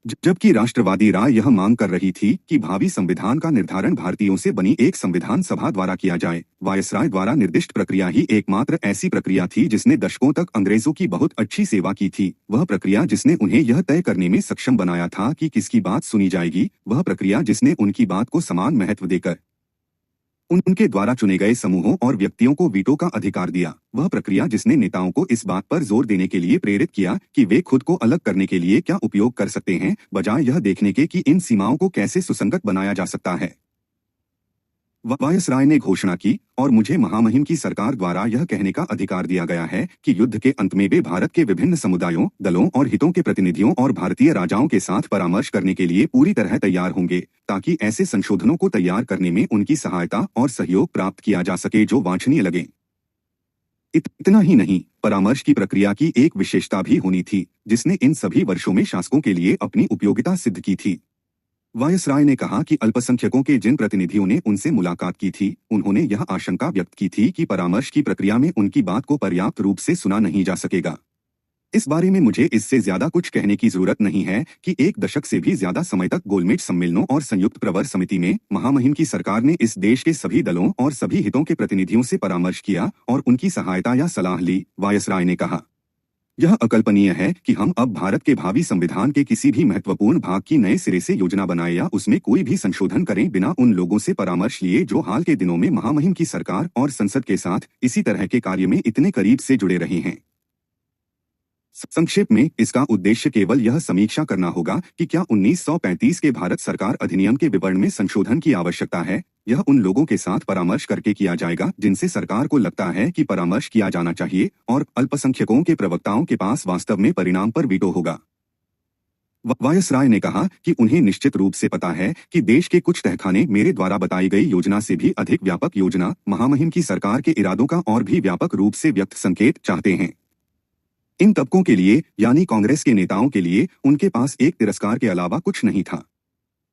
S1: जबकि राष्ट्रवादी राय यह मांग कर रही थी कि भावी संविधान का निर्धारण भारतीयों से बनी एक संविधान सभा द्वारा किया जाए। वायसराय द्वारा निर्दिष्ट प्रक्रिया ही एकमात्र ऐसी प्रक्रिया थी जिसने दशकों तक अंग्रेजों की बहुत अच्छी सेवा की थी। वह प्रक्रिया जिसने उन्हें यह तय करने में सक्षम बनाया था कि किसकी बात सुनी जाएगी। वह प्रक्रिया जिसने उनकी बात को समान महत्व देकर उनके द्वारा चुने गए समूहों और व्यक्तियों को वीटो का अधिकार दिया। वह प्रक्रिया जिसने नेताओं को इस बात पर जोर देने के लिए प्रेरित किया कि वे खुद को अलग करने के लिए क्या उपयोग कर सकते हैं, बजाय यह देखने के कि इन सीमाओं को कैसे सुसंगत बनाया जा सकता है। वायसराय ने घोषणा की, और मुझे महामहिम की सरकार द्वारा यह कहने का अधिकार दिया गया है कि युद्ध के अंत में वे भारत के विभिन्न समुदायों, दलों और हितों के प्रतिनिधियों और भारतीय राजाओं के साथ परामर्श करने के लिए पूरी तरह तैयार होंगे, ताकि ऐसे संशोधनों को तैयार करने में उनकी सहायता और सहयोग प्राप्त किया जा सके जो वांछनीय लगे। इतना ही नहीं, परामर्श की प्रक्रिया की एक विशेषता भी होनी थी जिसने इन सभी वर्षों में शासकों के लिए अपनी उपयोगिता सिद्ध की थी। वायसराय ने कहा कि अल्पसंख्यकों के जिन प्रतिनिधियों ने उनसे मुलाकात की थी, उन्होंने यह आशंका व्यक्त की थी कि परामर्श की प्रक्रिया में उनकी बात को पर्याप्त रूप से सुना नहीं जा सकेगा। इस बारे में मुझे इससे ज्यादा कुछ कहने की जरूरत नहीं है कि 1 दशक से भी ज्यादा समय तक गोलमेज सम्मेलनों और संयुक्त प्रवर समिति में महामहिम की सरकार ने इस देश के सभी दलों और सभी हितों के प्रतिनिधियों से परामर्श किया और उनकी सहायता या सलाह ली। वायसराय ने कहा, यह अकल्पनीय है कि हम अब भारत के भावी संविधान के किसी भी महत्वपूर्ण भाग की नए सिरे से योजना बनाए या उसमें कोई भी संशोधन करें बिना उन लोगों से परामर्श लिए जो हाल के दिनों में महामहिम की सरकार और संसद के साथ इसी तरह के कार्य में इतने करीब से जुड़े रहे हैं। संक्षेप में, इसका उद्देश्य केवल यह समीक्षा करना होगा कि क्या 1935 के भारत सरकार अधिनियम के विवरण में संशोधन की आवश्यकता है। यह उन लोगों के साथ परामर्श करके किया जाएगा जिनसे सरकार को लगता है कि परामर्श किया जाना चाहिए, और अल्पसंख्यकों के प्रवक्ताओं के पास वास्तव में परिणाम पर वीटो होगा। वायसराय ने कहा कि उन्हें निश्चित रूप से पता है कि देश के कुछ तहखाने मेरे द्वारा बताई गई योजना से भी अधिक व्यापक योजना, महामहिम की सरकार के इरादों का और भी व्यापक रूप से व्यक्त संकेत चाहते हैं। इन तबकों के लिए, यानी कांग्रेस के नेताओं के लिए, उनके पास एक तिरस्कार के अलावा कुछ नहीं था।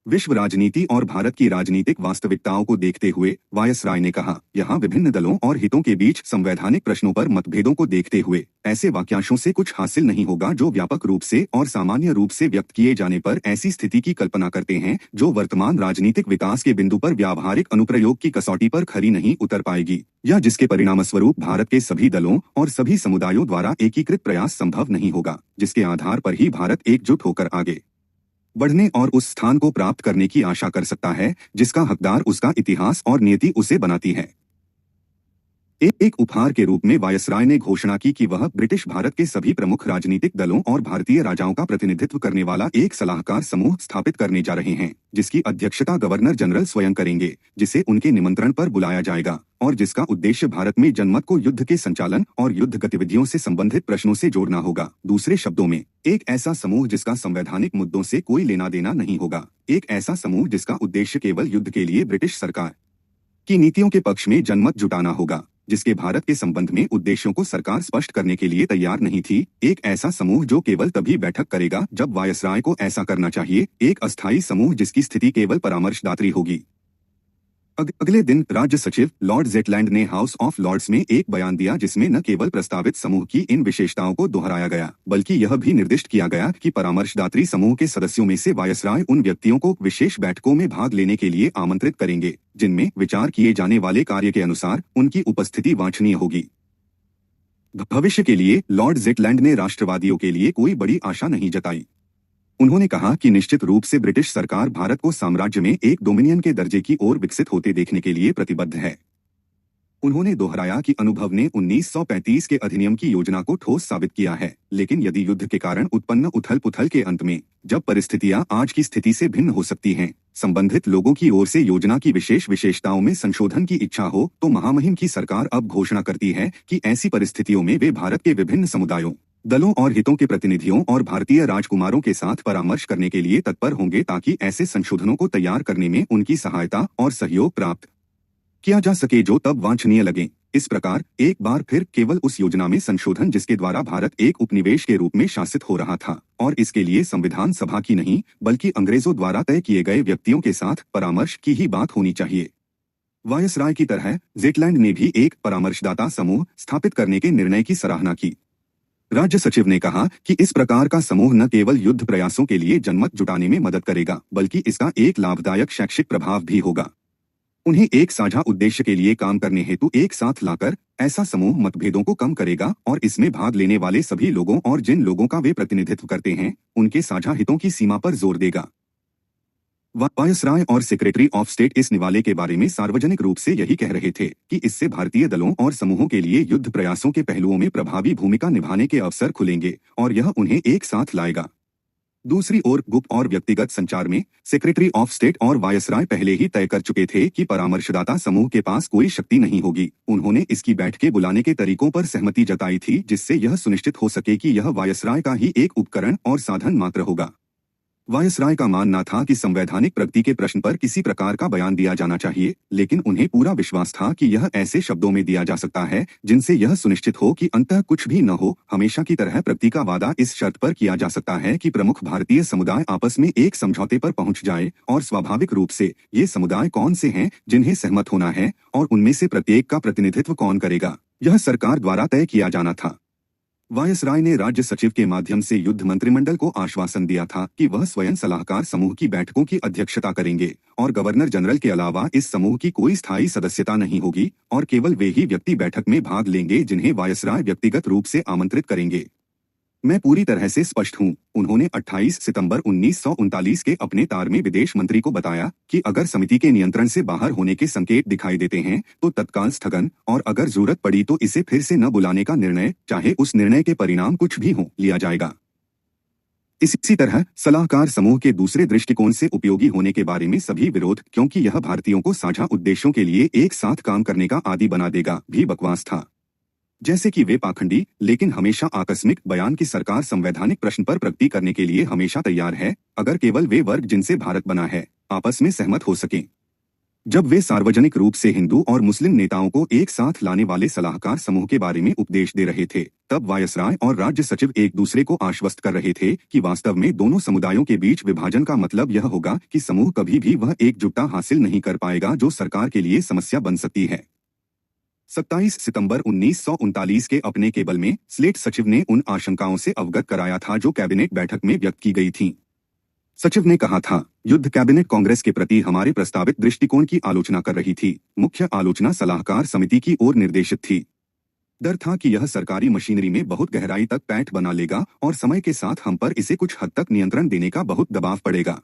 S1: विश्व राजनीति और भारत की राजनीतिक वास्तविकताओं को देखते हुए वायसराय ने कहा, यहाँ विभिन्न दलों और हितों के बीच संवैधानिक प्रश्नों पर मतभेदों को देखते हुए ऐसे वाक्यांशों से कुछ हासिल नहीं होगा जो व्यापक रूप से और सामान्य रूप से व्यक्त किए जाने पर ऐसी स्थिति की कल्पना करते हैं जो वर्तमान राजनीतिक विकास के बिंदु पर व्यावहारिक अनुप्रयोग की कसौटी पर खरी नहीं उतर पाएगी, या जिसके परिणामस्वरूप भारत के सभी दलों और सभी समुदायों द्वारा एकीकृत प्रयास संभव नहीं होगा, जिसके आधार पर ही भारत एकजुट होकर आगे बढ़ने और उस स्थान को प्राप्त करने की आशा कर सकता है जिसका हकदार उसका इतिहास और नियति उसे बनाती है। एक उपहार के रूप में वायसराय ने घोषणा की कि वह ब्रिटिश भारत के सभी प्रमुख राजनीतिक दलों और भारतीय राजाओं का प्रतिनिधित्व करने वाला एक सलाहकार समूह स्थापित करने जा रहे हैं, जिसकी अध्यक्षता गवर्नर जनरल स्वयं करेंगे, जिसे उनके निमंत्रण पर बुलाया जाएगा और जिसका उद्देश्य भारत में जनमत को युद्ध के संचालन और युद्ध गतिविधियों से संबंधित प्रश्नों से जोड़ना होगा। दूसरे शब्दों में, एक ऐसा समूह जिसका संवैधानिक मुद्दों से कोई लेना देना नहीं होगा, एक ऐसा समूह जिसका उद्देश्य केवल युद्ध के लिए ब्रिटिश सरकार की नीतियों के पक्ष में जनमत जुटाना होगा, जिसके भारत के संबंध में उद्देश्यों को सरकार स्पष्ट करने के लिए तैयार नहीं थी, एक ऐसा समूह जो केवल तभी बैठक करेगा जब वायसराय को ऐसा करना चाहिए, एक अस्थायी समूह जिसकी स्थिति केवल परामर्शदात्री होगी। अगले दिन राज्य सचिव लॉर्ड जेटलैंड ने हाउस ऑफ लॉर्ड्स में एक बयान दिया जिसमें न केवल प्रस्तावित समूह की इन विशेषताओं को दोहराया गया, बल्कि यह भी निर्दिष्ट किया गया कि परामर्शदात्री समूह के सदस्यों में से वायसराय उन व्यक्तियों को विशेष बैठकों में भाग लेने के लिए आमंत्रित करेंगे जिनमें विचार किए जाने वाले कार्य के अनुसार उनकी उपस्थिति वांछनीय होगी। भविष्य के लिए लॉर्ड जेटलैंड ने राष्ट्रवादियों के लिए कोई बड़ी आशा नहीं जताई। उन्होंने कहा कि निश्चित रूप से ब्रिटिश सरकार भारत को साम्राज्य में एक डोमिनियन के दर्जे की ओर विकसित होते देखने के लिए प्रतिबद्ध है। उन्होंने दोहराया कि अनुभव ने 1935 के अधिनियम की योजना को ठोस साबित किया है, लेकिन यदि युद्ध के कारण उत्पन्न उथल-पुथल के अंत में, जब परिस्थितियां आज की स्थिति से भिन्न हो सकती हैं, संबंधित लोगों की ओर से योजना की विशेष विशेषताओं में संशोधन की इच्छा हो, तो महामहिम की सरकार अब घोषणा करती है कि ऐसी परिस्थितियों में वे भारत के विभिन्न समुदायों, दलों और हितों के प्रतिनिधियों और भारतीय राजकुमारों के साथ परामर्श करने के लिए तत्पर होंगे ताकि ऐसे संशोधनों को तैयार करने में उनकी सहायता और सहयोग प्राप्त किया जा सके जो तब वांछनीय लगे। इस प्रकार एक बार फिर केवल उस योजना में संशोधन जिसके द्वारा भारत एक उपनिवेश के रूप में शासित हो रहा था और इसके लिए संविधान सभा की नहीं बल्कि अंग्रेजों द्वारा तय किए गए व्यक्तियों के साथ परामर्श की ही बात होनी चाहिए। वायसराय की तरह जेटलैंड ने भी एक परामर्शदाता समूह स्थापित करने के निर्णय की सराहना की। राज्य सचिव ने कहा कि इस प्रकार का समूह न केवल युद्ध प्रयासों के लिए जनमत जुटाने में मदद करेगा बल्कि इसका एक लाभदायक शैक्षिक प्रभाव भी होगा। उन्हें एक साझा उद्देश्य के लिए काम करने हेतु एक साथ लाकर ऐसा समूह मतभेदों को कम करेगा और इसमें भाग लेने वाले सभी लोगों और जिन लोगों का वे प्रतिनिधित्व करते हैं उनके साझा हितों की सीमा पर जोर देगा। वायसराय और सेक्रेटरी ऑफ स्टेट इस निवाले के बारे में सार्वजनिक रूप से यही कह रहे थे कि इससे भारतीय दलों और समूहों के लिए युद्ध प्रयासों के पहलुओं में प्रभावी भूमिका निभाने के अवसर खुलेंगे और यह उन्हें एक साथ लाएगा। दूसरी ओर गुप्त और व्यक्तिगत संचार में सेक्रेटरी ऑफ स्टेट और वायसराय पहले ही तय कर चुके थे कि परामर्शदाता समूह के पास कोई शक्ति नहीं होगी। उन्होंने इसकी बैठकें बुलाने के तरीकों पर सहमति जताई थी जिससे यह सुनिश्चित हो सके कि यह वायसराय का ही एक उपकरण और साधन मात्र होगा। वायसराय का मानना था कि संवैधानिक प्रगति के प्रश्न पर किसी प्रकार का बयान दिया जाना चाहिए, लेकिन उन्हें पूरा विश्वास था कि यह ऐसे शब्दों में दिया जा सकता है जिनसे यह सुनिश्चित हो कि अंततः कुछ भी न हो। हमेशा की तरह प्रगति का वादा इस शर्त पर किया जा सकता है कि प्रमुख भारतीय समुदाय आपस में एक समझौते पर पहुंच जाए और स्वाभाविक रूप से ये समुदाय कौन से हैं जिन्हें सहमत होना है और उनमें से प्रत्येक का प्रतिनिधित्व कौन करेगा, यह सरकार द्वारा तय किया जाना था। वायसराय ने राज्य सचिव के माध्यम से युद्ध मंत्रिमंडल को आश्वासन दिया था कि वह स्वयं सलाहकार समूह की बैठकों की अध्यक्षता करेंगे और गवर्नर जनरल के अलावा इस समूह की कोई स्थायी सदस्यता नहीं होगी और केवल वे ही व्यक्ति बैठक में भाग लेंगे जिन्हें वायसराय व्यक्तिगत रूप से आमंत्रित करेंगे। मैं पूरी तरह से स्पष्ट हूं। उन्होंने 28 सितंबर 1939 के अपने तार में विदेश मंत्री को बताया कि अगर समिति के नियंत्रण से बाहर होने के संकेत दिखाई देते हैं तो तत्काल स्थगन और अगर जरूरत पड़ी तो इसे फिर से न बुलाने का निर्णय, चाहे उस निर्णय के परिणाम कुछ भी हो, लिया जाएगा। इसी तरह सलाहकार समूह के दूसरे दृष्टिकोण से उपयोगी होने के बारे में सभी विरोध, क्योंकि यह भारतीयों को साझा उद्देश्यों के लिए एक साथ काम करने का आदी बना देगा, भी बकवास था। जैसे कि वे पाखंडी लेकिन हमेशा आकस्मिक बयान की सरकार संवैधानिक प्रश्न पर प्रगति करने के लिए हमेशा तैयार है, अगर केवल वे वर्ग जिनसे भारत बना है आपस में सहमत हो सकें। जब वे सार्वजनिक रूप से हिंदू और मुस्लिम नेताओं को एक साथ लाने वाले सलाहकार समूह के बारे में उपदेश दे रहे थे, तब वायसराय और राज्य सचिव एक दूसरे को आश्वस्त कर रहे थे कि वास्तव में दोनों समुदायों के बीच विभाजन का मतलब यह होगा कि समूह कभी भी वह एकजुटता हासिल नहीं कर पाएगा जो सरकार के लिए समस्या बन सकती है। 27 सितंबर 1939 के अपने केबल में स्लेट सचिव ने उन आशंकाओं से अवगत कराया था जो कैबिनेट बैठक में व्यक्त की गई थीं। सचिव ने कहा था, युद्ध कैबिनेट कांग्रेस के प्रति हमारे प्रस्तावित दृष्टिकोण की आलोचना कर रही थी। मुख्य आलोचना सलाहकार समिति की ओर निर्देशित थी। डर था कि यह सरकारी मशीनरी में बहुत गहराई तक पैठ बना लेगा और समय के साथ हम पर इसे कुछ हद तक नियंत्रण देने का बहुत दबाव पड़ेगा।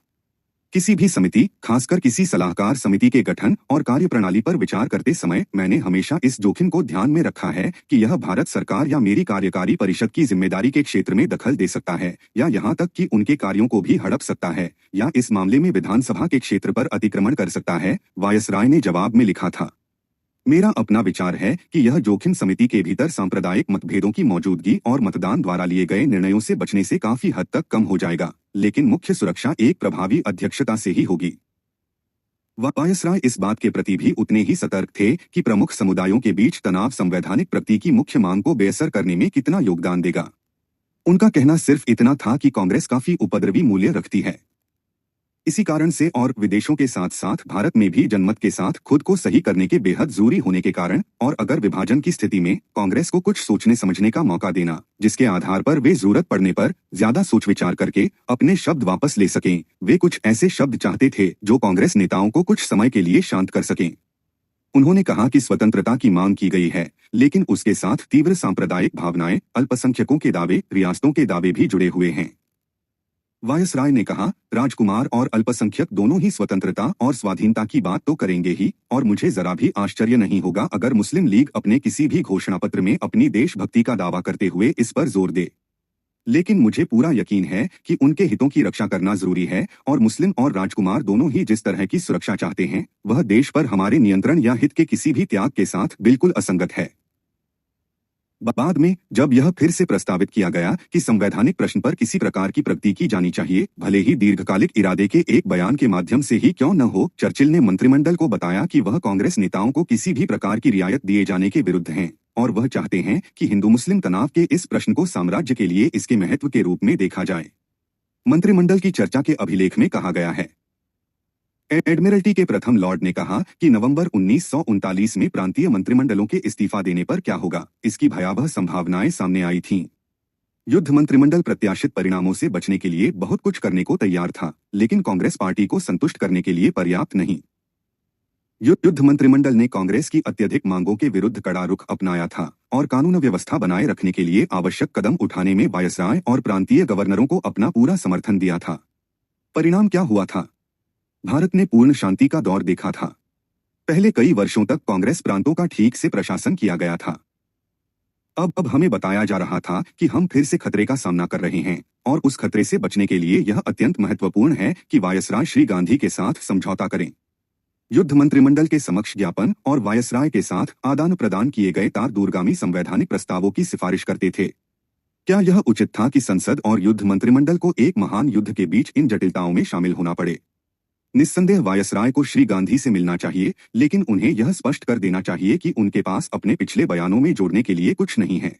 S1: किसी भी समिति, खासकर किसी सलाहकार समिति के गठन और कार्यप्रणाली पर विचार करते समय मैंने हमेशा इस जोखिम को ध्यान में रखा है कि यह भारत सरकार या मेरी कार्यकारी परिषद की जिम्मेदारी के क्षेत्र में दखल दे सकता है या यहाँ तक कि उनके कार्यों को भी हड़प सकता है या इस मामले में विधानसभा के क्षेत्र पर अतिक्रमण कर सकता है, वायसराय ने जवाब में लिखा था। मेरा अपना विचार है कि यह जोखिम समिति के भीतर सांप्रदायिक मतभेदों की मौजूदगी और मतदान द्वारा लिए गए निर्णयों से बचने से काफी हद तक कम हो जाएगा, लेकिन मुख्य सुरक्षा एक प्रभावी अध्यक्षता से ही होगी। वायसराय इस बात के प्रति भी उतने ही सतर्क थे कि प्रमुख समुदायों के बीच तनाव संवैधानिक प्रगति की मुख्य मांग को बेअसर करने में कितना योगदान देगा। उनका कहना सिर्फ इतना था कि कांग्रेस काफी उपद्रवी मूल्य रखती है। इसी कारण से और विदेशों के साथ साथ भारत में भी जनमत के साथ खुद को सही करने के बेहद जरूरी होने के कारण और अगर विभाजन की स्थिति में कांग्रेस को कुछ सोचने समझने का मौका देना, जिसके आधार पर वे जरूरत पड़ने पर ज्यादा सोच विचार करके अपने शब्द वापस ले सकें, वे कुछ ऐसे शब्द चाहते थे जो कांग्रेस नेताओं को कुछ समय के लिए शांत कर सकें। उन्होंने कहा कि स्वतंत्रता की मांग की गई है, लेकिन उसके साथ तीव्र सांप्रदायिक भावनाएं, अल्पसंख्यकों के दावे, रियासतों के दावे भी जुड़े हुए हैं। वायसराय ने कहा, राजकुमार और अल्पसंख्यक दोनों ही स्वतंत्रता और स्वाधीनता की बात तो करेंगे ही, और मुझे जरा भी आश्चर्य नहीं होगा अगर मुस्लिम लीग अपने किसी भी घोषणा पत्र में अपनी देशभक्ति का दावा करते हुए इस पर जोर दे। लेकिन मुझे पूरा यकीन है कि उनके हितों की रक्षा करना जरूरी है और मुस्लिम और राजकुमार दोनों ही जिस तरह की सुरक्षा चाहते हैं वह देश पर हमारे नियंत्रण या हित के किसी भी त्याग के साथ बिल्कुल असंगत है। बाद में जब यह फिर से प्रस्तावित किया गया कि संवैधानिक प्रश्न पर किसी प्रकार की प्रगति की जानी चाहिए, भले ही दीर्घकालिक इरादे के एक बयान के माध्यम से ही क्यों न हो, चर्चिल ने मंत्रिमंडल को बताया कि वह कांग्रेस नेताओं को किसी भी प्रकार की रियायत दिए जाने के विरुद्ध हैं और वह चाहते हैं कि हिंदू मुस्लिम तनाव के इस प्रश्न को साम्राज्य के लिए इसके महत्व के रूप में देखा जाए। मंत्रिमंडल की चर्चा के अभिलेख में कहा गया है, एडमिरल्टी के प्रथम लॉर्ड ने कहा कि नवंबर 1939 में प्रांतीय मंत्रिमंडलों के इस्तीफा देने पर क्या होगा, इसकी भयावह संभावनाएं सामने आई थीं। युद्ध मंत्रिमंडल प्रत्याशित परिणामों से बचने के लिए बहुत कुछ करने को तैयार था, लेकिन कांग्रेस पार्टी को संतुष्ट करने के लिए पर्याप्त नहीं। युद्ध मंत्रिमंडल ने कांग्रेस की अत्यधिक मांगों के विरुद्ध कड़ा रुख अपनाया था और कानून व्यवस्था बनाए रखने के लिए आवश्यक कदम उठाने में वायसराय और प्रांतीय गवर्नरों को अपना पूरा समर्थन दिया था। परिणाम क्या हुआ था? भारत ने पूर्ण शांति का दौर देखा था। पहले कई वर्षों तक कांग्रेस प्रांतों का ठीक से प्रशासन किया गया था। अब हमें बताया जा रहा था कि हम फिर से खतरे का सामना कर रहे हैं और उस खतरे से बचने के लिए यह अत्यंत महत्वपूर्ण है कि वायसराय श्री गांधी के साथ समझौता करें। युद्ध मंत्रिमंडल के समक्ष ज्ञापन और वायसराय के साथ आदान प्रदान किए गए तार दूरगामी संवैधानिक प्रस्तावों की सिफारिश करते थे। क्या यह उचित था कि संसद और युद्ध मंत्रिमंडल को एक महान युद्ध के बीच इन जटिलताओं में शामिल होना पड़े? निस्संदेह वायसराय को श्री गांधी से मिलना चाहिए, लेकिन उन्हें यह स्पष्ट कर देना चाहिए कि उनके पास अपने पिछले बयानों में जोड़ने के लिए कुछ नहीं है।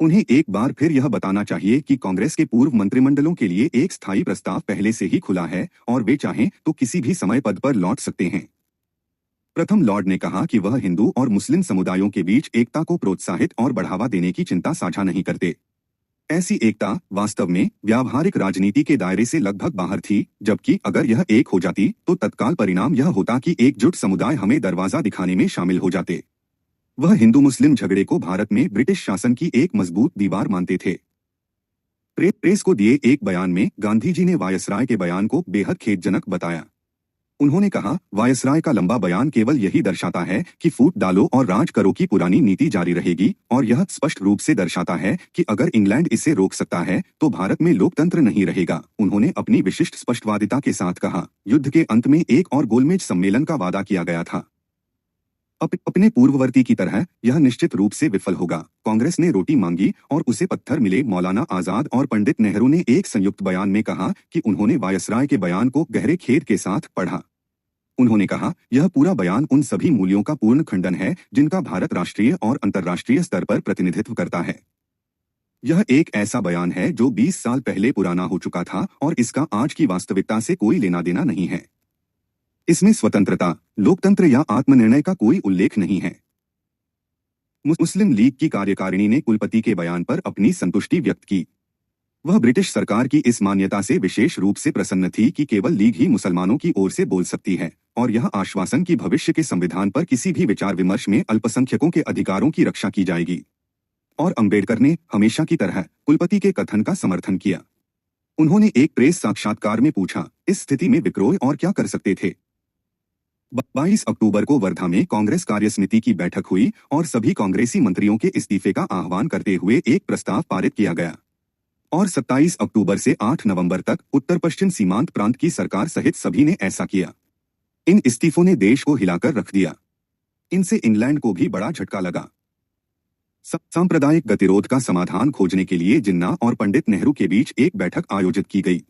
S1: उन्हें एक बार फिर यह बताना चाहिए कि कांग्रेस के पूर्व मंत्रिमंडलों के लिए एक स्थायी प्रस्ताव पहले से ही खुला है और वे चाहें तो किसी भी समय पद पर लौट सकते हैं। प्रथम लॉर्ड ने कहा कि वह हिंदू और मुस्लिम समुदायों के बीच एकता को प्रोत्साहित और बढ़ावा देने की चिंता साझा नहीं करते। ऐसी एकता वास्तव में व्यावहारिक राजनीति के दायरे से लगभग बाहर थी, जबकि अगर यह एक हो जाती तो तत्काल परिणाम यह होता कि एकजुट समुदाय हमें दरवाजा दिखाने में शामिल हो जाते। वह हिंदू मुस्लिम झगड़े को भारत में ब्रिटिश शासन की एक मजबूत दीवार मानते थे। प्रेस को दिए एक बयान में गांधी जी ने वायसराय के बयान को बेहद खेदजनक बताया। उन्होंने कहा, वायसराय का लंबा बयान केवल यही दर्शाता है कि फूट डालो और राज करो की पुरानी नीति जारी रहेगी, और यह स्पष्ट रूप से दर्शाता है कि अगर इंग्लैंड इसे रोक सकता है तो भारत में लोकतंत्र नहीं रहेगा। उन्होंने अपनी विशिष्ट स्पष्टवादिता के साथ कहा, युद्ध के अंत में एक और गोलमेज सम्मेलन का वादा किया गया था। अपने पूर्ववर्ती की तरह यह निश्चित रूप से विफल होगा। कांग्रेस ने रोटी मांगी और उसे पत्थर मिले। मौलाना आजाद और पंडित नेहरू ने एक संयुक्त बयान में कहा कि उन्होंने वायसराय के बयान को गहरे खेद के साथ पढ़ा। उन्होंने कहा, यह पूरा बयान उन सभी मूल्यों का पूर्ण खंडन है जिनका भारत राष्ट्रीय और अंतर्राष्ट्रीय स्तर पर प्रतिनिधित्व करता है। यह एक ऐसा बयान है जो 20 साल पहले पुराना हो चुका था और इसका आज की वास्तविकता से कोई लेना देना नहीं है। इसमें स्वतंत्रता, लोकतंत्र या आत्मनिर्णय का कोई उल्लेख नहीं है। मुस्लिम लीग की कार्यकारिणी ने कुलपति के बयान पर अपनी संतुष्टि व्यक्त की। वह ब्रिटिश सरकार की इस मान्यता से विशेष रूप से प्रसन्न थी कि केवल लीग ही मुसलमानों की ओर से बोल सकती है, और यह आश्वासन कि भविष्य के संविधान पर किसी भी विचार विमर्श में अल्पसंख्यकों के अधिकारों की रक्षा की जाएगी। और अंबेडकर ने हमेशा की तरह कुलपति के कथन का समर्थन किया। उन्होंने एक प्रेस साक्षात्कार में पूछा, इस स्थिति में विक्रोय और क्या कर सकते थे। 22 अक्टूबर को वर्धा में कांग्रेस कार्यसमिति की बैठक हुई और सभी कांग्रेसी मंत्रियों के इस्तीफे का आह्वान करते हुए एक प्रस्ताव पारित किया गया। और 27 अक्टूबर से 8 नवंबर तक उत्तर पश्चिम सीमांत प्रांत की सरकार सहित सभी ने ऐसा किया। इन इस्तीफों ने देश को हिलाकर रख दिया। इनसे इंग्लैंड को भी बड़ा झटका लगा। सांप्रदायिक गतिरोध का समाधान खोजने के लिए जिन्ना और पंडित नेहरू के बीच एक बैठक आयोजित की गई।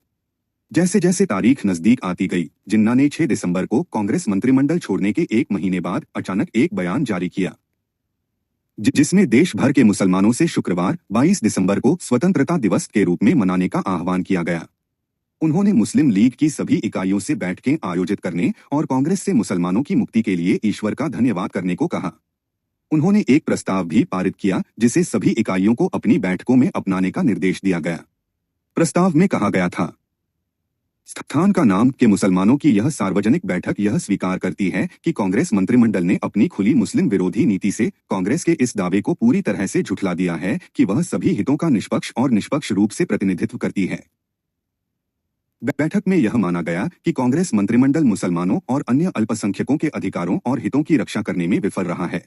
S1: जैसे जैसे तारीख नजदीक आती गई, जिन्ना ने 6 दिसंबर को कांग्रेस मंत्रिमंडल छोड़ने के एक महीने बाद अचानक एक बयान जारी किया, जिसमें देश भर के मुसलमानों से शुक्रवार 22 दिसंबर को स्वतंत्रता दिवस के रूप में मनाने का आह्वान किया गया। उन्होंने मुस्लिम लीग की सभी इकाइयों से बैठकें आयोजित करने और कांग्रेस से मुसलमानों की मुक्ति के लिए ईश्वर का धन्यवाद करने को कहा। उन्होंने एक प्रस्ताव भी पारित किया जिसे सभी इकाइयों को अपनी बैठकों में अपनाने का निर्देश दिया गया। प्रस्ताव में कहा गया था, स्थान का नाम के मुसलमानों की यह सार्वजनिक बैठक यह स्वीकार करती है कि कांग्रेस मंत्रिमंडल ने अपनी खुली मुस्लिम विरोधी नीति से कांग्रेस के इस दावे को पूरी तरह से झुठला दिया है कि वह सभी हितों का निष्पक्ष रूप से प्रतिनिधित्व करती है। बैठक में यह माना गया कि कांग्रेस मंत्रिमंडल मुसलमानों और अन्य अल्पसंख्यकों के अधिकारों और हितों की रक्षा करने में विफल रहा है।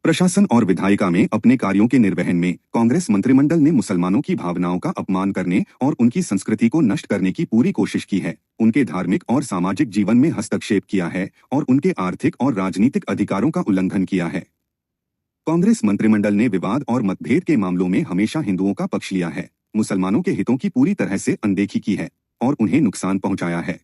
S1: प्रशासन और विधायिका में अपने कार्यों के निर्वहन में कांग्रेस मंत्रिमंडल ने मुसलमानों की भावनाओं का अपमान करने और उनकी संस्कृति को नष्ट करने की पूरी कोशिश की है, उनके धार्मिक और सामाजिक जीवन में हस्तक्षेप किया है और उनके आर्थिक और राजनीतिक अधिकारों का उल्लंघन किया है। कांग्रेस मंत्रिमंडल ने विवाद और मतभेद के मामलों में हमेशा हिंदुओं का पक्ष लिया है, मुसलमानों के हितों की पूरी तरह से अनदेखी की है और उन्हें नुकसान पहुंचाया है।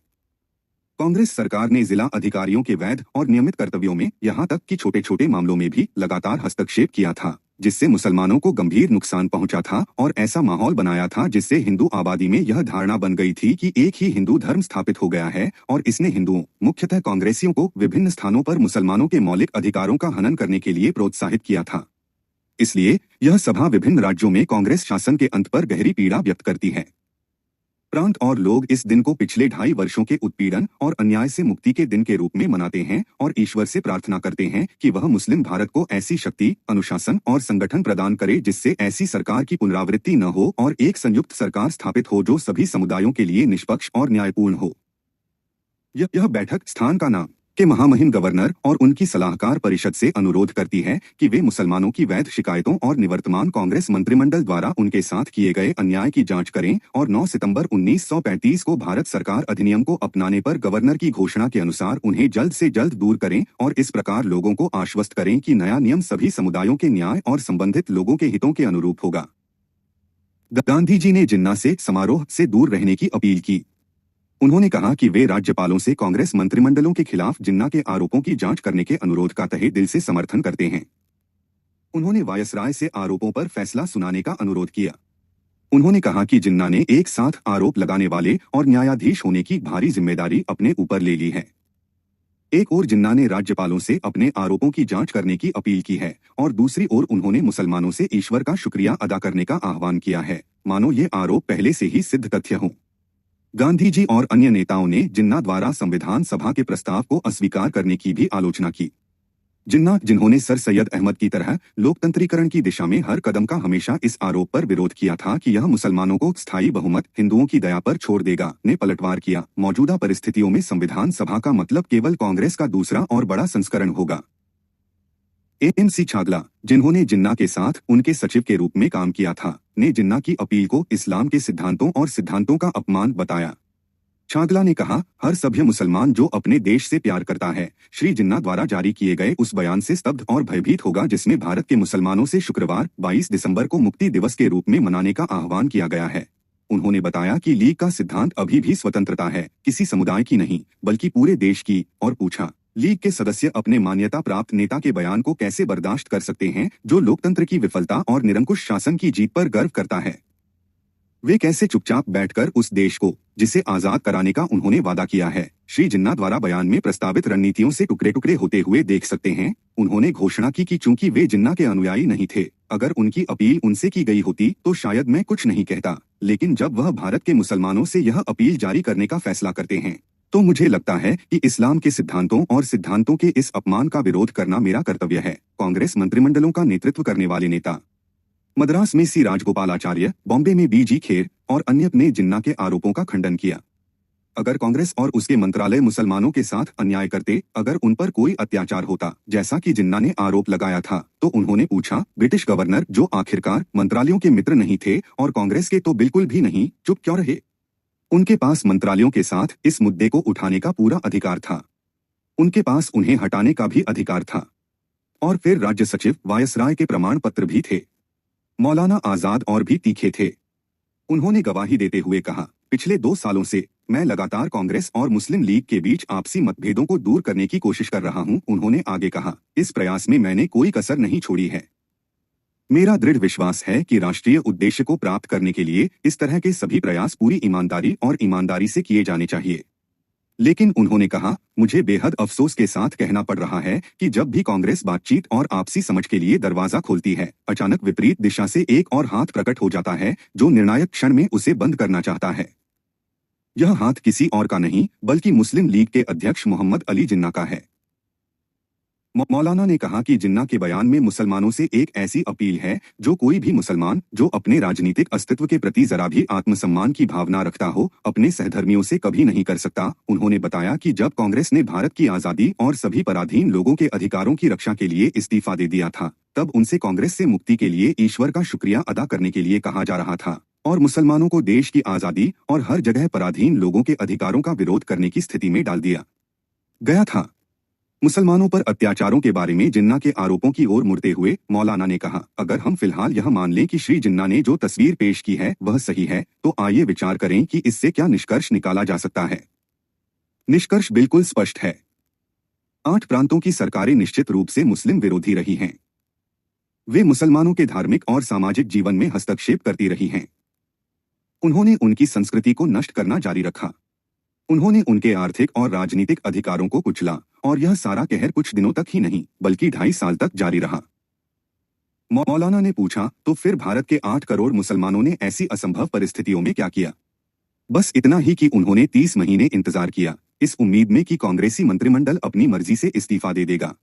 S1: कांग्रेस सरकार ने जिला अधिकारियों के वैध और नियमित कर्तव्यों में यहां तक कि छोटे छोटे मामलों में भी लगातार हस्तक्षेप किया था, जिससे मुसलमानों को गंभीर नुकसान पहुंचा था और ऐसा माहौल बनाया था जिससे हिंदू आबादी में यह धारणा बन गई थी कि एक ही हिंदू धर्म स्थापित हो गया है और इसने हिंदुओं, मुख्यतः कांग्रेसियों को विभिन्न स्थानों पर मुसलमानों के मौलिक अधिकारों का हनन करने के लिए प्रोत्साहित किया था। इसलिए यह सभा विभिन्न राज्यों में कांग्रेस शासन के अंत पर गहरी पीड़ा व्यक्त करती है। प्रांत और लोग इस दिन को पिछले 2.5 वर्षों के उत्पीड़न और अन्याय से मुक्ति के दिन के रूप में मनाते हैं और ईश्वर से प्रार्थना करते हैं कि वह मुस्लिम भारत को ऐसी शक्ति, अनुशासन और संगठन प्रदान करे जिससे ऐसी सरकार की पुनरावृत्ति न हो और एक संयुक्त सरकार स्थापित हो जो सभी समुदायों के लिए निष्पक्ष और न्यायपूर्ण हो। यह बैठक स्थान का नाम के महामहिम गवर्नर और उनकी सलाहकार परिषद से अनुरोध करती है कि वे मुसलमानों की वैध शिकायतों और निवर्तमान कांग्रेस मंत्रिमंडल द्वारा उनके साथ किए गए अन्याय की जांच करें और 9 सितंबर 1935 को भारत सरकार अधिनियम को अपनाने पर गवर्नर की घोषणा के अनुसार उन्हें जल्द से जल्द दूर करें और इस प्रकार लोगों को आश्वस्त करें कि नया नियम सभी समुदायों के न्याय और संबंधित लोगों के हितों के अनुरूप होगा। गांधी जी ने जिन्ना से समारोह से दूर रहने की अपील की। उन्होंने कहा कि वे राज्यपालों से कांग्रेस मंत्रिमंडलों के खिलाफ जिन्ना के आरोपों की जांच करने के अनुरोध का तहे दिल से समर्थन करते हैं। उन्होंने वायसराय से आरोपों पर फैसला सुनाने का अनुरोध किया। उन्होंने कहा कि जिन्ना ने एक साथ आरोप लगाने वाले और न्यायाधीश होने की भारी जिम्मेदारी अपने ऊपर ले ली है। एक ओर जिन्ना ने राज्यपालों से अपने आरोपों की जांच करने की अपील की है और दूसरी ओर उन्होंने मुसलमानों से ईश्वर का शुक्रिया अदा करने का आह्वान किया है, मानो ये आरोप पहले से ही सिद्ध तथ्य हों। गांधी जी और अन्य नेताओं ने जिन्ना द्वारा संविधान सभा के प्रस्ताव को अस्वीकार करने की भी आलोचना की। जिन्ना, जिन्होंने सर सैयद अहमद की तरह लोकतंत्रीकरण की दिशा में हर कदम का हमेशा इस आरोप पर विरोध किया था कि यह मुसलमानों को स्थायी बहुमत हिंदुओं की दया पर छोड़ देगा, ने पलटवार किया। मौजूदा परिस्थितियों में संविधान सभा का मतलब केवल कांग्रेस का दूसरा और बड़ा संस्करण होगा। एएमसी छागला, जिन्होंने जिन्ना के साथ उनके सचिव के रूप में काम किया था, ने जिन्ना की अपील को इस्लाम के सिद्धांतों और सिद्धांतों का अपमान बताया। छागला ने कहा, हर सभ्य मुसलमान जो अपने देश से प्यार करता है, श्री जिन्ना द्वारा जारी किए गए उस बयान से स्तब्ध और भयभीत होगा जिसमें भारत के मुसलमानों से शुक्रवार 22 दिसंबर को मुक्ति दिवस के रूप में मनाने का आह्वान किया गया है। उन्होंने बताया कि लीग का सिद्धांत अभी भी स्वतंत्रता है, किसी समुदाय की नहीं बल्कि पूरे देश की, और पूछा, लीग के सदस्य अपने मान्यता प्राप्त नेता के बयान को कैसे बर्दाश्त कर सकते हैं जो लोकतंत्र की विफलता और निरंकुश शासन की जीत पर गर्व करता है। वे कैसे चुपचाप बैठकर उस देश को जिसे आजाद कराने का उन्होंने वादा किया है, श्री जिन्ना द्वारा बयान में प्रस्तावित रणनीतियों से टुकड़े टुकड़े होते हुए देख सकते हैं। उन्होंने घोषणा की कि चूंकि वे जिन्ना के अनुयायी नहीं थे, अगर उनकी अपील उनसे की गई होती तो शायद मैं कुछ नहीं कहता, लेकिन जब वह भारत के मुसलमानों से यह अपील जारी करने का फैसला करते हैं तो मुझे लगता है कि इस्लाम के सिद्धांतों और सिद्धांतों के इस अपमान का विरोध करना मेरा कर्तव्य है। कांग्रेस मंत्रिमंडलों का नेतृत्व करने वाले नेता, मद्रास में सी राजगोपालाचार्य, बॉम्बे में बीजी खेर और अन्य ने जिन्ना के आरोपों का खंडन किया। अगर कांग्रेस और उसके मंत्रालय मुसलमानों के साथ अन्याय करते, अगर उन पर कोई अत्याचार होता जैसा कि जिन्ना ने आरोप लगाया था, तो उन्होंने पूछा, ब्रिटिश गवर्नर जो आखिरकार मंत्रालयों के मित्र नहीं थे और कांग्रेस के तो बिल्कुल भी नहीं, चुप क्यों रहे? उनके पास मंत्रालयों के साथ इस मुद्दे को उठाने का पूरा अधिकार था। उनके पास उन्हें हटाने का भी अधिकार था। और फिर राज्य सचिव वायसराय के प्रमाण पत्र भी थे। मौलाना आजाद और भी तीखे थे। उन्होंने गवाही देते हुए कहा, पिछले 2 सालों से मैं लगातार कांग्रेस और मुस्लिम लीग के बीच आपसी मतभेदों को दूर करने की कोशिश कर रहा हूं। उन्होंने आगे कहा, इस प्रयास में मैंने कोई कसर नहीं छोड़ी है। मेरा दृढ़ विश्वास है कि राष्ट्रीय उद्देश्य को प्राप्त करने के लिए इस तरह के सभी प्रयास पूरी ईमानदारी से किए जाने चाहिए। लेकिन उन्होंने कहा, मुझे बेहद अफसोस के साथ कहना पड़ रहा है कि जब भी कांग्रेस बातचीत और आपसी समझ के लिए दरवाजा खोलती है, अचानक विपरीत दिशा से एक और हाथ प्रकट हो जाता है जो निर्णायक क्षण में उसे बंद करना चाहता है। यह हाथ किसी और का नहीं बल्कि मुस्लिम लीग के अध्यक्ष मोहम्मद अली जिन्ना का है। मौलाना ने कहा कि जिन्ना के बयान में मुसलमानों से एक ऐसी अपील है जो कोई भी मुसलमान जो अपने राजनीतिक अस्तित्व के प्रति जरा भी आत्मसम्मान की भावना रखता हो, अपने सहधर्मियों से कभी नहीं कर सकता। उन्होंने बताया कि जब कांग्रेस ने भारत की आजादी और सभी पराधीन लोगों के अधिकारों की रक्षा के लिए इस्तीफा दे दिया था, तब उनसे कांग्रेस से मुक्ति के लिए ईश्वर का शुक्रिया अदा करने के लिए कहा जा रहा था और मुसलमानों को देश की आजादी और हर जगह पराधीन लोगों के अधिकारों का विरोध करने की स्थिति में डाल दिया गया था। मुसलमानों पर अत्याचारों के बारे में जिन्ना के आरोपों की ओर मुड़ते हुए मौलाना ने कहा, अगर हम फिलहाल यह मान लें कि श्री जिन्ना ने जो तस्वीर पेश की है वह सही है, तो आइए विचार करें कि इससे क्या निष्कर्ष निकाला जा सकता है। निष्कर्ष बिल्कुल स्पष्ट है। 8 प्रांतों की सरकारें निश्चित रूप से मुस्लिम विरोधी रही हैं। वे मुसलमानों के धार्मिक और सामाजिक जीवन में हस्तक्षेप करती रही हैं। उन्होंने उनकी संस्कृति को नष्ट करना जारी रखा। उन्होंने उनके आर्थिक और राजनीतिक अधिकारों को कुचला और यह सारा कहर कुछ दिनों तक ही नहीं बल्कि 2.5 साल तक जारी रहा। मौलाना ने पूछा, तो फिर भारत के 8 करोड़ मुसलमानों ने ऐसी असंभव परिस्थितियों में क्या किया? बस इतना ही कि उन्होंने 30 महीने इंतजार किया, इस उम्मीद में कि कांग्रेसी मंत्रिमंडल अपनी मर्जी से इस्तीफा दे देगा।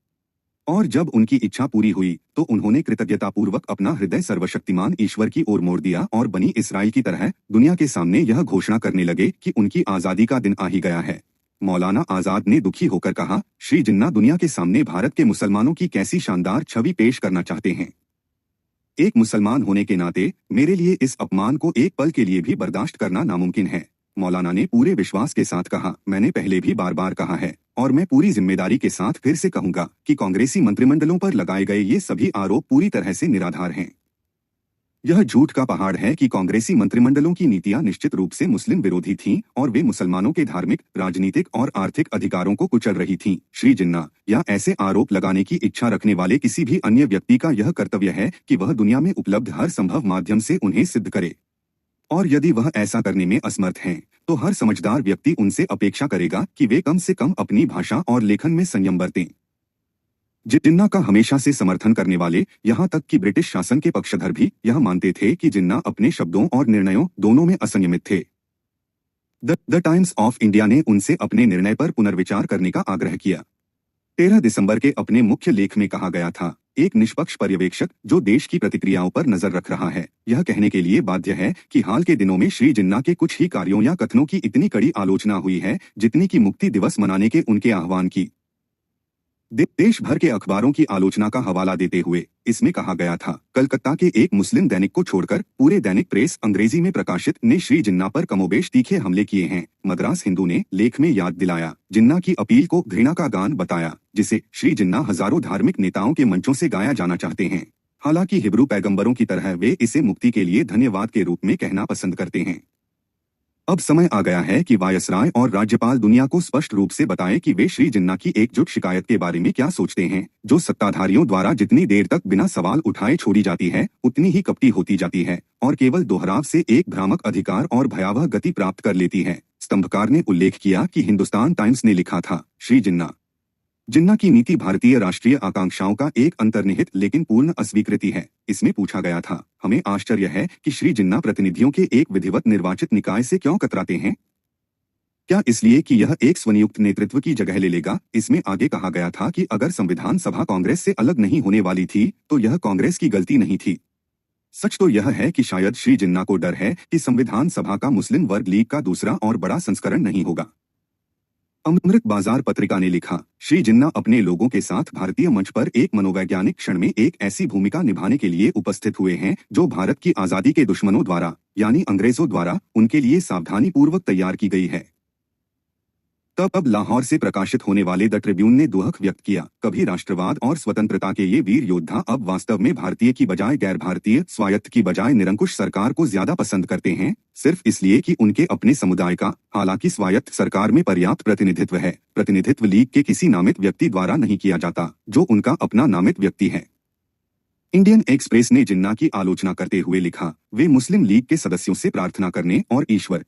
S1: और जब उनकी इच्छा पूरी हुई तो उन्होंने कृतज्ञतापूर्वक अपना हृदय सर्वशक्तिमान ईश्वर की ओर मोड़ दिया और बनी इस्राइल की तरह दुनिया के सामने यह घोषणा करने लगे कि उनकी आजादी का दिन आ ही गया है। मौलाना आजाद ने दुखी होकर कहा, श्री जिन्ना दुनिया के सामने भारत के मुसलमानों की कैसी शानदार छवि पेश करना चाहते हैं। एक मुसलमान होने के नाते मेरे लिए इस अपमान को एक पल के लिए भी बर्दाश्त करना नामुमकिन है। मौलाना ने पूरे विश्वास के साथ कहा, मैंने पहले भी बार बार कहा है और मैं पूरी जिम्मेदारी के साथ फिर से कहूंगा कि कांग्रेसी मंत्रिमंडलों पर लगाए गए ये सभी आरोप पूरी तरह से निराधार हैं। यह झूठ का पहाड़ है कि कांग्रेसी मंत्रिमंडलों की नीतियां निश्चित रूप से मुस्लिम विरोधी थीं और वे मुसलमानों के धार्मिक, राजनीतिक और आर्थिक अधिकारों को कुचल रही थीं। श्री जिन्ना या ऐसे आरोप लगाने की इच्छा रखने वाले किसी भी अन्य व्यक्ति का यह कर्तव्य है कि वह दुनिया में उपलब्ध हर संभव माध्यम से उन्हें सिद्ध करे, और यदि वह ऐसा करने में असमर्थ हैं, तो हर समझदार व्यक्ति उनसे अपेक्षा करेगा कि वे कम से कम अपनी भाषा और लेखन में संयम बरतें। जिन्ना का हमेशा से समर्थन करने वाले, यहाँ तक कि ब्रिटिश शासन के पक्षधर भी यह मानते थे कि जिन्ना अपने शब्दों और निर्णयों दोनों में असंयमित थे। द टाइम्स ऑफ इंडिया ने उनसे अपने निर्णय पर पुनर्विचार करने का आग्रह किया। 13 दिसंबर के अपने मुख्य लेख में कहा गया था, एक निष्पक्ष पर्यवेक्षक जो देश की प्रतिक्रियाओं पर नजर रख रहा है, यह कहने के लिए बाध्य है कि हाल के दिनों में श्री जिन्ना के कुछ ही कार्यों या कथनों की इतनी कड़ी आलोचना हुई है जितनी कि मुक्ति दिवस मनाने के उनके आह्वान की। देश भर के अखबारों की आलोचना का हवाला देते हुए इसमें कहा गया था, कलकत्ता के एक मुस्लिम दैनिक को छोड़कर पूरे दैनिक प्रेस अंग्रेजी में प्रकाशित ने श्री जिन्ना पर कमोबेश तीखे हमले किए हैं। मद्रास हिंदू ने लेख में याद दिलाया, जिन्ना की अपील को घृणा का गान बताया, जिसे श्री जिन्ना हजारों धार्मिक नेताओं के मंचों से गाया जाना चाहते हैं। हालांकि हिब्रू पैगंबरों की तरह वे इसे मुक्ति के लिए धन्यवाद के रूप में कहना पसंद करते हैं। अब समय आ गया है कि वायसराय और राज्यपाल दुनिया को स्पष्ट रूप से बताएं कि वे श्री जिन्ना की एकजुट शिकायत के बारे में क्या सोचते हैं, जो सत्ताधारियों द्वारा जितनी देर तक बिना सवाल उठाए छोड़ी जाती है उतनी ही कपटी होती जाती है और केवल दोहराव से एक भ्रामक अधिकार और भयावह गति प्राप्त कर लेती है। स्तंभकार ने उल्लेख किया कि हिंदुस्तान टाइम्स ने लिखा था, श्री जिन्ना की नीति भारतीय राष्ट्रीय आकांक्षाओं का एक अंतर्निहित लेकिन पूर्ण अस्वीकृति है। इसमें पूछा गया था, हमें आश्चर्य है कि श्री जिन्ना प्रतिनिधियों के एक विधिवत निर्वाचित निकाय से क्यों कतराते हैं? क्या इसलिए कि यह एक स्वनियुक्त नेतृत्व की जगह ले लेगा? इसमें आगे कहा गया था कि अगर संविधान सभा कांग्रेस से अलग नहीं होने वाली थी तो यह कांग्रेस की गलती नहीं थी। सच तो यह है कि शायद श्री जिन्ना को डर है कि संविधान सभा का मुस्लिम वर्ग लीग का दूसरा और बड़ा संस्करण नहीं होगा। अमृत बाजार पत्रिका ने लिखा, श्री जिन्ना अपने लोगों के साथ भारतीय मंच पर एक मनोवैज्ञानिक क्षण में एक ऐसी भूमिका निभाने के लिए उपस्थित हुए हैं जो भारत की आजादी के दुश्मनों द्वारा यानी अंग्रेजों द्वारा उनके लिए सावधानी पूर्वक तैयार की गई है। तब लाहौर से प्रकाशित होने वाले द ट्रिब्यून ने दुख व्यक्त किया, कभी राष्ट्रवाद और स्वतंत्रता के ये वीर योद्धा अब वास्तव में भारतीय की बजाय गैर भारतीय, स्वायत्त की बजाय निरंकुश सरकार को ज्यादा पसंद करते हैं, सिर्फ इसलिए कि उनके अपने समुदाय का, हालांकि स्वायत्त सरकार में पर्याप्त प्रतिनिधित्व है, प्रतिनिधित्व लीग के किसी नामित व्यक्ति द्वारा नहीं किया जाता जो उनका अपना नामित व्यक्ति है। इंडियन एक्सप्रेस ने जिन्ना की आलोचना करते हुए लिखा, वे मुस्लिम लीग के सदस्यों से प्रार्थना करने और ईश्वर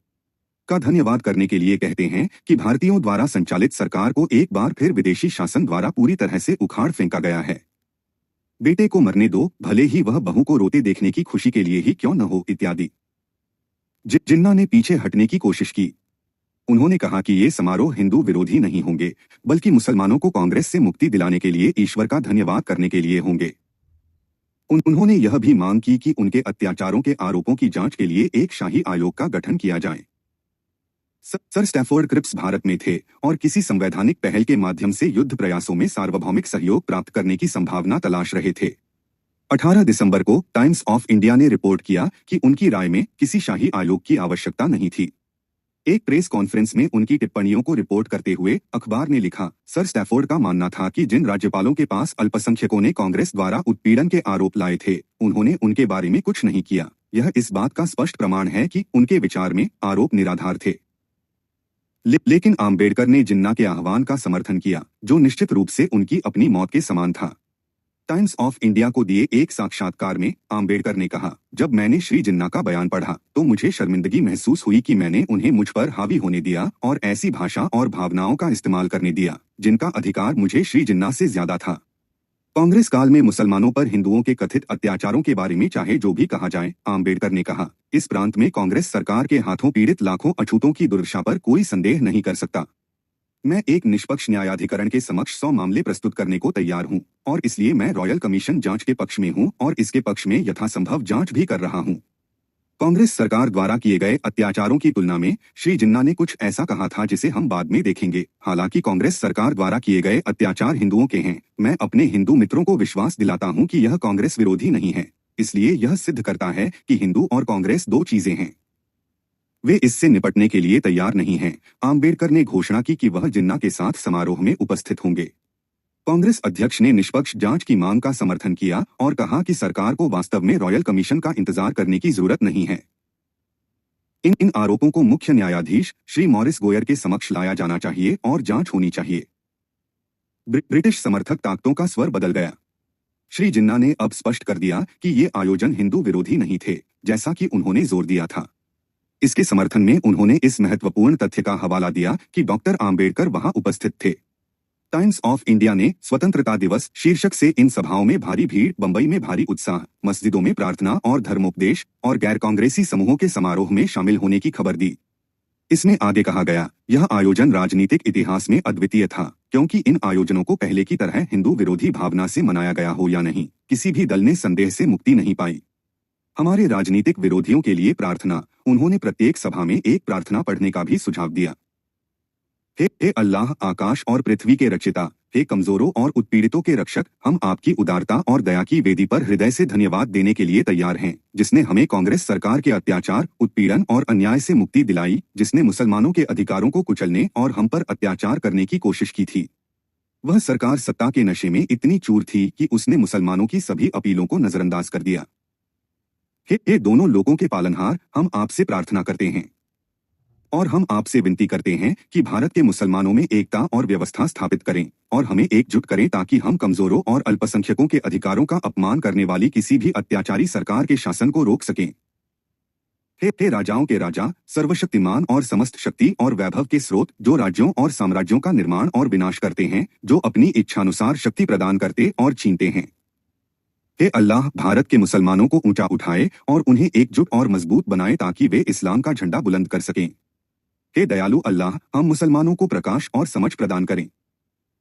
S1: का धन्यवाद करने के लिए कहते हैं कि भारतीयों द्वारा संचालित सरकार को एक बार फिर विदेशी शासन द्वारा पूरी तरह से उखाड़ फेंका गया है। बेटे को मरने दो, भले ही वह बहू को रोते देखने की खुशी के लिए ही क्यों न हो, इत्यादि। जिन्ना ने पीछे हटने की कोशिश की। उन्होंने कहा कि ये समारोह हिंदू विरोधी नहीं होंगे, बल्कि मुसलमानों को कांग्रेस से मुक्ति दिलाने के लिए ईश्वर का धन्यवाद करने के लिए होंगे। उन्होंने यह भी मांग की कि उनके अत्याचारों के आरोपों की जांच के लिए एक शाही आयोग का गठन किया जाए। सर स्टैफोर्ड क्रिप्स भारत में थे और किसी संवैधानिक पहल के माध्यम से युद्ध प्रयासों में सार्वभौमिक सहयोग प्राप्त करने की संभावना तलाश रहे थे। 18 दिसंबर को टाइम्स ऑफ इंडिया ने रिपोर्ट किया कि उनकी राय में किसी शाही आयोग की आवश्यकता नहीं थी। एक प्रेस कॉन्फ्रेंस में उनकी टिप्पणियों को रिपोर्ट करते हुए अखबार ने लिखा, सर स्टैफोर्ड का मानना था कि जिन राज्यपालों के पास अल्पसंख्यकों ने कांग्रेस द्वारा उत्पीड़न के आरोप लाए थे, उन्होंने उनके बारे में कुछ नहीं किया। यह इस बात का स्पष्ट प्रमाण है कि उनके विचार में आरोप निराधार थे। लेकिन आम्बेडकर ने जिन्ना के आह्वान का समर्थन किया, जो निश्चित रूप से उनकी अपनी मौत के समान था। टाइम्स ऑफ इंडिया को दिए एक साक्षात्कार में आम्बेडकर ने कहा, जब मैंने श्री जिन्ना का बयान पढ़ा तो मुझे शर्मिंदगी महसूस हुई कि मैंने उन्हें मुझ पर हावी होने दिया और ऐसी भाषा और भावनाओं का इस्तेमाल करने दिया जिनका अधिकार मुझे श्री जिन्ना से ज्यादा था। कांग्रेस काल में मुसलमानों पर हिंदुओं के कथित अत्याचारों के बारे में चाहे जो भी कहा जाए, आम्बेडकर ने कहा, इस प्रांत में कांग्रेस सरकार के हाथों पीड़ित लाखों अछूतों की दुर्दशा पर कोई संदेह नहीं कर सकता। मैं एक निष्पक्ष न्यायाधिकरण के समक्ष 100 मामले प्रस्तुत करने को तैयार हूं और इसलिए मैं रॉयल कमीशन जांच के पक्ष में हूं और इसके पक्ष में यथासंभव जांच भी कर रहा हूं। कांग्रेस सरकार द्वारा किए गए अत्याचारों की तुलना में श्री जिन्ना ने कुछ ऐसा कहा था जिसे हम बाद में देखेंगे। हालांकि कांग्रेस सरकार द्वारा किए गए अत्याचार हिंदुओं के हैं। मैं अपने हिंदू मित्रों को विश्वास दिलाता हूं कि यह कांग्रेस विरोधी नहीं है, इसलिए यह सिद्ध करता है कि हिंदू और कांग्रेस दो चीजें हैं। वे इससे निपटने के लिए तैयार नहीं हैं। आम्बेडकर ने घोषणा की कि वह जिन्ना के साथ समारोह में उपस्थित होंगे। कांग्रेस अध्यक्ष ने निष्पक्ष जांच की मांग का समर्थन किया और कहा कि सरकार को वास्तव में रॉयल कमीशन का इंतजार करने की जरूरत नहीं है। इन आरोपों को मुख्य न्यायाधीश श्री मॉरिस गोयर के समक्ष लाया जाना चाहिए और जांच होनी चाहिए। ब्रिटिश समर्थक ताकतों का स्वर बदल गया। श्री जिन्ना ने अब स्पष्ट कर दिया कि ये आयोजन हिंदू विरोधी नहीं थे, जैसा कि उन्होंने जोर दिया था। इसके समर्थन में उन्होंने इस महत्वपूर्ण तथ्य का हवाला दिया कि डॉक्टर आम्बेडकर वहां उपस्थित थे। टाइम्स ऑफ इंडिया ने स्वतंत्रता दिवस शीर्षक से इन सभाओं में भारी भीड़, बंबई में भारी उत्साह, मस्जिदों में प्रार्थना और धर्मोपदेश और गैर कांग्रेसी समूहों के समारोह में शामिल होने की खबर दी। इसमें आगे कहा गया, यह आयोजन राजनीतिक इतिहास में अद्वितीय था, क्योंकि इन आयोजनों को पहले की तरह हिंदू विरोधी भावना से मनाया गया हो या नहीं, किसी भी दल ने संदेह से मुक्ति नहीं पाई। हमारे राजनीतिक विरोधियों के लिए प्रार्थना, उन्होंने प्रत्येक सभा में एक प्रार्थना पढ़ने का भी सुझाव दिया। हे अल्लाह, आकाश और पृथ्वी के रचिता, हे कमजोरों और उत्पीड़ितों के रक्षक, हम आपकी उदारता और दया की वेदी पर हृदय से धन्यवाद देने के लिए तैयार हैं, जिसने हमें कांग्रेस सरकार के अत्याचार, उत्पीड़न और अन्याय से मुक्ति दिलाई, जिसने मुसलमानों के अधिकारों को कुचलने और हम पर अत्याचार करने की कोशिश की थी। वह सरकार सत्ता के नशे में इतनी चूर थी कि उसने मुसलमानों की सभी अपीलों को नजरअंदाज कर दिया। हे दोनों लोगों के पालनहार, हम आपसे प्रार्थना करते हैं और हम आपसे विनती करते हैं कि भारत के मुसलमानों में एकता और व्यवस्था स्थापित करें और हमें एकजुट करें ताकि हम कमजोरों और अल्पसंख्यकों के अधिकारों का अपमान करने वाली किसी भी अत्याचारी सरकार के शासन को रोक सकें। हे राजाओं के राजा, सर्वशक्तिमान और समस्त शक्ति और वैभव के स्रोत, जो राज्यों और साम्राज्यों का निर्माण और विनाश करते हैं, जो अपनी इच्छानुसार शक्ति प्रदान करते और छीनते हैं। हे अल्लाह, भारत के मुसलमानों को ऊंचा उठाए और उन्हें एकजुट और मजबूत बनाए ताकि वे इस्लाम का झंडा बुलंद कर सकें। हे दयालु अल्लाह, हम मुसलमानों को प्रकाश और समझ प्रदान करें।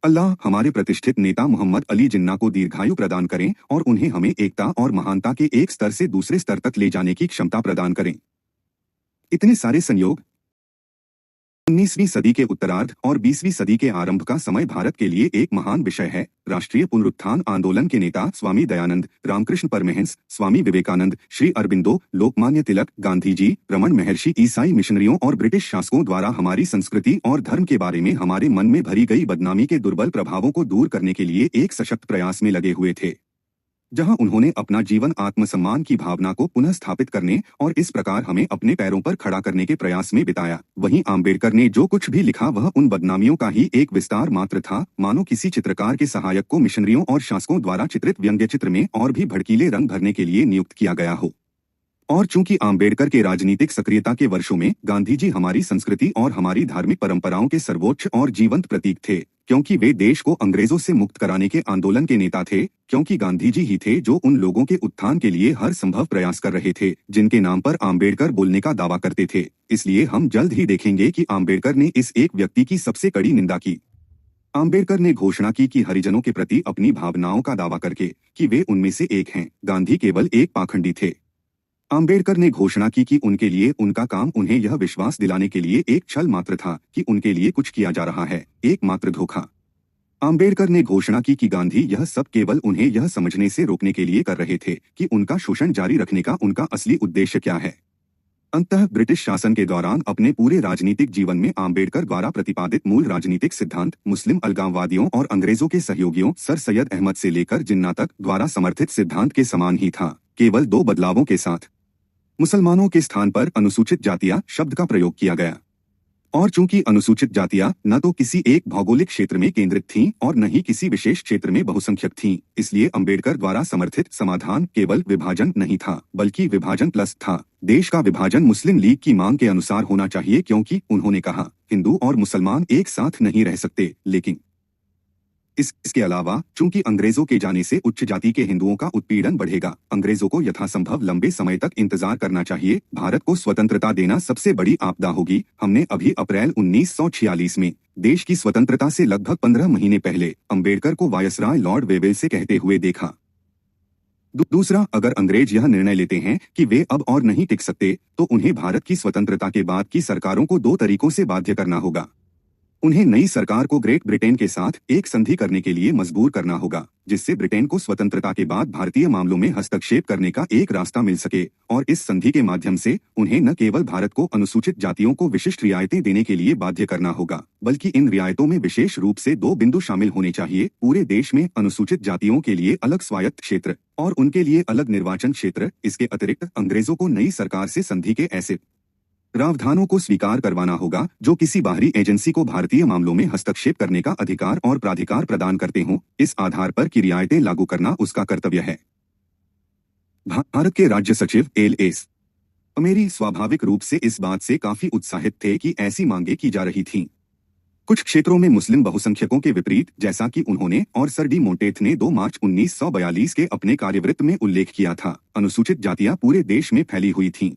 S1: अल्लाह, हमारे प्रतिष्ठित नेता मोहम्मद अली जिन्ना को दीर्घायु प्रदान करें और उन्हें हमें एकता और महानता के एक स्तर से दूसरे स्तर तक ले जाने की क्षमता प्रदान करें। इतने सारे संयोग 19वीं सदी के उत्तरार्ध और 20वीं सदी के आरंभ का समय भारत के लिए एक महान विषय है। राष्ट्रीय पुनरुत्थान आंदोलन के नेता स्वामी दयानंद, रामकृष्ण परमहंस, स्वामी विवेकानंद, श्री अरबिंदो, लोकमान्य तिलक, गांधी जी, रमन महर्षि, ईसाई मिशनरियों और ब्रिटिश शासकों द्वारा हमारी संस्कृति और धर्म के बारे में हमारे मन में भरी गई बदनामी के दुर्बल प्रभावों को दूर करने के लिए एक सशक्त प्रयास में लगे हुए थे, जहां उन्होंने अपना जीवन आत्मसम्मान की भावना को पुनः स्थापित करने और इस प्रकार हमें अपने पैरों पर खड़ा करने के प्रयास में बिताया। वहीं आम्बेडकर ने जो कुछ भी लिखा वह उन बदनामियों का ही एक विस्तार मात्र था, मानो किसी चित्रकार के सहायक को मिशनरियों और शासकों द्वारा चित्रित व्यंग्य चित्र में और भी भड़कीले रंग भरने के लिए नियुक्त किया गया हो। और चूंकि आम्बेडकर के राजनीतिक सक्रियता के वर्षों में गांधी जी हमारी संस्कृति और हमारी धार्मिक परंपराओं के सर्वोच्च और जीवंत प्रतीक थे, क्योंकि वे देश को अंग्रेजों से मुक्त कराने के आंदोलन के नेता थे, क्योंकि गांधी जी ही थे जो उन लोगों के उत्थान के लिए हर संभव प्रयास कर रहे थे जिनके नाम पर आम्बेडकर बोलने का दावा करते थे। इसलिए हम जल्द ही देखेंगे कि आम्बेडकर ने इस एक व्यक्ति की सबसे कड़ी निंदा की। आम्बेडकर ने घोषणा की कि हरिजनों के प्रति अपनी भावनाओं का दावा करके कि वे उनमें से एक हैं, गांधी केवल एक पाखंडी थे। आम्बेडकर ने घोषणा की कि उनके लिए उनका काम उन्हें यह विश्वास दिलाने के लिए एक छल मात्र था कि उनके लिए कुछ किया जा रहा है, एकमात्र धोखा। आम्बेडकर ने घोषणा की कि गांधी यह सब केवल उन्हें यह समझने से रोकने के लिए कर रहे थे कि उनका शोषण जारी रखने का उनका असली उद्देश्य क्या है। अंततः ब्रिटिश शासन के दौरान अपने पूरे राजनीतिक जीवन में आम्बेडकर द्वारा प्रतिपादित मूल राजनीतिक सिद्धांत मुस्लिम अलगाववादियों और अंग्रेजों के सहयोगियों सर सैयद अहमद से लेकर जिन्ना तक द्वारा समर्थित सिद्धांत के समान ही था, केवल दो बदलावों के साथ। मुसलमानों के स्थान पर अनुसूचित जातियां शब्द का प्रयोग किया गया, और चूंकि अनुसूचित जातियां न तो किसी एक भौगोलिक क्षेत्र में केंद्रित थीं और न ही किसी विशेष क्षेत्र में बहुसंख्यक थीं, इसलिए अंबेडकर द्वारा समर्थित समाधान केवल विभाजन नहीं था बल्कि विभाजन प्लस था। देश का विभाजन मुस्लिम लीग की मांग के अनुसार होना चाहिए, क्योंकि उन्होंने कहा हिंदू और मुसलमान एक साथ नहीं रह सकते। लेकिन इसके अलावा चूंकि अंग्रेजों के जाने से उच्च जाति के हिंदुओं का उत्पीड़न बढ़ेगा, अंग्रेजों को यथासंभव लंबे समय तक इंतजार करना चाहिए। भारत को स्वतंत्रता देना सबसे बड़ी आपदा होगी। हमने अभी अप्रैल 1946 में देश की स्वतंत्रता से लगभग 15 महीने पहले अंबेडकर को वायसराय लॉर्ड वेवेल से कहते हुए देखा। दूसरा, अगर अंग्रेज यह निर्णय लेते हैं कि वे अब और नहीं टिक सकते, तो उन्हें भारत की स्वतंत्रता के बाद की सरकारों को दो तरीकों से बाध्य करना होगा। उन्हें नई सरकार को ग्रेट ब्रिटेन के साथ एक संधि करने के लिए मजबूर करना होगा, जिससे ब्रिटेन को स्वतंत्रता के बाद भारतीय मामलों में हस्तक्षेप करने का एक रास्ता मिल सके, और इस संधि के माध्यम से उन्हें न केवल भारत को अनुसूचित जातियों को विशिष्ट रियायतें देने के लिए बाध्य करना होगा, बल्कि इन रियायतों में विशेष रूप से दो बिंदु शामिल होने चाहिए: पूरे देश में अनुसूचित जातियों के लिए अलग स्वायत्त क्षेत्र और उनके लिए अलग निर्वाचन क्षेत्र। इसके अतिरिक्त अंग्रेजों को नई सरकार से संधि के ऐसे प्रावधानों को स्वीकार करवाना होगा जो किसी बाहरी एजेंसी को भारतीय मामलों में हस्तक्षेप करने का अधिकार और प्राधिकार प्रदान करते हों। इस आधार पर की रियायतें लागू करना उसका कर्तव्य है। भारत के राज्य सचिव एल.एस. अमेरी स्वाभाविक रूप से इस बात से काफी उत्साहित थे कि ऐसी मांगे की जा रही थीं। कुछ क्षेत्रों में मुस्लिम बहुसंख्यकों के विपरीत, जैसा कि उन्होंने और सर डी मोंटेथ ने 2 मार्च 1942 के अपने कार्यवृत्त में उल्लेख किया था, अनुसूचित जातियां पूरे देश में फैली हुई थीं।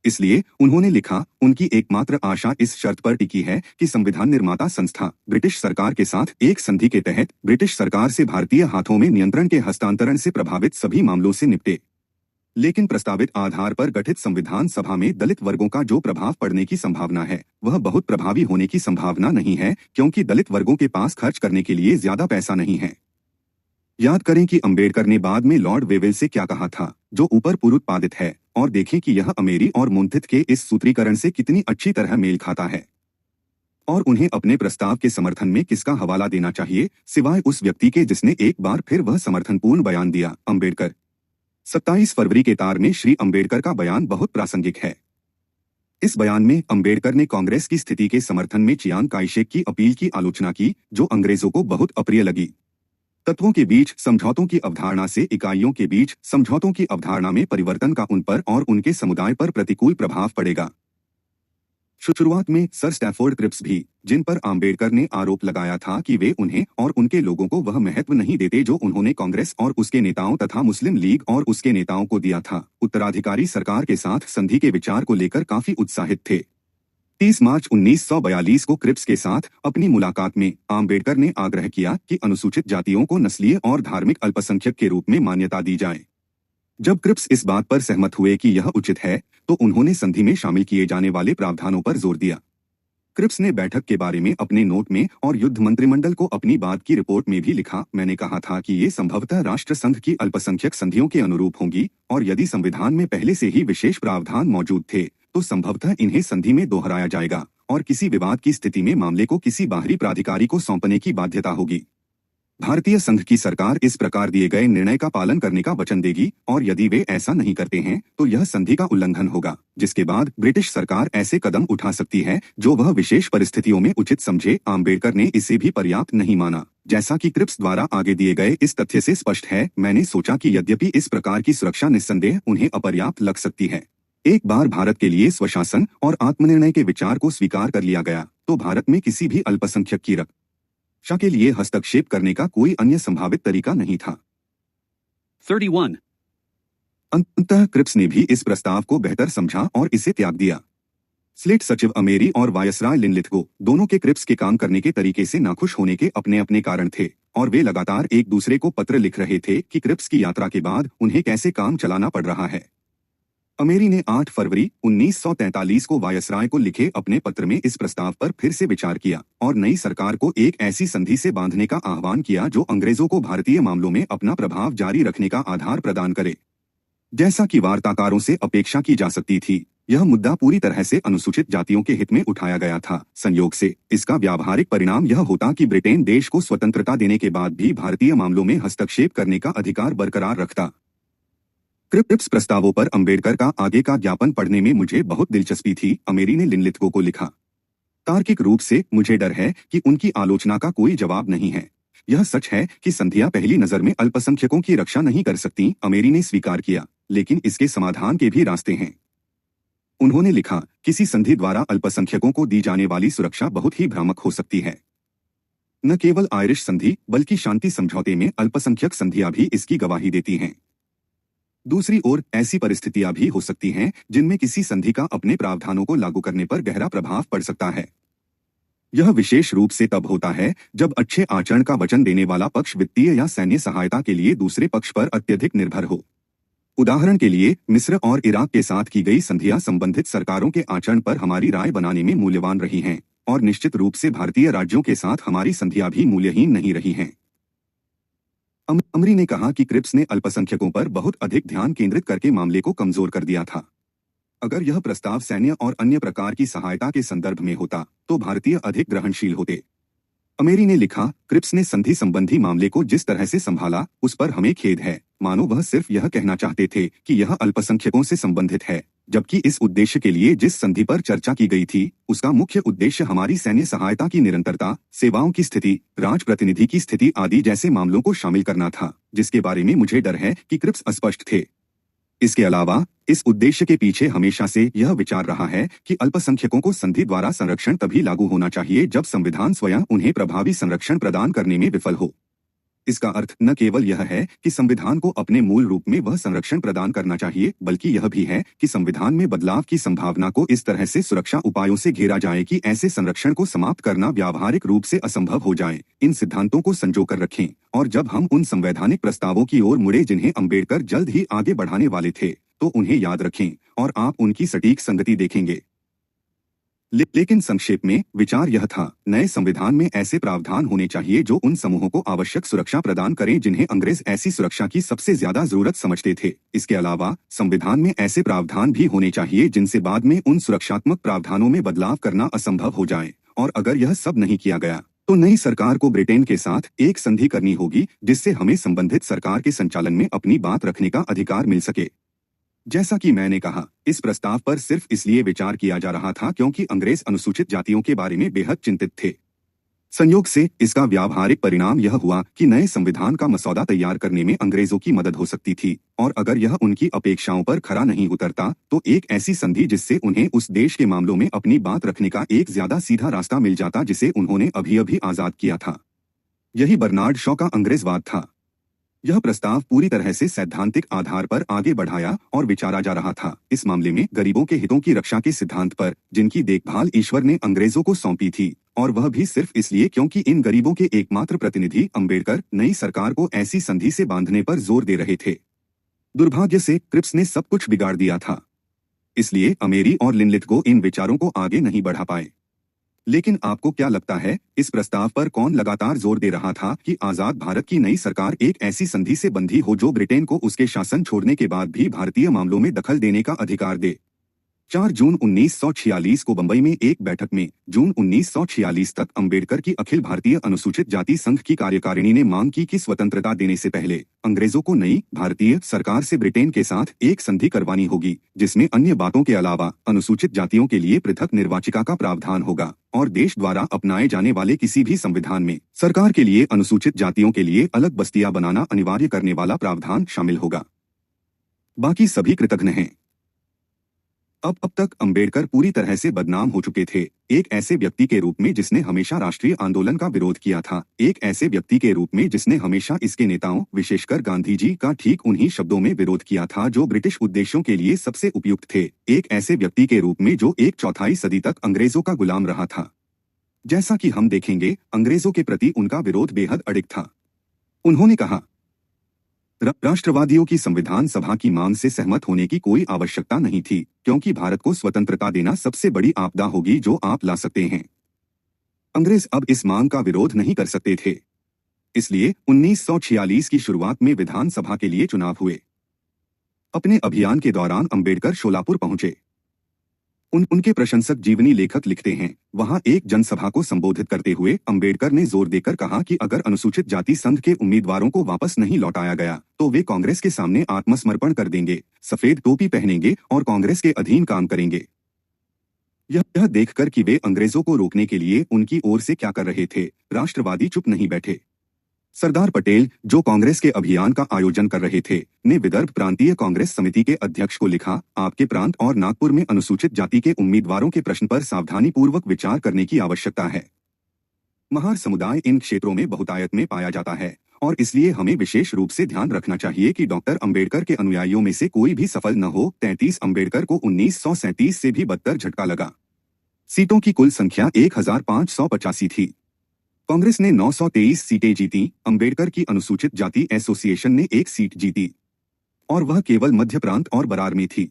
S1: इसलिए उन्होंने लिखा, उनकी एकमात्र आशा इस शर्त पर टिकी है कि संविधान निर्माता संस्था ब्रिटिश सरकार के साथ एक संधि के तहत ब्रिटिश सरकार से भारतीय हाथों में नियंत्रण के हस्तांतरण से प्रभावित सभी मामलों से निपटे। लेकिन प्रस्तावित आधार पर गठित संविधान सभा में दलित वर्गों का जो प्रभाव पड़ने की संभावना है वह बहुत प्रभावी होने की संभावना नहीं है, क्योंकि दलित वर्गों के पास खर्च करने के लिए ज्यादा पैसा नहीं है। याद करें कि अंबेडकर ने बाद में लॉर्ड वेवेल से क्या कहा था, जो ऊपर पूर्वोत्पादित है, और देखें कि यह अमेरी और मुंथित के इस सूत्रीकरण से कितनी अच्छी तरह मेल खाता है। और उन्हें अपने प्रस्ताव के समर्थन में किसका हवाला देना चाहिए सिवाय उस व्यक्ति के जिसने एक बार फिर वह समर्थनपूर्ण बयान दिया, अंबेडकर। 27 फरवरी के तार में श्री अंबेडकर का बयान बहुत प्रासंगिक है। इस बयान में अंबेडकर ने कांग्रेस की स्थिति के समर्थन में चियांग काई-शेक की अपील की आलोचना की, जो अंग्रेजों को बहुत अप्रिय लगी। तत्वों के बीच समझौतों की अवधारणा से इकाइयों के बीच समझौतों की अवधारणा में परिवर्तन का उन पर और उनके समुदाय पर प्रतिकूल प्रभाव पड़ेगा। शुरुआत में सर स्टैफोर्ड क्रिप्स भी, जिन पर आम्बेडकर ने आरोप लगाया था कि वे उन्हें और उनके लोगों को वह महत्व नहीं देते जो उन्होंने कांग्रेस और उसके नेताओं तथा मुस्लिम लीग और उसके नेताओं को दिया था, उत्तराधिकारी सरकार के साथ संधि के विचार को लेकर काफी उत्साहित थे। 30 मार्च 1942 को क्रिप्स के साथ अपनी मुलाकात में आम्बेडकर ने आग्रह किया कि अनुसूचित जातियों को नस्लीय और धार्मिक अल्पसंख्यक के रूप में मान्यता दी जाए। जब क्रिप्स इस बात पर सहमत हुए कि यह उचित है, तो उन्होंने संधि में शामिल किए जाने वाले प्रावधानों पर जोर दिया। क्रिप्स ने बैठक के बारे में अपने नोट में और युद्ध मंत्रिमंडल को अपनी बात की रिपोर्ट में भी लिखा, मैंने कहा था कि ये संभवतः राष्ट्र संघ की अल्पसंख्यक संधियों के अनुरूप होंगी, और यदि संविधान में पहले से ही विशेष प्रावधान मौजूद थे तो संभवतः इन्हें संधि में दोहराया जाएगा और किसी विवाद की स्थिति में मामले को किसी बाहरी प्राधिकारी को सौंपने की बाध्यता होगी। भारतीय संघ की सरकार इस प्रकार दिए गए निर्णय का पालन करने का वचन देगी, और यदि वे ऐसा नहीं करते हैं तो यह संधि का उल्लंघन होगा, जिसके बाद ब्रिटिश सरकार ऐसे कदम उठा सकती है जो वह विशेष परिस्थितियों में उचित समझे। आम्बेडकर ने इसे भी पर्याप्त नहीं माना, जैसा कि क्रिप्स द्वारा आगे दिए गए इस तथ्य से स्पष्ट है। मैंने सोचा कि यद्यपि इस प्रकार की सुरक्षा निस्संदेह उन्हें अपर्याप्त लग सकती है, एक बार भारत के लिए स्वशासन और आत्मनिर्णय के विचार को स्वीकार कर लिया गया तो भारत में किसी भी अल्पसंख्यक की रक्षा के लिए हस्तक्षेप करने का कोई अन्य संभावित तरीका नहीं था।
S2: 31.
S1: अंततः क्रिप्स ने भी इस प्रस्ताव को बेहतर समझा और इसे त्याग दिया। स्लेट सचिव अमेरी और वायसराय लिनलिथगो दोनों के क्रिप्स के काम करने के तरीके से नाखुश होने के अपने अपने कारण थे, और वे लगातार एक दूसरे को पत्र लिख रहे थे कि क्रिप्स की यात्रा के बाद उन्हें कैसे काम चलाना पड़ रहा है। अमेरी ने 8 फरवरी 1943 को वायसराय को लिखे अपने पत्र में इस प्रस्ताव पर फिर से विचार किया और नई सरकार को एक ऐसी संधि से बांधने का आह्वान किया जो अंग्रेजों को भारतीय मामलों में अपना प्रभाव जारी रखने का आधार प्रदान करे। जैसा कि वार्ताकारों से अपेक्षा की जा सकती थी, यह मुद्दा पूरी तरह से अनुसूचित जातियों के हित में उठाया गया था। संयोग से इसका व्यावहारिक परिणाम यह होता कि ब्रिटेन देश को स्वतंत्रता देने के बाद भी भारतीय मामलों में हस्तक्षेप करने का अधिकार बरकरार रखता। क्रिप्स प्रस्तावों पर अंबेडकर का आगे का ज्ञापन पढ़ने में मुझे बहुत दिलचस्पी थी, अमेरी ने लिनलिथगो को लिखा। तार्किक रूप से मुझे डर है कि उनकी आलोचना का कोई जवाब नहीं है। यह सच है कि संधियां पहली नजर में अल्पसंख्यकों की रक्षा नहीं कर सकती, अमेरी ने स्वीकार किया, लेकिन इसके समाधान के भी रास्ते हैं। उन्होंने लिखा, किसी संधि द्वारा अल्पसंख्यकों को दी जाने वाली सुरक्षा बहुत ही भ्रामक हो सकती है। न केवल आयरिश संधि बल्कि शांति समझौते में अल्पसंख्यक संधियां भी इसकी गवाही देती हैं। दूसरी ओर ऐसी परिस्थितियां भी हो सकती हैं जिनमें किसी संधि का अपने प्रावधानों को लागू करने पर गहरा प्रभाव पड़ सकता है। यह विशेष रूप से तब होता है जब अच्छे आचरण का वचन देने वाला पक्ष वित्तीय या सैन्य सहायता के लिए दूसरे पक्ष पर अत्यधिक निर्भर हो। उदाहरण के लिए मिस्र और इराक के साथ की गई संधियां संबंधित सरकारों के आचरण पर हमारी राय बनाने में मूल्यवान रही हैं, और निश्चित रूप से भारतीय राज्यों के साथ हमारी संधियां भी मूल्यहीन नहीं रही हैं। अमरी ने कहा कि क्रिप्स ने अल्पसंख्यकों पर बहुत अधिक ध्यान केंद्रित करके मामले को कमजोर कर दिया था। अगर यह प्रस्ताव सैन्य और अन्य प्रकार की सहायता के संदर्भ में होता तो भारतीय अधिक ग्रहणशील होते। अमेरी ने लिखा, क्रिप्स ने संधि संबंधी मामले को जिस तरह से संभाला उस पर हमें खेद है, मानो वह सिर्फ यह कहना चाहते थे कि यह अल्पसंख्यकों से संबंधित है, जबकि इस उद्देश्य के लिए जिस संधि पर चर्चा की गई थी उसका मुख्य उद्देश्य हमारी सैन्य सहायता की निरंतरता, सेवाओं की स्थिति, राजप्रतिनिधि की स्थिति आदि जैसे मामलों को शामिल करना था, जिसके बारे में मुझे डर है कि क्रिप्स अस्पष्ट थे। इसके अलावा इस उद्देश्य के पीछे हमेशा से यह विचार रहा है कि अल्पसंख्यकों को संधि द्वारा संरक्षण तभी लागू होना चाहिए जब संविधान स्वयं उन्हें प्रभावी संरक्षण प्रदान करने में विफल हो। इसका अर्थ न केवल यह है कि संविधान को अपने मूल रूप में वह संरक्षण प्रदान करना चाहिए, बल्कि यह भी है कि संविधान में बदलाव की संभावना को इस तरह से सुरक्षा उपायों से घेरा जाए कि ऐसे संरक्षण को समाप्त करना व्यावहारिक रूप से असंभव हो जाए। इन सिद्धांतों को संजोकर रखें, और जब हम उन संवैधानिक प्रस्तावों की ओर मुड़े जिन्हें अम्बेडकर जल्द ही आगे बढ़ाने वाले थे, तो उन्हें याद रखें और आप उनकी सटीक संगति देखेंगे। लेकिन संक्षेप में विचार यह था, नए संविधान में ऐसे प्रावधान होने चाहिए जो उन समूहों को आवश्यक सुरक्षा प्रदान करें जिन्हें अंग्रेज ऐसी सुरक्षा की सबसे ज्यादा जरूरत समझते थे। इसके अलावा संविधान में ऐसे प्रावधान भी होने चाहिए जिनसे बाद में उन सुरक्षात्मक प्रावधानों में बदलाव करना असंभव हो जाए, और अगर यह सब नहीं किया गया तो नई सरकार को ब्रिटेन के साथ एक संधि करनी होगी जिससे हमें संबंधित सरकार के संचालन में अपनी बात रखने का अधिकार मिल सके। जैसा कि मैंने कहा, इस प्रस्ताव पर सिर्फ इसलिए विचार किया जा रहा था क्योंकि अंग्रेज अनुसूचित जातियों के बारे में बेहद चिंतित थे। संयोग से इसका व्यावहारिक परिणाम यह हुआ कि नए संविधान का मसौदा तैयार करने में अंग्रेजों की मदद हो सकती थी, और अगर यह उनकी अपेक्षाओं पर खरा नहीं उतरता तो एक ऐसी संधि जिससे उन्हें उस देश के मामलों में अपनी बात रखने का एक ज्यादा सीधा रास्ता मिल जाता जिसे उन्होंने अभी अभी आजाद किया था। यही बर्नार्ड शॉ का अंग्रेजवाद था। यह प्रस्ताव पूरी तरह से सैद्धांतिक आधार पर आगे बढ़ाया और विचारा जा रहा था। इस मामले में गरीबों के हितों की रक्षा के सिद्धांत पर, जिनकी देखभाल ईश्वर ने अंग्रेजों को सौंपी थी, और वह भी सिर्फ इसलिए क्योंकि इन गरीबों के एकमात्र प्रतिनिधि अम्बेडकर नई सरकार को ऐसी संधि से बांधने पर जोर दे रहे थे। दुर्भाग्य से क्रिप्स ने सब कुछ बिगाड़ दिया था, इसलिए अमेरी और लिनलिथ को इन विचारों को आगे नहीं बढ़ा पाए। लेकिन आपको क्या लगता है, इस प्रस्ताव पर कौन लगातार जोर दे रहा था कि आजाद भारत की नई सरकार एक ऐसी संधि से बंधी हो जो ब्रिटेन को उसके शासन छोड़ने के बाद भी भारतीय मामलों में दखल देने का अधिकार दे? 4 जून 1946 को बंबई में एक बैठक में जून 1946 तक अंबेडकर की अखिल भारतीय अनुसूचित जाति संघ की कार्यकारिणी ने मांग की कि स्वतंत्रता देने से पहले अंग्रेजों को नई भारतीय सरकार से ब्रिटेन के साथ एक संधि करवानी होगी जिसमें अन्य बातों के अलावा अनुसूचित जातियों के लिए पृथक निर्वाचिका का प्रावधान होगा, और देश द्वारा अपनाए जाने वाले किसी भी संविधान में सरकार के लिए अनुसूचित जातियों के लिए अलग बस्तियां बनाना अनिवार्य करने वाला प्रावधान शामिल होगा। बाकी सभी कृतघ्न हैं। अब तक अंबेडकर पूरी तरह से बदनाम हो चुके थे, एक ऐसे व्यक्ति के रूप में जिसने हमेशा राष्ट्रीय आंदोलन का विरोध किया था, एक ऐसे व्यक्ति के रूप में जिसने हमेशा इसके नेताओं विशेषकर गांधी जी का ठीक उन्हीं शब्दों में विरोध किया था जो ब्रिटिश उद्देश्यों के लिए सबसे उपयुक्त थे, एक ऐसे व्यक्ति के रूप में जो 1/4 सदी तक अंग्रेजों का गुलाम रहा था। जैसा कि हम देखेंगे, अंग्रेजों के प्रति उनका विरोध बेहद अडिग था। उन्होंने कहा, राष्ट्रवादियों की संविधान सभा की मांग से सहमत होने की कोई आवश्यकता नहीं थी, क्योंकि भारत को स्वतंत्रता देना सबसे बड़ी आपदा होगी जो आप ला सकते हैं। अंग्रेज अब इस मांग का विरोध नहीं कर सकते थे। इसलिए 1946 की शुरुआत में विधानसभा के लिए चुनाव हुए। अपने अभियान के दौरान अंबेडकर शोलापुर पहुंचे। उनके प्रशंसक जीवनी लेखक लिखते हैं, वहां एक जनसभा को संबोधित करते हुए अंबेडकर ने जोर देकर कहा कि अगर अनुसूचित जाति संघ के उम्मीदवारों को वापस नहीं लौटाया गया तो वे कांग्रेस के सामने आत्मसमर्पण कर देंगे, सफेद टोपी पहनेंगे और कांग्रेस के अधीन काम करेंगे। यह देखकर कि वे अंग्रेजों को रोकने के लिए उनकी ओर से क्या कर रहे थे, राष्ट्रवादी चुप नहीं बैठे। सरदार पटेल, जो कांग्रेस के अभियान का आयोजन कर रहे थे, ने विदर्भ प्रांतीय कांग्रेस समिति के अध्यक्ष को लिखा, आपके प्रांत और नागपुर में अनुसूचित जाति के उम्मीदवारों के प्रश्न पर सावधानी पूर्वक विचार करने की आवश्यकता है। महार समुदाय इन क्षेत्रों में बहुतायत में पाया जाता है, और इसलिए हमें विशेष रूप से ध्यान रखना चाहिए कि डॉक्टर अंबेडकर के अनुयायियों में से कोई भी सफल न हो। 33 अंबेडकर को 1937 से भी बदतर झटका लगा। सीटों की कुल संख्या 1585 थी। कांग्रेस ने 923 सीटें जीती, अंबेडकर की अनुसूचित जाति एसोसिएशन ने 1 सीट जीती, और वह केवल मध्य प्रांत और बरार में थी।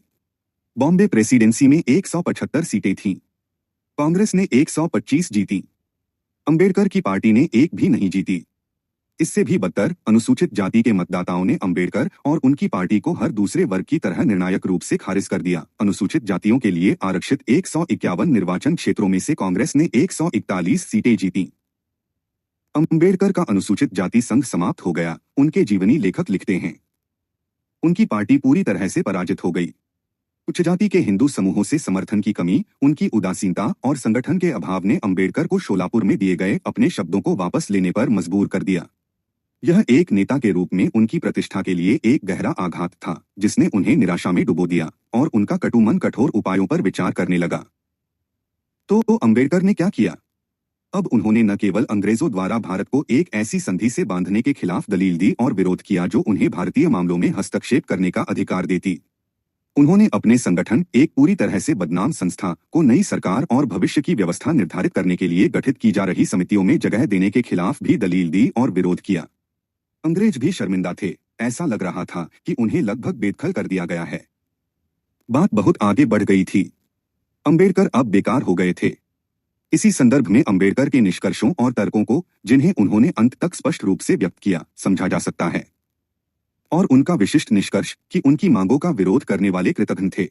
S1: बॉम्बे प्रेसिडेंसी में 175 सीटें थीं। कांग्रेस ने 125 जीती, अंबेडकर की पार्टी ने एक भी नहीं जीती। इससे भी बदतर, अनुसूचित जाति के मतदाताओं ने अंबेडकर और उनकी पार्टी को हर दूसरे वर्ग की तरह निर्णायक रूप से खारिज कर दिया। अनुसूचित जातियों के लिए आरक्षित 151 निर्वाचन क्षेत्रों में से कांग्रेस ने 141 सीटें जीती। अंबेडकर का अनुसूचित जाति संघ समाप्त हो गया, उनके जीवनी लेखक लिखते हैं। उनकी पार्टी पूरी तरह से पराजित हो गई। उच्च जाति के हिंदू समूहों से समर्थन की कमी, उनकी उदासीनता और संगठन के अभाव ने अंबेडकर को शोलापुर में दिए गए अपने शब्दों को वापस लेने पर मजबूर कर दिया। यह एक नेता के रूप में उनकी प्रतिष्ठा के लिए एक गहरा आघात था, जिसने उन्हें निराशा में डुबो दिया और उनका कटु मन कठोर उपायों पर विचार करने लगा। तो अंबेडकर ने क्या किया? अब उन्होंने न केवल अंग्रेजों द्वारा भारत को एक ऐसी संधि से बांधने के खिलाफ दलील दी और विरोध किया जो उन्हें भारतीय मामलों में हस्तक्षेप करने का अधिकार देती, उन्होंने अपने संगठन, एक पूरी तरह से बदनाम संस्था, को नई सरकार और भविष्य की व्यवस्था निर्धारित करने के लिए गठित की जा रही समितियों में जगह देने के खिलाफ भी दलील दी और विरोध किया। अंग्रेज भी शर्मिंदा थे। ऐसा लग रहा था कि उन्हें लगभग बेदखल कर दिया गया है। बात बहुत आगे बढ़ गई थी। अंबेडकर अब बेकार हो गए थे। इसी संदर्भ में अंबेडकर के निष्कर्षों और तर्कों को, जिन्हें उन्होंने अंत तक स्पष्ट रूप से व्यक्त किया, समझा जा सकता है। और उनका विशिष्ट निष्कर्ष कि उनकी मांगों का विरोध करने वाले कृतघ्न थे।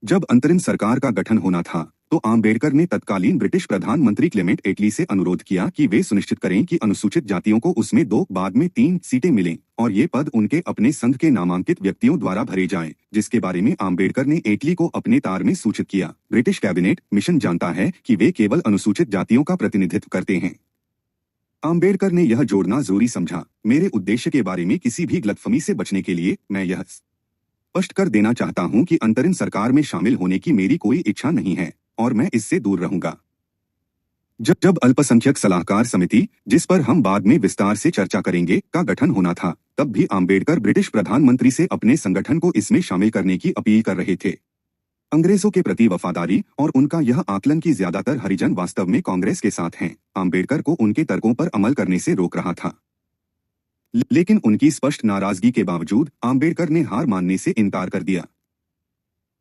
S1: जब अंतरिम सरकार का गठन होना था तो आम्बेडकर ने तत्कालीन ब्रिटिश प्रधानमंत्री क्लेमेंट एटली से अनुरोध किया कि वे सुनिश्चित करें कि अनुसूचित जातियों को उसमें 2, बाद में 3 सीटें मिलें और ये पद उनके अपने संघ के नामांकित व्यक्तियों द्वारा भरे जाएं, जिसके बारे में आम्बेडकर ने एटली को अपने तार में सूचित किया। ब्रिटिश कैबिनेट मिशन जानता है कि वे केवल अनुसूचित जातियों का प्रतिनिधित्व करते हैं। आम्बेडकर ने यह जोड़ना जरूरी समझा। मेरे उद्देश्य के बारे में किसी भी गलतफहमी से बचने के लिए मैं यह स्पष्ट कर देना चाहता हूं कि अंतरिम सरकार में शामिल होने की मेरी कोई इच्छा नहीं है और मैं इससे दूर रहूंगा। जब अल्पसंख्यक सलाहकार समिति, जिस पर हम बाद में विस्तार से चर्चा करेंगे, का गठन होना था, तब भी आम्बेडकर ब्रिटिश प्रधानमंत्री से अपने संगठन को इसमें शामिल करने की अपील कर रहे थे। अंग्रेजों के प्रति वफादारी और उनका यह आकलन कि ज्यादातर हरिजन वास्तव में कांग्रेस के साथ हैं, आम्बेडकर को उनके तर्कों पर अमल करने से रोक रहा था। लेकिन उनकी स्पष्ट नाराजगी के बावजूद आम्बेडकर ने हार मानने से इनकार कर दिया।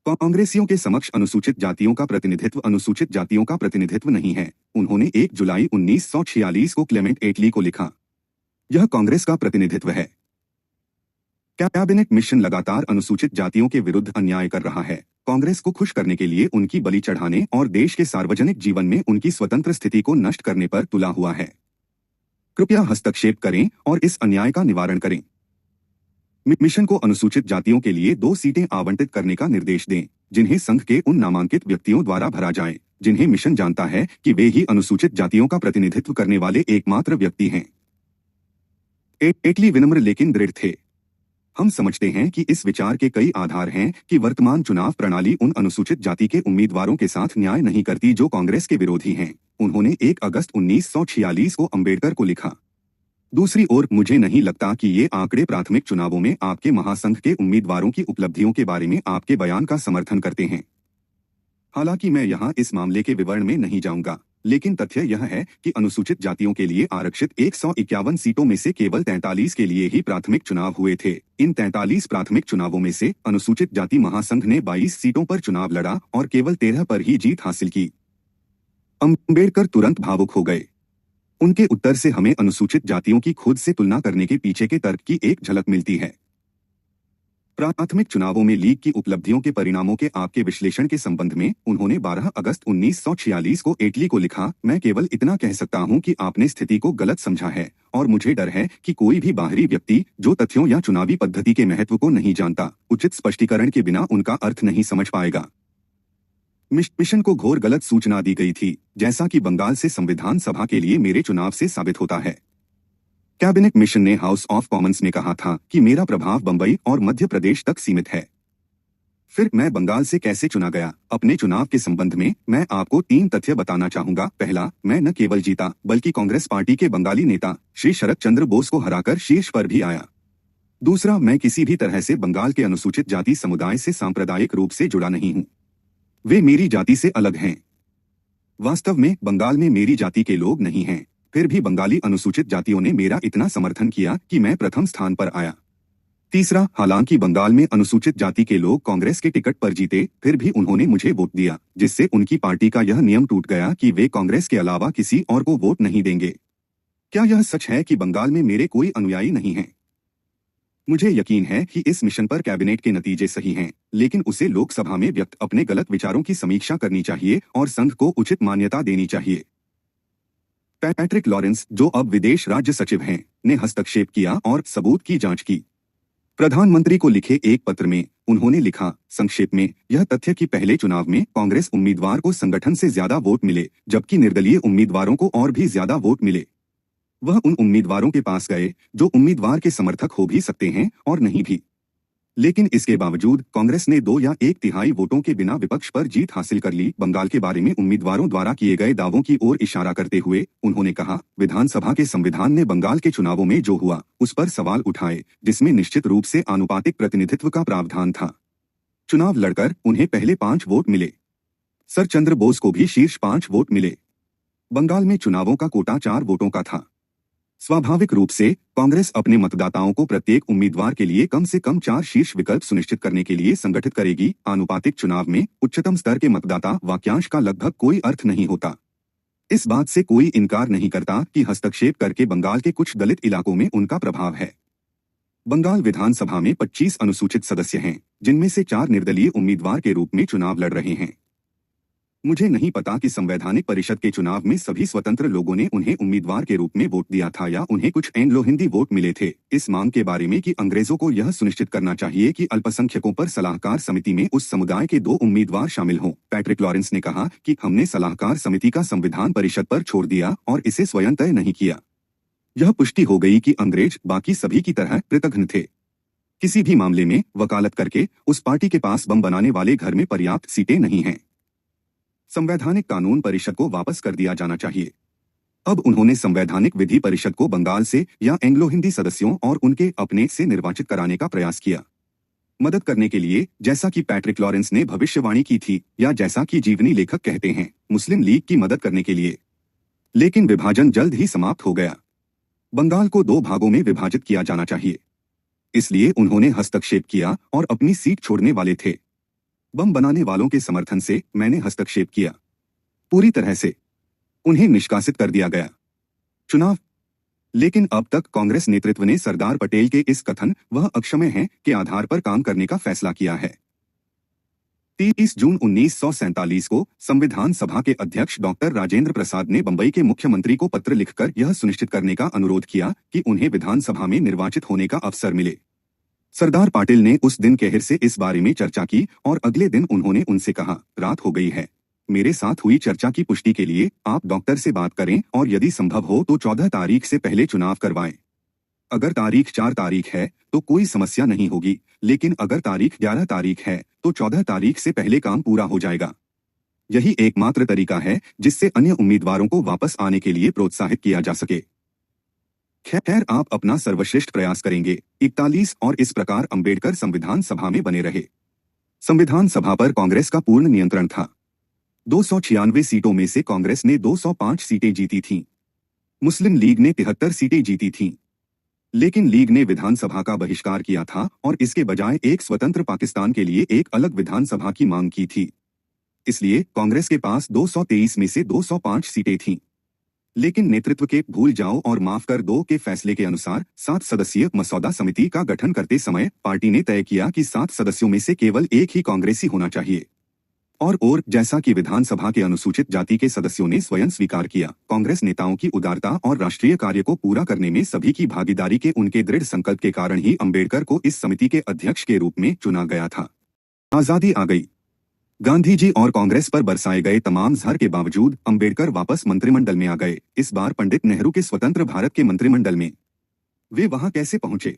S1: कांग्रेसियों के समक्ष अनुसूचित जातियों का प्रतिनिधित्व अनुसूचित जातियों का प्रतिनिधित्व नहीं है। उन्होंने 1 जुलाई 1946 को क्लेमेंट एटली को लिखा, यह कांग्रेस का प्रतिनिधित्व है। कैबिनेट मिशन लगातार अनुसूचित जातियों के विरुद्ध अन्याय कर रहा है। कांग्रेस को खुश करने के लिए उनकी बलि चढ़ाने और देश के सार्वजनिक जीवन में उनकी स्वतंत्र स्थिति को नष्ट करने पर तुला हुआ है। कृपया हस्तक्षेप करें और इस अन्याय का निवारण करें। मिशन को अनुसूचित जातियों के लिए 2 सीटें आवंटित करने का निर्देश दें, जिन्हें संघ के उन नामांकित व्यक्तियों द्वारा भरा जाए जिन्हें मिशन जानता है कि वे ही अनुसूचित जातियों का प्रतिनिधित्व करने वाले एकमात्र व्यक्ति हैं। एटली विनम्र लेकिन दृढ़ थे। हम समझते हैं कि इस विचार के कई आधार हैं कि वर्तमान चुनाव प्रणाली उन अनुसूचित जाति के उम्मीदवारों के साथ न्याय नहीं करती जो कांग्रेस के विरोधी हैं। उन्होंने 1 अगस्त 1946 को अंबेडकर को लिखा, दूसरी ओर मुझे नहीं लगता कि ये आंकड़े प्राथमिक चुनावों में आपके महासंघ के उम्मीदवारों की उपलब्धियों के बारे में आपके बयान का समर्थन करते हैं। हालांकि मैं यहाँ इस मामले के विवरण में नहीं जाऊंगा, लेकिन तथ्य यह है कि अनुसूचित जातियों के लिए आरक्षित 151 सीटों में से केवल 43 के लिए ही प्राथमिक चुनाव हुए थे। इन 43 प्राथमिक चुनावों में से अनुसूचित जाति महासंघ ने 22 सीटों पर चुनाव लड़ा और केवल 13 पर ही जीत हासिल की। अंबेडकर तुरंत भावुक हो गए। उनके उत्तर से हमें अनुसूचित जातियों की खुद से तुलना करने के पीछे के तर्क की एक झलक मिलती है। प्राथमिक चुनावों में लीग की उपलब्धियों के परिणामों के आपके विश्लेषण के संबंध में उन्होंने 12 अगस्त 1946 को एटली को लिखा, मैं केवल इतना कह सकता हूं कि आपने स्थिति को गलत समझा है और मुझे डर है कि कोई भी बाहरी व्यक्ति जो तथ्यों या चुनावी पद्धति के महत्व को नहीं जानता, उचित स्पष्टीकरण के बिना उनका अर्थ नहीं समझ पाएगा। मिशन को घोर गलत सूचना दी गई थी, जैसा कि बंगाल से संविधान सभा के लिए मेरे चुनाव से साबित होता है। कैबिनेट मिशन ने हाउस ऑफ कॉमन्स में कहा था कि मेरा प्रभाव बंबई और मध्य प्रदेश तक सीमित है। फिर मैं बंगाल से कैसे चुना गया? अपने चुनाव के संबंध में मैं आपको 3 तथ्य बताना चाहूंगा। पहला, मैं न केवल जीता बल्कि कांग्रेस पार्टी के बंगाली नेता श्री शरद चंद्र बोस को हराकर शीर्ष पर भी आया। दूसरा, मैं किसी भी तरह से बंगाल के अनुसूचित जाति समुदाय से सांप्रदायिक रूप से जुड़ा नहीं हूँ। वे मेरी जाति से अलग हैं। वास्तव में बंगाल में मेरी जाति के लोग नहीं हैं। फिर भी बंगाली अनुसूचित जातियों ने मेरा इतना समर्थन किया कि मैं प्रथम स्थान पर आया। तीसरा, हालांकि बंगाल में अनुसूचित जाति के लोग कांग्रेस के टिकट पर जीते, फिर भी उन्होंने मुझे वोट दिया, जिससे उनकी पार्टी का यह नियम टूट गया कि वे कांग्रेस के अलावा किसी और को वोट नहीं देंगे। क्या यह सच है कि बंगाल में मेरे कोई अनुयायी नहीं हैं? मुझे यकीन है कि इस मिशन पर कैबिनेट के नतीजे सही हैं, लेकिन उसे लोकसभा में व्यक्त अपने गलत विचारों की समीक्षा करनी चाहिए और संघ को उचित मान्यता देनी चाहिए। पैट्रिक लॉरेंस, जो अब विदेश राज्य सचिव हैं, ने हस्तक्षेप किया और सबूत की जांच की। प्रधानमंत्री को लिखे एक पत्र में उन्होंने लिखा, संक्षेप में, यह तथ्य कि पहले चुनाव में कांग्रेस उम्मीदवार को संगठन से ज्यादा वोट मिले जबकि निर्दलीय उम्मीदवारों को और भी ज्यादा वोट मिले। वह उन उम्मीदवारों के पास गए जो उम्मीदवार के समर्थक हो भी सकते हैं और नहीं भी। लेकिन इसके बावजूद कांग्रेस ने 2 या 1 तिहाई वोटों के बिना विपक्ष पर जीत हासिल कर ली। बंगाल के बारे में उम्मीदवारों द्वारा किए गए दावों की ओर इशारा करते हुए उन्होंने कहा, विधानसभा के संविधान ने बंगाल के चुनावों में जो हुआ उस पर सवाल उठाए, जिसमें निश्चित रूप से आनुपातिक प्रतिनिधित्व का प्रावधान था। चुनाव लड़कर उन्हें पहले 5 वोट मिले। सर चंद्र बोस को भी शीर्ष 5 वोट मिले। बंगाल में चुनावों का कोटा 4 वोटों का था। स्वाभाविक रूप से कांग्रेस अपने मतदाताओं को प्रत्येक उम्मीदवार के लिए कम से कम 4 शीर्ष विकल्प सुनिश्चित करने के लिए संगठित करेगी। आनुपातिक चुनाव में उच्चतम स्तर के मतदाता वाक्यांश का लगभग कोई अर्थ नहीं होता। इस बात से कोई इनकार नहीं करता कि हस्तक्षेप करके बंगाल के कुछ दलित इलाकों में उनका प्रभाव है। बंगाल विधानसभा में 25 अनुसूचित सदस्य हैं, जिनमें से 4 निर्दलीय उम्मीदवार के रूप में चुनाव लड़ रहे हैं। मुझे नहीं पता कि संवैधानिक परिषद के चुनाव में सभी स्वतंत्र लोगों ने उन्हें उम्मीदवार के रूप में वोट दिया था या उन्हें कुछ एंग्लो हिंदी वोट मिले थे। इस मांग के बारे में कि अंग्रेजों को यह सुनिश्चित करना चाहिए कि अल्पसंख्यकों पर सलाहकार समिति में उस समुदाय के 2 उम्मीदवार शामिल हों। पैट्रिक लॉरेंस ने कहा कि हमने सलाहकार समिति का संविधान परिषद पर छोड़ दिया और इसे स्वयं तय नहीं किया। यह पुष्टि हो गई कि अंग्रेज बाकी सभी की तरह कृतघ्न थे। किसी भी मामले में वकालत करके उस पार्टी के पास बम बनाने वाले घर में पर्याप्त सीटें नहीं हैं। संवैधानिक कानून परिषद को वापस कर दिया जाना चाहिए। अब उन्होंने संवैधानिक विधि परिषद को बंगाल से या एंग्लो हिंदी सदस्यों और उनके अपने से निर्वाचित कराने का प्रयास किया। मदद करने के लिए, जैसा कि पैट्रिक लॉरेंस ने भविष्यवाणी की थी या जैसा कि जीवनी लेखक कहते हैं, मुस्लिम लीग की मदद करने के लिए। लेकिन विभाजन जल्द ही समाप्त हो गया। बंगाल को 2 भागों में विभाजित किया जाना चाहिए। इसलिए उन्होंने हस्तक्षेप किया और अपनी सीट छोड़ने वाले थे। बम बनाने वालों के समर्थन से मैंने हस्तक्षेप किया। पूरी तरह से उन्हें निष्कासित कर दिया गया। चुनाव। लेकिन अब तक कांग्रेस नेतृत्व ने सरदार पटेल के इस कथन वह अक्षम्य है के आधार पर काम करने का फैसला किया है। 30 जून 1947 को संविधान सभा के अध्यक्ष डॉक्टर राजेंद्र प्रसाद ने बंबई के मुख्यमंत्री को पत्र लिखकर यह सुनिश्चित करने का अनुरोध किया कि उन्हें विधानसभा में निर्वाचित होने का अवसर मिले। सरदार पटेल ने उस दिन कहर से इस बारे में चर्चा की और अगले दिन उन्होंने उनसे कहा, रात हो गई है, मेरे साथ हुई चर्चा की पुष्टि के लिए आप डॉक्टर से बात करें और यदि संभव हो तो 14 तारीख से पहले चुनाव करवाएं। अगर तारीख 4 तारीख है तो कोई समस्या नहीं होगी, लेकिन अगर तारीख 11 तारीख है तो 14 तारीख से पहले काम पूरा हो जाएगा। यही एकमात्र तरीका है जिससे अन्य उम्मीदवारों को वापस आने के लिए प्रोत्साहित किया जा सके। खैर, आप अपना सर्वश्रेष्ठ प्रयास करेंगे। 41 और इस प्रकार अंबेडकर संविधान सभा में बने रहे। संविधान सभा पर कांग्रेस का पूर्ण नियंत्रण था। 296 सीटों में से कांग्रेस ने 205 सीटें जीती थीं। मुस्लिम लीग ने 73 सीटें जीती थीं। लेकिन लीग ने विधानसभा का बहिष्कार किया था और इसके बजाय एक स्वतंत्र पाकिस्तान के लिए एक अलग विधानसभा की मांग की थी। इसलिए कांग्रेस के पास 223 में से 205 सीटें थीं। लेकिन नेतृत्व के भूल जाओ और माफ कर दो के फैसले के अनुसार 7 सदस्यीय मसौदा समिति का गठन करते समय पार्टी ने तय किया कि 7 सदस्यों में से केवल एक ही कांग्रेसी होना चाहिए। और जैसा कि विधानसभा के अनुसूचित जाति के सदस्यों ने स्वयं स्वीकार किया, कांग्रेस नेताओं की उदारता और राष्ट्रीय कार्य को पूरा करने में सभी की भागीदारी के उनके दृढ़ संकल्प के कारण ही अंबेडकर को इस समिति के अध्यक्ष के रूप में चुना गया था। आजादी आ गई। गांधी जी और कांग्रेस पर बरसाए गए तमाम ज़हर के बावजूद अंबेडकर वापस मंत्रिमंडल में आ गए, इस बार पंडित नेहरू के स्वतंत्र भारत के मंत्रिमंडल में। वे वहां कैसे पहुंचे?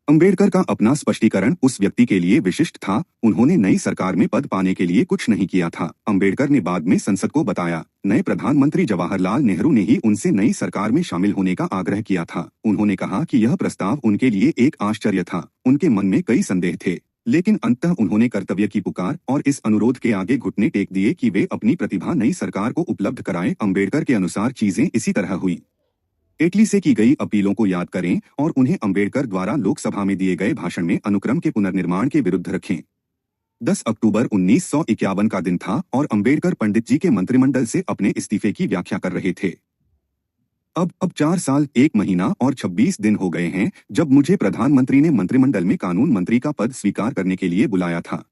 S1: अंबेडकर का अपना स्पष्टीकरण उस व्यक्ति के लिए विशिष्ट था। उन्होंने नई सरकार में पद पाने के लिए कुछ नहीं किया था। अंबेडकर ने बाद में संसद को बताया, नए प्रधानमंत्री जवाहरलाल नेहरू ने ही उनसे नई सरकार में शामिल होने का आग्रह किया था। उन्होंने कहा कि यह प्रस्ताव उनके लिए एक आश्चर्य था। उनके मन में कई संदेह थे, लेकिन अंततः उन्होंने कर्तव्य की पुकार और इस अनुरोध के आगे घुटने टेक दिए कि वे अपनी प्रतिभा नई सरकार को उपलब्ध कराएं। अंबेडकर के अनुसार चीजें इसी तरह हुई। इटली से की गई अपीलों को याद करें और उन्हें अंबेडकर द्वारा लोकसभा में दिए गए भाषण में अनुक्रम के पुनर्निर्माण के विरुद्ध रखें। 10 अक्टूबर 1951 का दिन था और अंबेडकर पंडित जी के मंत्रिमंडल से अपने इस्तीफे की व्याख्या कर रहे थे। अब 4 साल 1 महीना और 26 दिन हो गए हैं जब मुझे प्रधानमंत्री ने मंत्रिमंडल में कानून मंत्री का पद स्वीकार करने के लिए बुलाया था।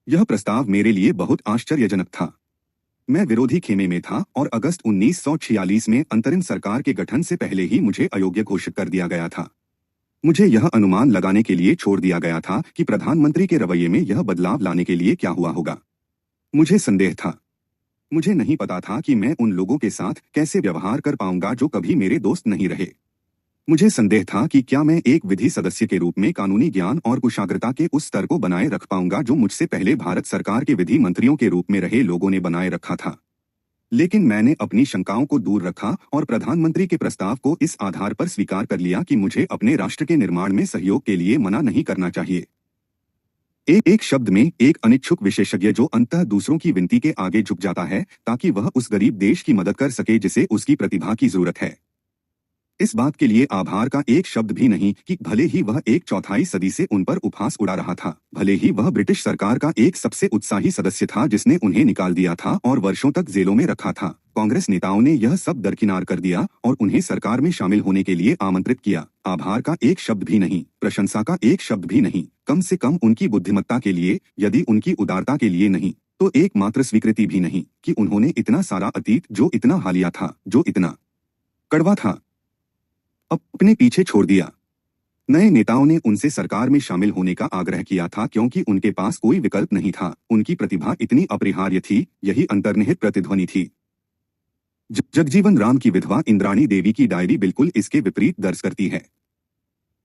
S1: यह प्रस्ताव मेरे लिए बहुत आश्चर्यजनक था। मैं विरोधी खेमे में था और अगस्त 1946 में अंतरिम सरकार के गठन से पहले ही मुझे अयोग्य घोषित कर दिया गया था। मुझे यह अनुमान लगाने के लिए छोड़ दिया गया था कि प्रधानमंत्री के रवैये में यह बदलाव लाने के लिए क्या हुआ होगा। मुझे संदेह था। मुझे नहीं पता था कि मैं उन लोगों के साथ कैसे व्यवहार कर पाऊंगा जो कभी मेरे दोस्त नहीं रहे। मुझे संदेह था कि क्या मैं एक विधि सदस्य के रूप में कानूनी ज्ञान और कुशाग्रता के उस स्तर को बनाए रख पाऊंगा जो मुझसे पहले भारत सरकार के विधि मंत्रियों के रूप में रहे लोगों ने बनाए रखा था। लेकिन मैंने अपनी शंकाओं को दूर रखा और प्रधानमंत्री के प्रस्ताव को इस आधार पर स्वीकार कर लिया कि मुझे अपने राष्ट्र के निर्माण में सहयोग के लिए मना नहीं करना चाहिए। एक शब्द में, एक अनिच्छुक विशेषज्ञ जो अंततः दूसरों की विनती के आगे झुक जाता है ताकि वह उस गरीब देश की मदद कर सके जिसे उसकी प्रतिभा की जरूरत है। इस बात के लिए आभार का एक शब्द भी नहीं कि भले ही वह एक चौथाई सदी से उन पर उपहास उड़ा रहा था, भले ही वह ब्रिटिश सरकार का एक सबसे उत्साही सदस्य था जिसने उन्हें निकाल दिया था और वर्षों तक जेलों में रखा था, कांग्रेस नेताओं ने यह सब दरकिनार कर दिया और उन्हें सरकार में शामिल होने के लिए आमंत्रित किया। आभार का एक शब्द भी नहीं, प्रशंसा का एक शब्द भी नहीं, कम से कम उनकी बुद्धिमत्ता के लिए, यदि उनकी उदारता के लिए नहीं तो एकमात्र स्वीकृति भी नहीं कि उन्होंने इतना सारा अतीत जो इतना हालिया था, जो इतना कड़वा था, अपने पीछे छोड़ दिया। नए नेताओं ने उनसे सरकार में शामिल होने का आग्रह किया था क्योंकि उनके पास कोई विकल्प नहीं था, उनकी प्रतिभा इतनी अपरिहार्य थी, यही अंतर्निहित प्रतिध्वनि थी। जगजीवन राम की विधवा इंद्राणी देवी की डायरी बिल्कुल इसके विपरीत दर्ज करती है।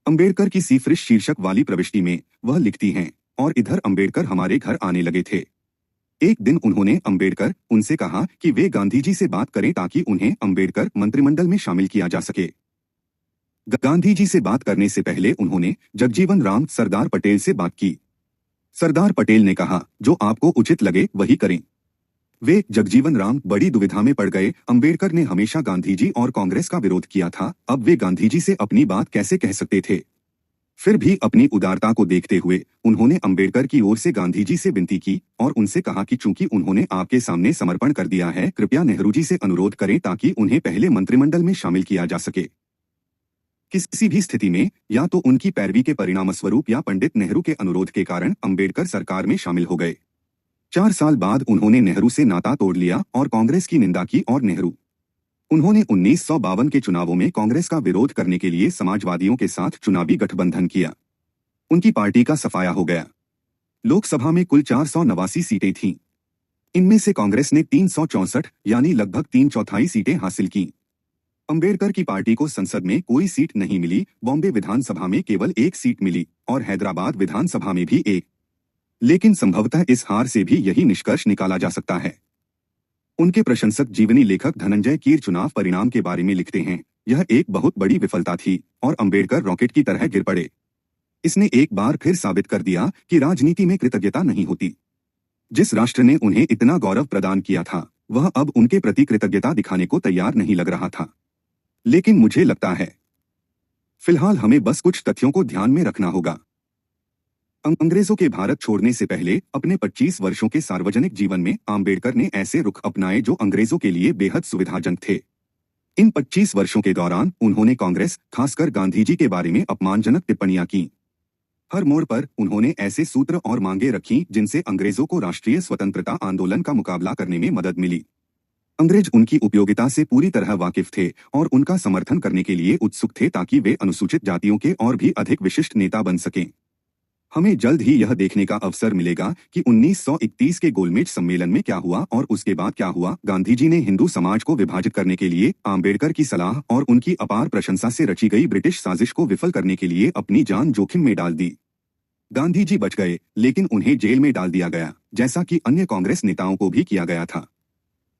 S1: अंबेडकर की सिफरिश शीर्षक वाली प्रविष्टि में वह लिखती हैं, और इधर अंबेडकर हमारे घर आने लगे थे। एक दिन उन्होंने अंबेडकर उनसे कहा कि वे गांधी जी से बात करें ताकि उन्हें अंबेडकर मंत्रिमंडल में शामिल किया जा सके। गांधी जी से बात करने से पहले उन्होंने जगजीवन राम सरदार पटेल से बात की। सरदार पटेल ने कहा, जो आपको उचित लगे वही करें। वे जगजीवन राम बड़ी दुविधा में पड़ गए। अंबेडकर ने हमेशा गांधी जी और कांग्रेस का विरोध किया था, अब वे गांधी जी से अपनी बात कैसे कह सकते थे। फिर भी अपनी उदारता को देखते हुए उन्होंने अंबेडकर की ओर से गांधी जी से विनती की और उनसे कहा कि चूंकि उन्होंने आपके सामने समर्पण कर दिया है, कृपया नेहरू जी से अनुरोध करें ताकि उन्हें पहले मंत्रिमंडल में शामिल किया जा सके। किसी भी स्थिति में या तो उनकी पैरवी के परिणामस्वरूप या पंडित नेहरू के अनुरोध के कारण अंबेडकर सरकार में शामिल हो गए। 4 साल बाद उन्होंने नेहरू से नाता तोड़ लिया और कांग्रेस की निंदा की और उन्होंने 1952 के चुनावों में कांग्रेस का विरोध करने के लिए समाजवादियों के साथ चुनावी गठबंधन किया। उनकी पार्टी का सफाया हो गया। लोकसभा में कुल 489 सीटें थीं। इनमें से कांग्रेस ने 364 यानी लगभग 3/4 सीटें हासिल की। अंबेडकर की पार्टी को संसद में कोई सीट नहीं मिली, बॉम्बे विधानसभा में केवल 1 सीट मिली और हैदराबाद विधानसभा में भी 1। लेकिन संभवतः इस हार से भी यही निष्कर्ष निकाला जा सकता है। उनके प्रशंसक जीवनी लेखक धनंजय कीर चुनाव परिणाम के बारे में लिखते हैं, यह एक बहुत बड़ी विफलता थी और अंबेडकर रॉकेट की तरह गिर पड़े। इसने एक बार फिर साबित कर दिया कि राजनीति में कृतज्ञता नहीं होती। जिस राष्ट्र ने उन्हें इतना गौरव प्रदान किया था, वह अब उनके प्रति कृतज्ञता दिखाने को तैयार नहीं लग रहा था। लेकिन मुझे लगता है फिलहाल हमें बस कुछ तथ्यों को ध्यान में रखना होगा। अंग्रेजों के भारत छोड़ने से पहले अपने 25 वर्षों के सार्वजनिक जीवन में अंबेडकर ने ऐसे रुख अपनाए जो अंग्रेजों के लिए बेहद सुविधाजनक थे। इन 25 वर्षों के दौरान उन्होंने कांग्रेस, खासकर गांधी जी के बारे में अपमानजनक टिप्पणियां की। हर मोड़ पर उन्होंने ऐसे सूत्र और मांगे रखी जिनसे अंग्रेजों को राष्ट्रीय स्वतंत्रता आंदोलन का मुकाबला करने में मदद मिली। अंग्रेज उनकी उपयोगिता से पूरी तरह वाकिफ थे और उनका समर्थन करने के लिए उत्सुक थे ताकि वे अनुसूचित जातियों के और भी अधिक विशिष्ट नेता बन सकें। हमें जल्द ही यह देखने का अवसर मिलेगा कि 1931 के गोलमेज सम्मेलन में क्या हुआ और उसके बाद क्या हुआ। गांधी जी ने हिंदू समाज को विभाजित करने के लिए अंबेडकर की सलाह और उनकी अपार प्रशंसा से रची गई ब्रिटिश साजिश को विफल करने के लिए अपनी जान जोखिम में डाल दी। गांधी जी बच गए, लेकिन उन्हें जेल में डाल दिया गया, जैसा कि अन्य कांग्रेस नेताओं को भी किया गया था।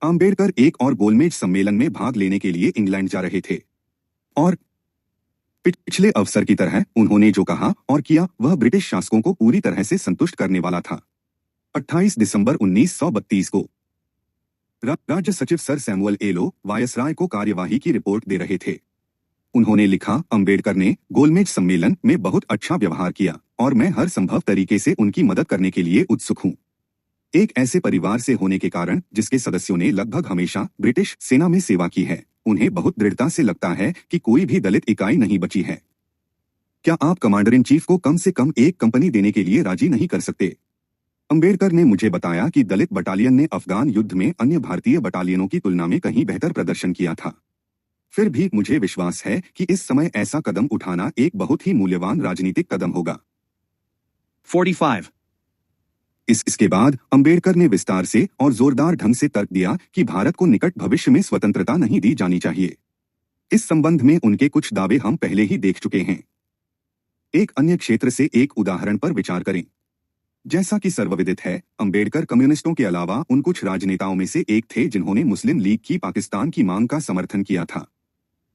S1: अंबेडकर एक और गोलमेज सम्मेलन में भाग लेने के लिए इंग्लैंड जा रहे थे और पिछले अवसर की तरह उन्होंने जो कहा और किया वह ब्रिटिश शासकों को पूरी तरह से संतुष्ट करने वाला था। 28 दिसंबर 1932 को राज्य सचिव सर सैमुअल एलो वायसराय को कार्यवाही की रिपोर्ट दे रहे थे। उन्होंने लिखा, अंबेडकर ने गोलमेज सम्मेलन में बहुत अच्छा व्यवहार किया और मैं हर संभव तरीके से उनकी मदद करने के लिए उत्सुक हूं। एक ऐसे परिवार से होने के कारण जिसके सदस्यों ने लगभग हमेशा ब्रिटिश सेना में सेवा की है, उन्हें बहुत दृढ़ता से लगता है कि कोई भी दलित इकाई नहीं बची है। क्या आप कमांडर इन चीफ को कम से कम एक कंपनी देने के लिए राजी नहीं कर सकते? अंबेडकर ने मुझे बताया कि दलित बटालियन ने अफगान युद्ध में अन्य भारतीय बटालियनों की तुलना में कहीं बेहतर प्रदर्शन किया था। फिर भी मुझे विश्वास है कि इस समय ऐसा कदम उठाना एक बहुत ही मूल्यवान राजनीतिक कदम होगा।
S2: 45.
S1: इसके बाद अंबेडकर ने विस्तार से और जोरदार ढंग से तर्क दिया कि भारत को निकट भविष्य में स्वतंत्रता नहीं दी जानी चाहिए। इस संबंध में उनके कुछ दावे हम पहले ही देख चुके हैं। एक अन्य क्षेत्र से एक उदाहरण पर विचार करें। जैसा कि सर्वविदित है, अंबेडकर कम्युनिस्टों के अलावा उन कुछ राजनेताओं में से एक थे जिन्होंने मुस्लिम लीग की पाकिस्तान की मांग का समर्थन किया था।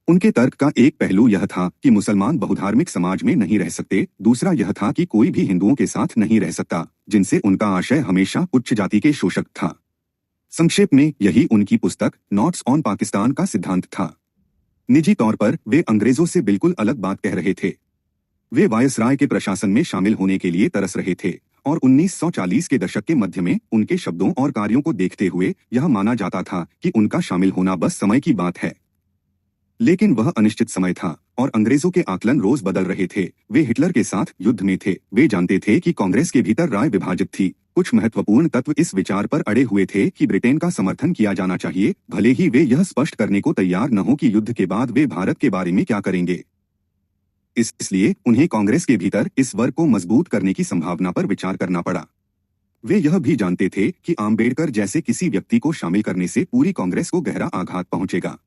S1: उनके तर्क का एक पहलू यह था कि मुसलमान बहुधार्मिक समाज में नहीं रह सकते, दूसरा यह था कि कोई भी हिंदुओं के साथ नहीं रह सकता, जिनसे उनका आशय हमेशा उच्च जाति के शोषक था। संक्षेप में यही उनकी पुस्तक नोट्स ऑन पाकिस्तान का सिद्धांत था। निजी तौर पर वे अंग्रेजों से बिल्कुल अलग बात कह रहे थे। वे वायसराय के प्रशासन में शामिल होने के लिए तरस रहे थे और 1940 के दशक के मध्य में उनके शब्दों और कार्यों को देखते हुए यह माना जाता था कि उनका शामिल होना बस समय की बात है। लेकिन वह अनिश्चित समय था और अंग्रेजों के आकलन रोज बदल रहे थे। वे हिटलर के साथ युद्ध में थे। वे जानते थे कि कांग्रेस के भीतर राय विभाजित थी। कुछ महत्वपूर्ण तत्व इस विचार पर अड़े हुए थे कि ब्रिटेन का समर्थन किया जाना चाहिए, भले ही वे यह स्पष्ट करने को तैयार न हो कि युद्ध के बाद वे भारत के बारे में क्या करेंगे। इसलिए उन्हें कांग्रेस के भीतर इस वर्ग को मजबूत करने की संभावना पर विचार करना पड़ा। वे यह भी जानते थे कि आम्बेडकर जैसे किसी व्यक्ति को शामिल करने से पूरी कांग्रेस को गहरा आघात पहुंचेगा।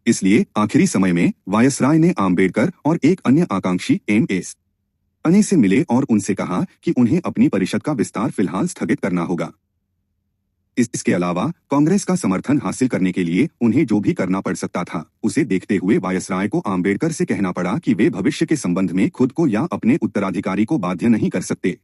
S1: इसलिए आखिरी समय में वायसराय ने आम्बेडकर और एक अन्य आकांक्षी एम.एस. अने से मिले और उनसे कहा कि उन्हें अपनी परिषद का विस्तार फिलहाल स्थगित करना होगा। इसके अलावा कांग्रेस का समर्थन हासिल करने के लिए उन्हें जो भी करना पड़ सकता था, उसे देखते हुए वायसराय को आम्बेडकर से कहना पड़ा कि वे भविष्य के संबंध में खुद को या अपने उत्तराधिकारी को बाध्य नहीं कर सकते।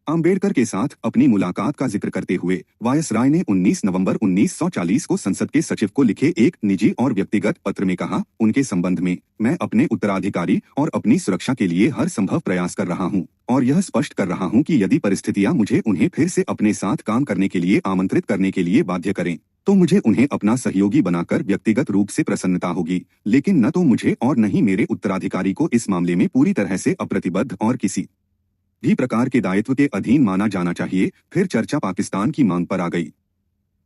S1: आम्बेडकर के साथ अपनी मुलाकात का जिक्र करते हुए वायसराय ने 19 नवंबर 1940 को संसद के सचिव को लिखे एक निजी और व्यक्तिगत पत्र में कहा, उनके संबंध में मैं अपने उत्तराधिकारी और अपनी सुरक्षा के लिए हर संभव प्रयास कर रहा हूं और यह स्पष्ट कर रहा हूं कि यदि परिस्थितियां मुझे उन्हें फिर से अपने साथ काम करने के लिए आमंत्रित करने के लिए बाध्य करें तो मुझे उन्हें अपना सहयोगी बनाकर व्यक्तिगत रूप से प्रसन्नता होगी, लेकिन न तो मुझे और न ही मेरे उत्तराधिकारी को इस मामले में पूरी तरह से अप्रतिबद्ध और किसी भी प्रकार के दायित्व के अधीन माना जाना चाहिए। फिर चर्चा पाकिस्तान की मांग पर आ गई।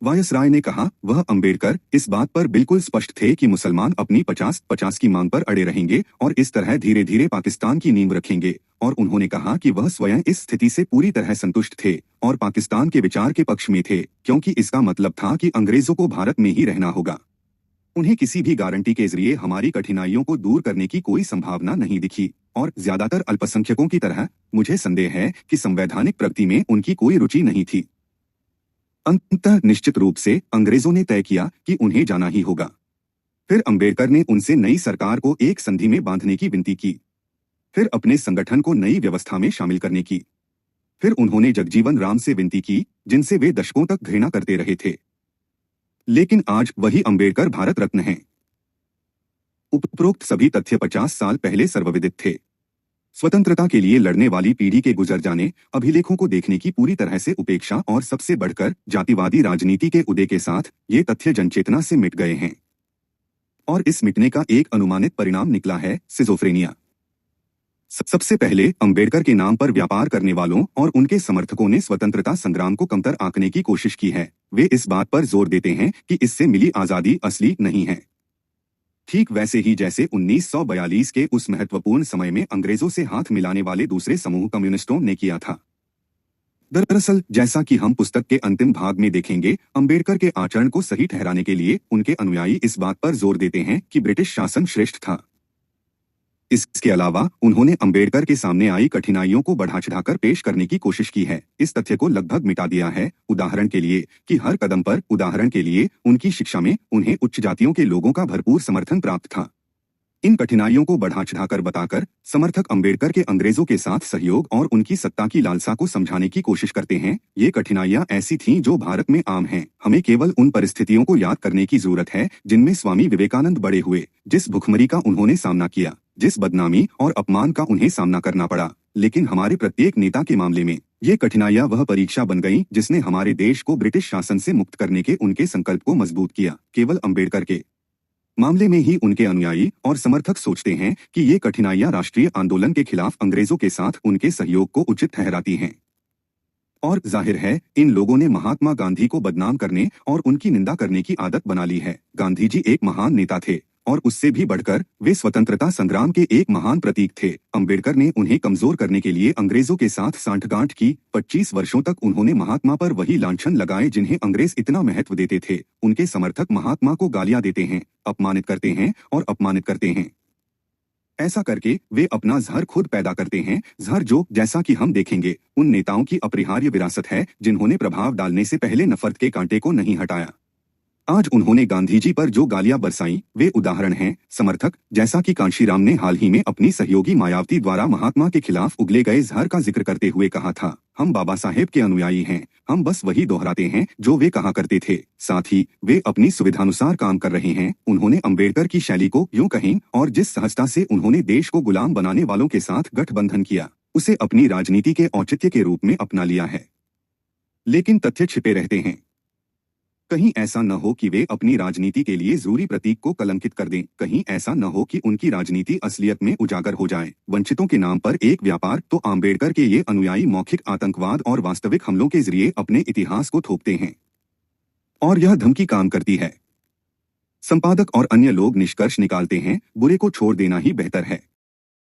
S1: वायसराय ने कहा, वह अंबेडकर इस बात पर बिल्कुल स्पष्ट थे कि मुसलमान अपनी 50-50 की मांग पर अड़े रहेंगे और इस तरह धीरे धीरे पाकिस्तान की नींव रखेंगे, और उन्होंने कहा कि वह स्वयं इस स्थिति से पूरी तरह संतुष्ट थे और पाकिस्तान के विचार के पक्ष में थे, क्योंकि इसका मतलब था कि अंग्रेजों को भारत में ही रहना होगा। उन्हें किसी भी गारंटी के जरिए हमारी कठिनाइयों को दूर करने की कोई संभावना नहीं दिखी और ज्यादातर अल्पसंख्यकों की तरह मुझे संदेह है कि संवैधानिक प्रगति में उनकी कोई रुचि नहीं थी। अंततः निश्चित रूप से अंग्रेजों ने तय किया कि उन्हें जाना ही होगा। फिर अंबेडकर ने उनसे नई सरकार को एक संधि में बांधने की विनती की, फिर अपने संगठन को नई व्यवस्था में शामिल करने की, फिर उन्होंने जगजीवन राम से विनती की जिनसे वे दशकों तक घृणा करते रहे थे। लेकिन आज वही अंबेडकर भारत रत्न हैं। उपरोक्त सभी तथ्य 50 साल पहले सर्वविदित थे। स्वतंत्रता के लिए लड़ने वाली पीढ़ी के गुजर जाने, अभिलेखों को देखने की पूरी तरह से उपेक्षा और सबसे बढ़कर जातिवादी राजनीति के उदय के साथ ये तथ्य जनचेतना से मिट गए हैं। और इस मिटने का एक अनुमानित परिणाम निकला है सिजोफ्रेनिया। सबसे पहले अंबेडकर के नाम पर व्यापार करने वालों और उनके समर्थकों ने स्वतंत्रता संग्राम को कमतर आंकने की कोशिश की है। वे इस बात पर जोर देते हैं कि इससे मिली आजादी असली नहीं है, ठीक वैसे ही जैसे 1942 के उस महत्वपूर्ण समय में अंग्रेजों से हाथ मिलाने वाले दूसरे समूह कम्युनिस्टों ने किया था। दरअसल जैसा कि हम पुस्तक के अंतिम भाग में देखेंगे, अंबेडकर के आचरण को सही ठहराने के लिए उनके अनुयायी इस बात पर जोर देते हैं कि ब्रिटिश शासन श्रेष्ठ था। इसके अलावा उन्होंने अंबेडकर के सामने आई कठिनाइयों को बढ़ा चढ़ाकर पेश करने की कोशिश की है, इस तथ्य को लगभग मिटा दिया है, उदाहरण के लिए कि हर कदम पर, उदाहरण के लिए उनकी शिक्षा में उन्हें उच्च जातियों के लोगों का भरपूर समर्थन प्राप्त था। इन कठिनाइयों को बढ़ा चढ़ाकर बताकर समर्थक अंबेडकर के अंग्रेजों के साथ सहयोग और उनकी सत्ता की लालसा को समझाने की कोशिश करते हैं। ये कठिनाइयां ऐसी थीं जो भारत में आम हैं। हमें केवल उन परिस्थितियों को याद करने की जरूरत है जिनमें स्वामी विवेकानंद बड़े हुए, जिस भुखमरी का उन्होंने सामना किया, जिस बदनामी और अपमान का उन्हें सामना करना पड़ा। लेकिन हमारे प्रत्येक नेता के मामले में ये कठिनाइयां वह परीक्षा बन गईं जिसने हमारे देश को ब्रिटिश शासन से मुक्त करने के उनके संकल्प को मजबूत किया। केवल अंबेडकर के मामले में ही उनके अनुयायी और समर्थक सोचते हैं कि ये कठिनाइयां राष्ट्रीय आंदोलन के खिलाफ अंग्रेजों के साथ उनके सहयोग को उचित ठहराती हैं। और जाहिर है इन लोगों ने महात्मा गांधी को बदनाम करने और उनकी निंदा करने की आदत बना ली है। गांधी जी एक महान नेता थे, और उससे भी बढ़कर वे स्वतंत्रता संग्राम के एक महान प्रतीक थे। अंबेडकर ने उन्हें कमजोर करने के लिए अंग्रेजों के साथ सांठगांठ की। 25 वर्षों तक उन्होंने महात्मा पर वही लांछन लगाए जिन्हें अंग्रेज इतना महत्व देते थे। उनके समर्थक महात्मा को गालियां देते हैं, अपमानित करते हैं और अपमानित करते हैं। ऐसा करके वे अपना जहर खुद पैदा करते हैं, जहर जो, जैसा कि हम देखेंगे, उन नेताओं की अपरिहार्य विरासत है जिन्होंने प्रभाव डालने से पहले नफरत के कांटे को नहीं हटाया। आज उन्होंने गांधी जी पर जो गालियां बरसाई वे उदाहरण हैं। समर्थक, जैसा कि कांशीराम ने हाल ही में अपनी सहयोगी मायावती द्वारा महात्मा के खिलाफ उगले गए जहर का जिक्र करते हुए कहा था, हम बाबा साहेब के अनुयायी हैं, हम बस वही दोहराते हैं जो वे कहा करते थे। साथ ही वे अपनी सुविधानुसार काम कर रहे हैं। उन्होंने अंबेडकर की शैली को, यूं कहें, और जिस सहजता से उन्होंने देश को गुलाम बनाने वालों के साथ गठबंधन किया, उसे अपनी राजनीति के औचित्य के रूप में अपना लिया है। लेकिन तथ्य छिपे रहते हैं। कहीं ऐसा न हो कि वे अपनी राजनीति के लिए जरूरी प्रतीक को कलंकित कर दें। कहीं ऐसा न हो कि उनकी राजनीति असलियत में उजागर हो जाए। वंचितों के नाम पर एक व्यापार तो अंबेडकर के ये अनुयायी मौखिक आतंकवाद और वास्तविक हमलों के जरिए अपने इतिहास को थोपते हैं और यह धमकी काम करती है। संपादक और अन्य लोग निष्कर्ष निकालते हैं, बुरे को छोड़ देना ही बेहतर है।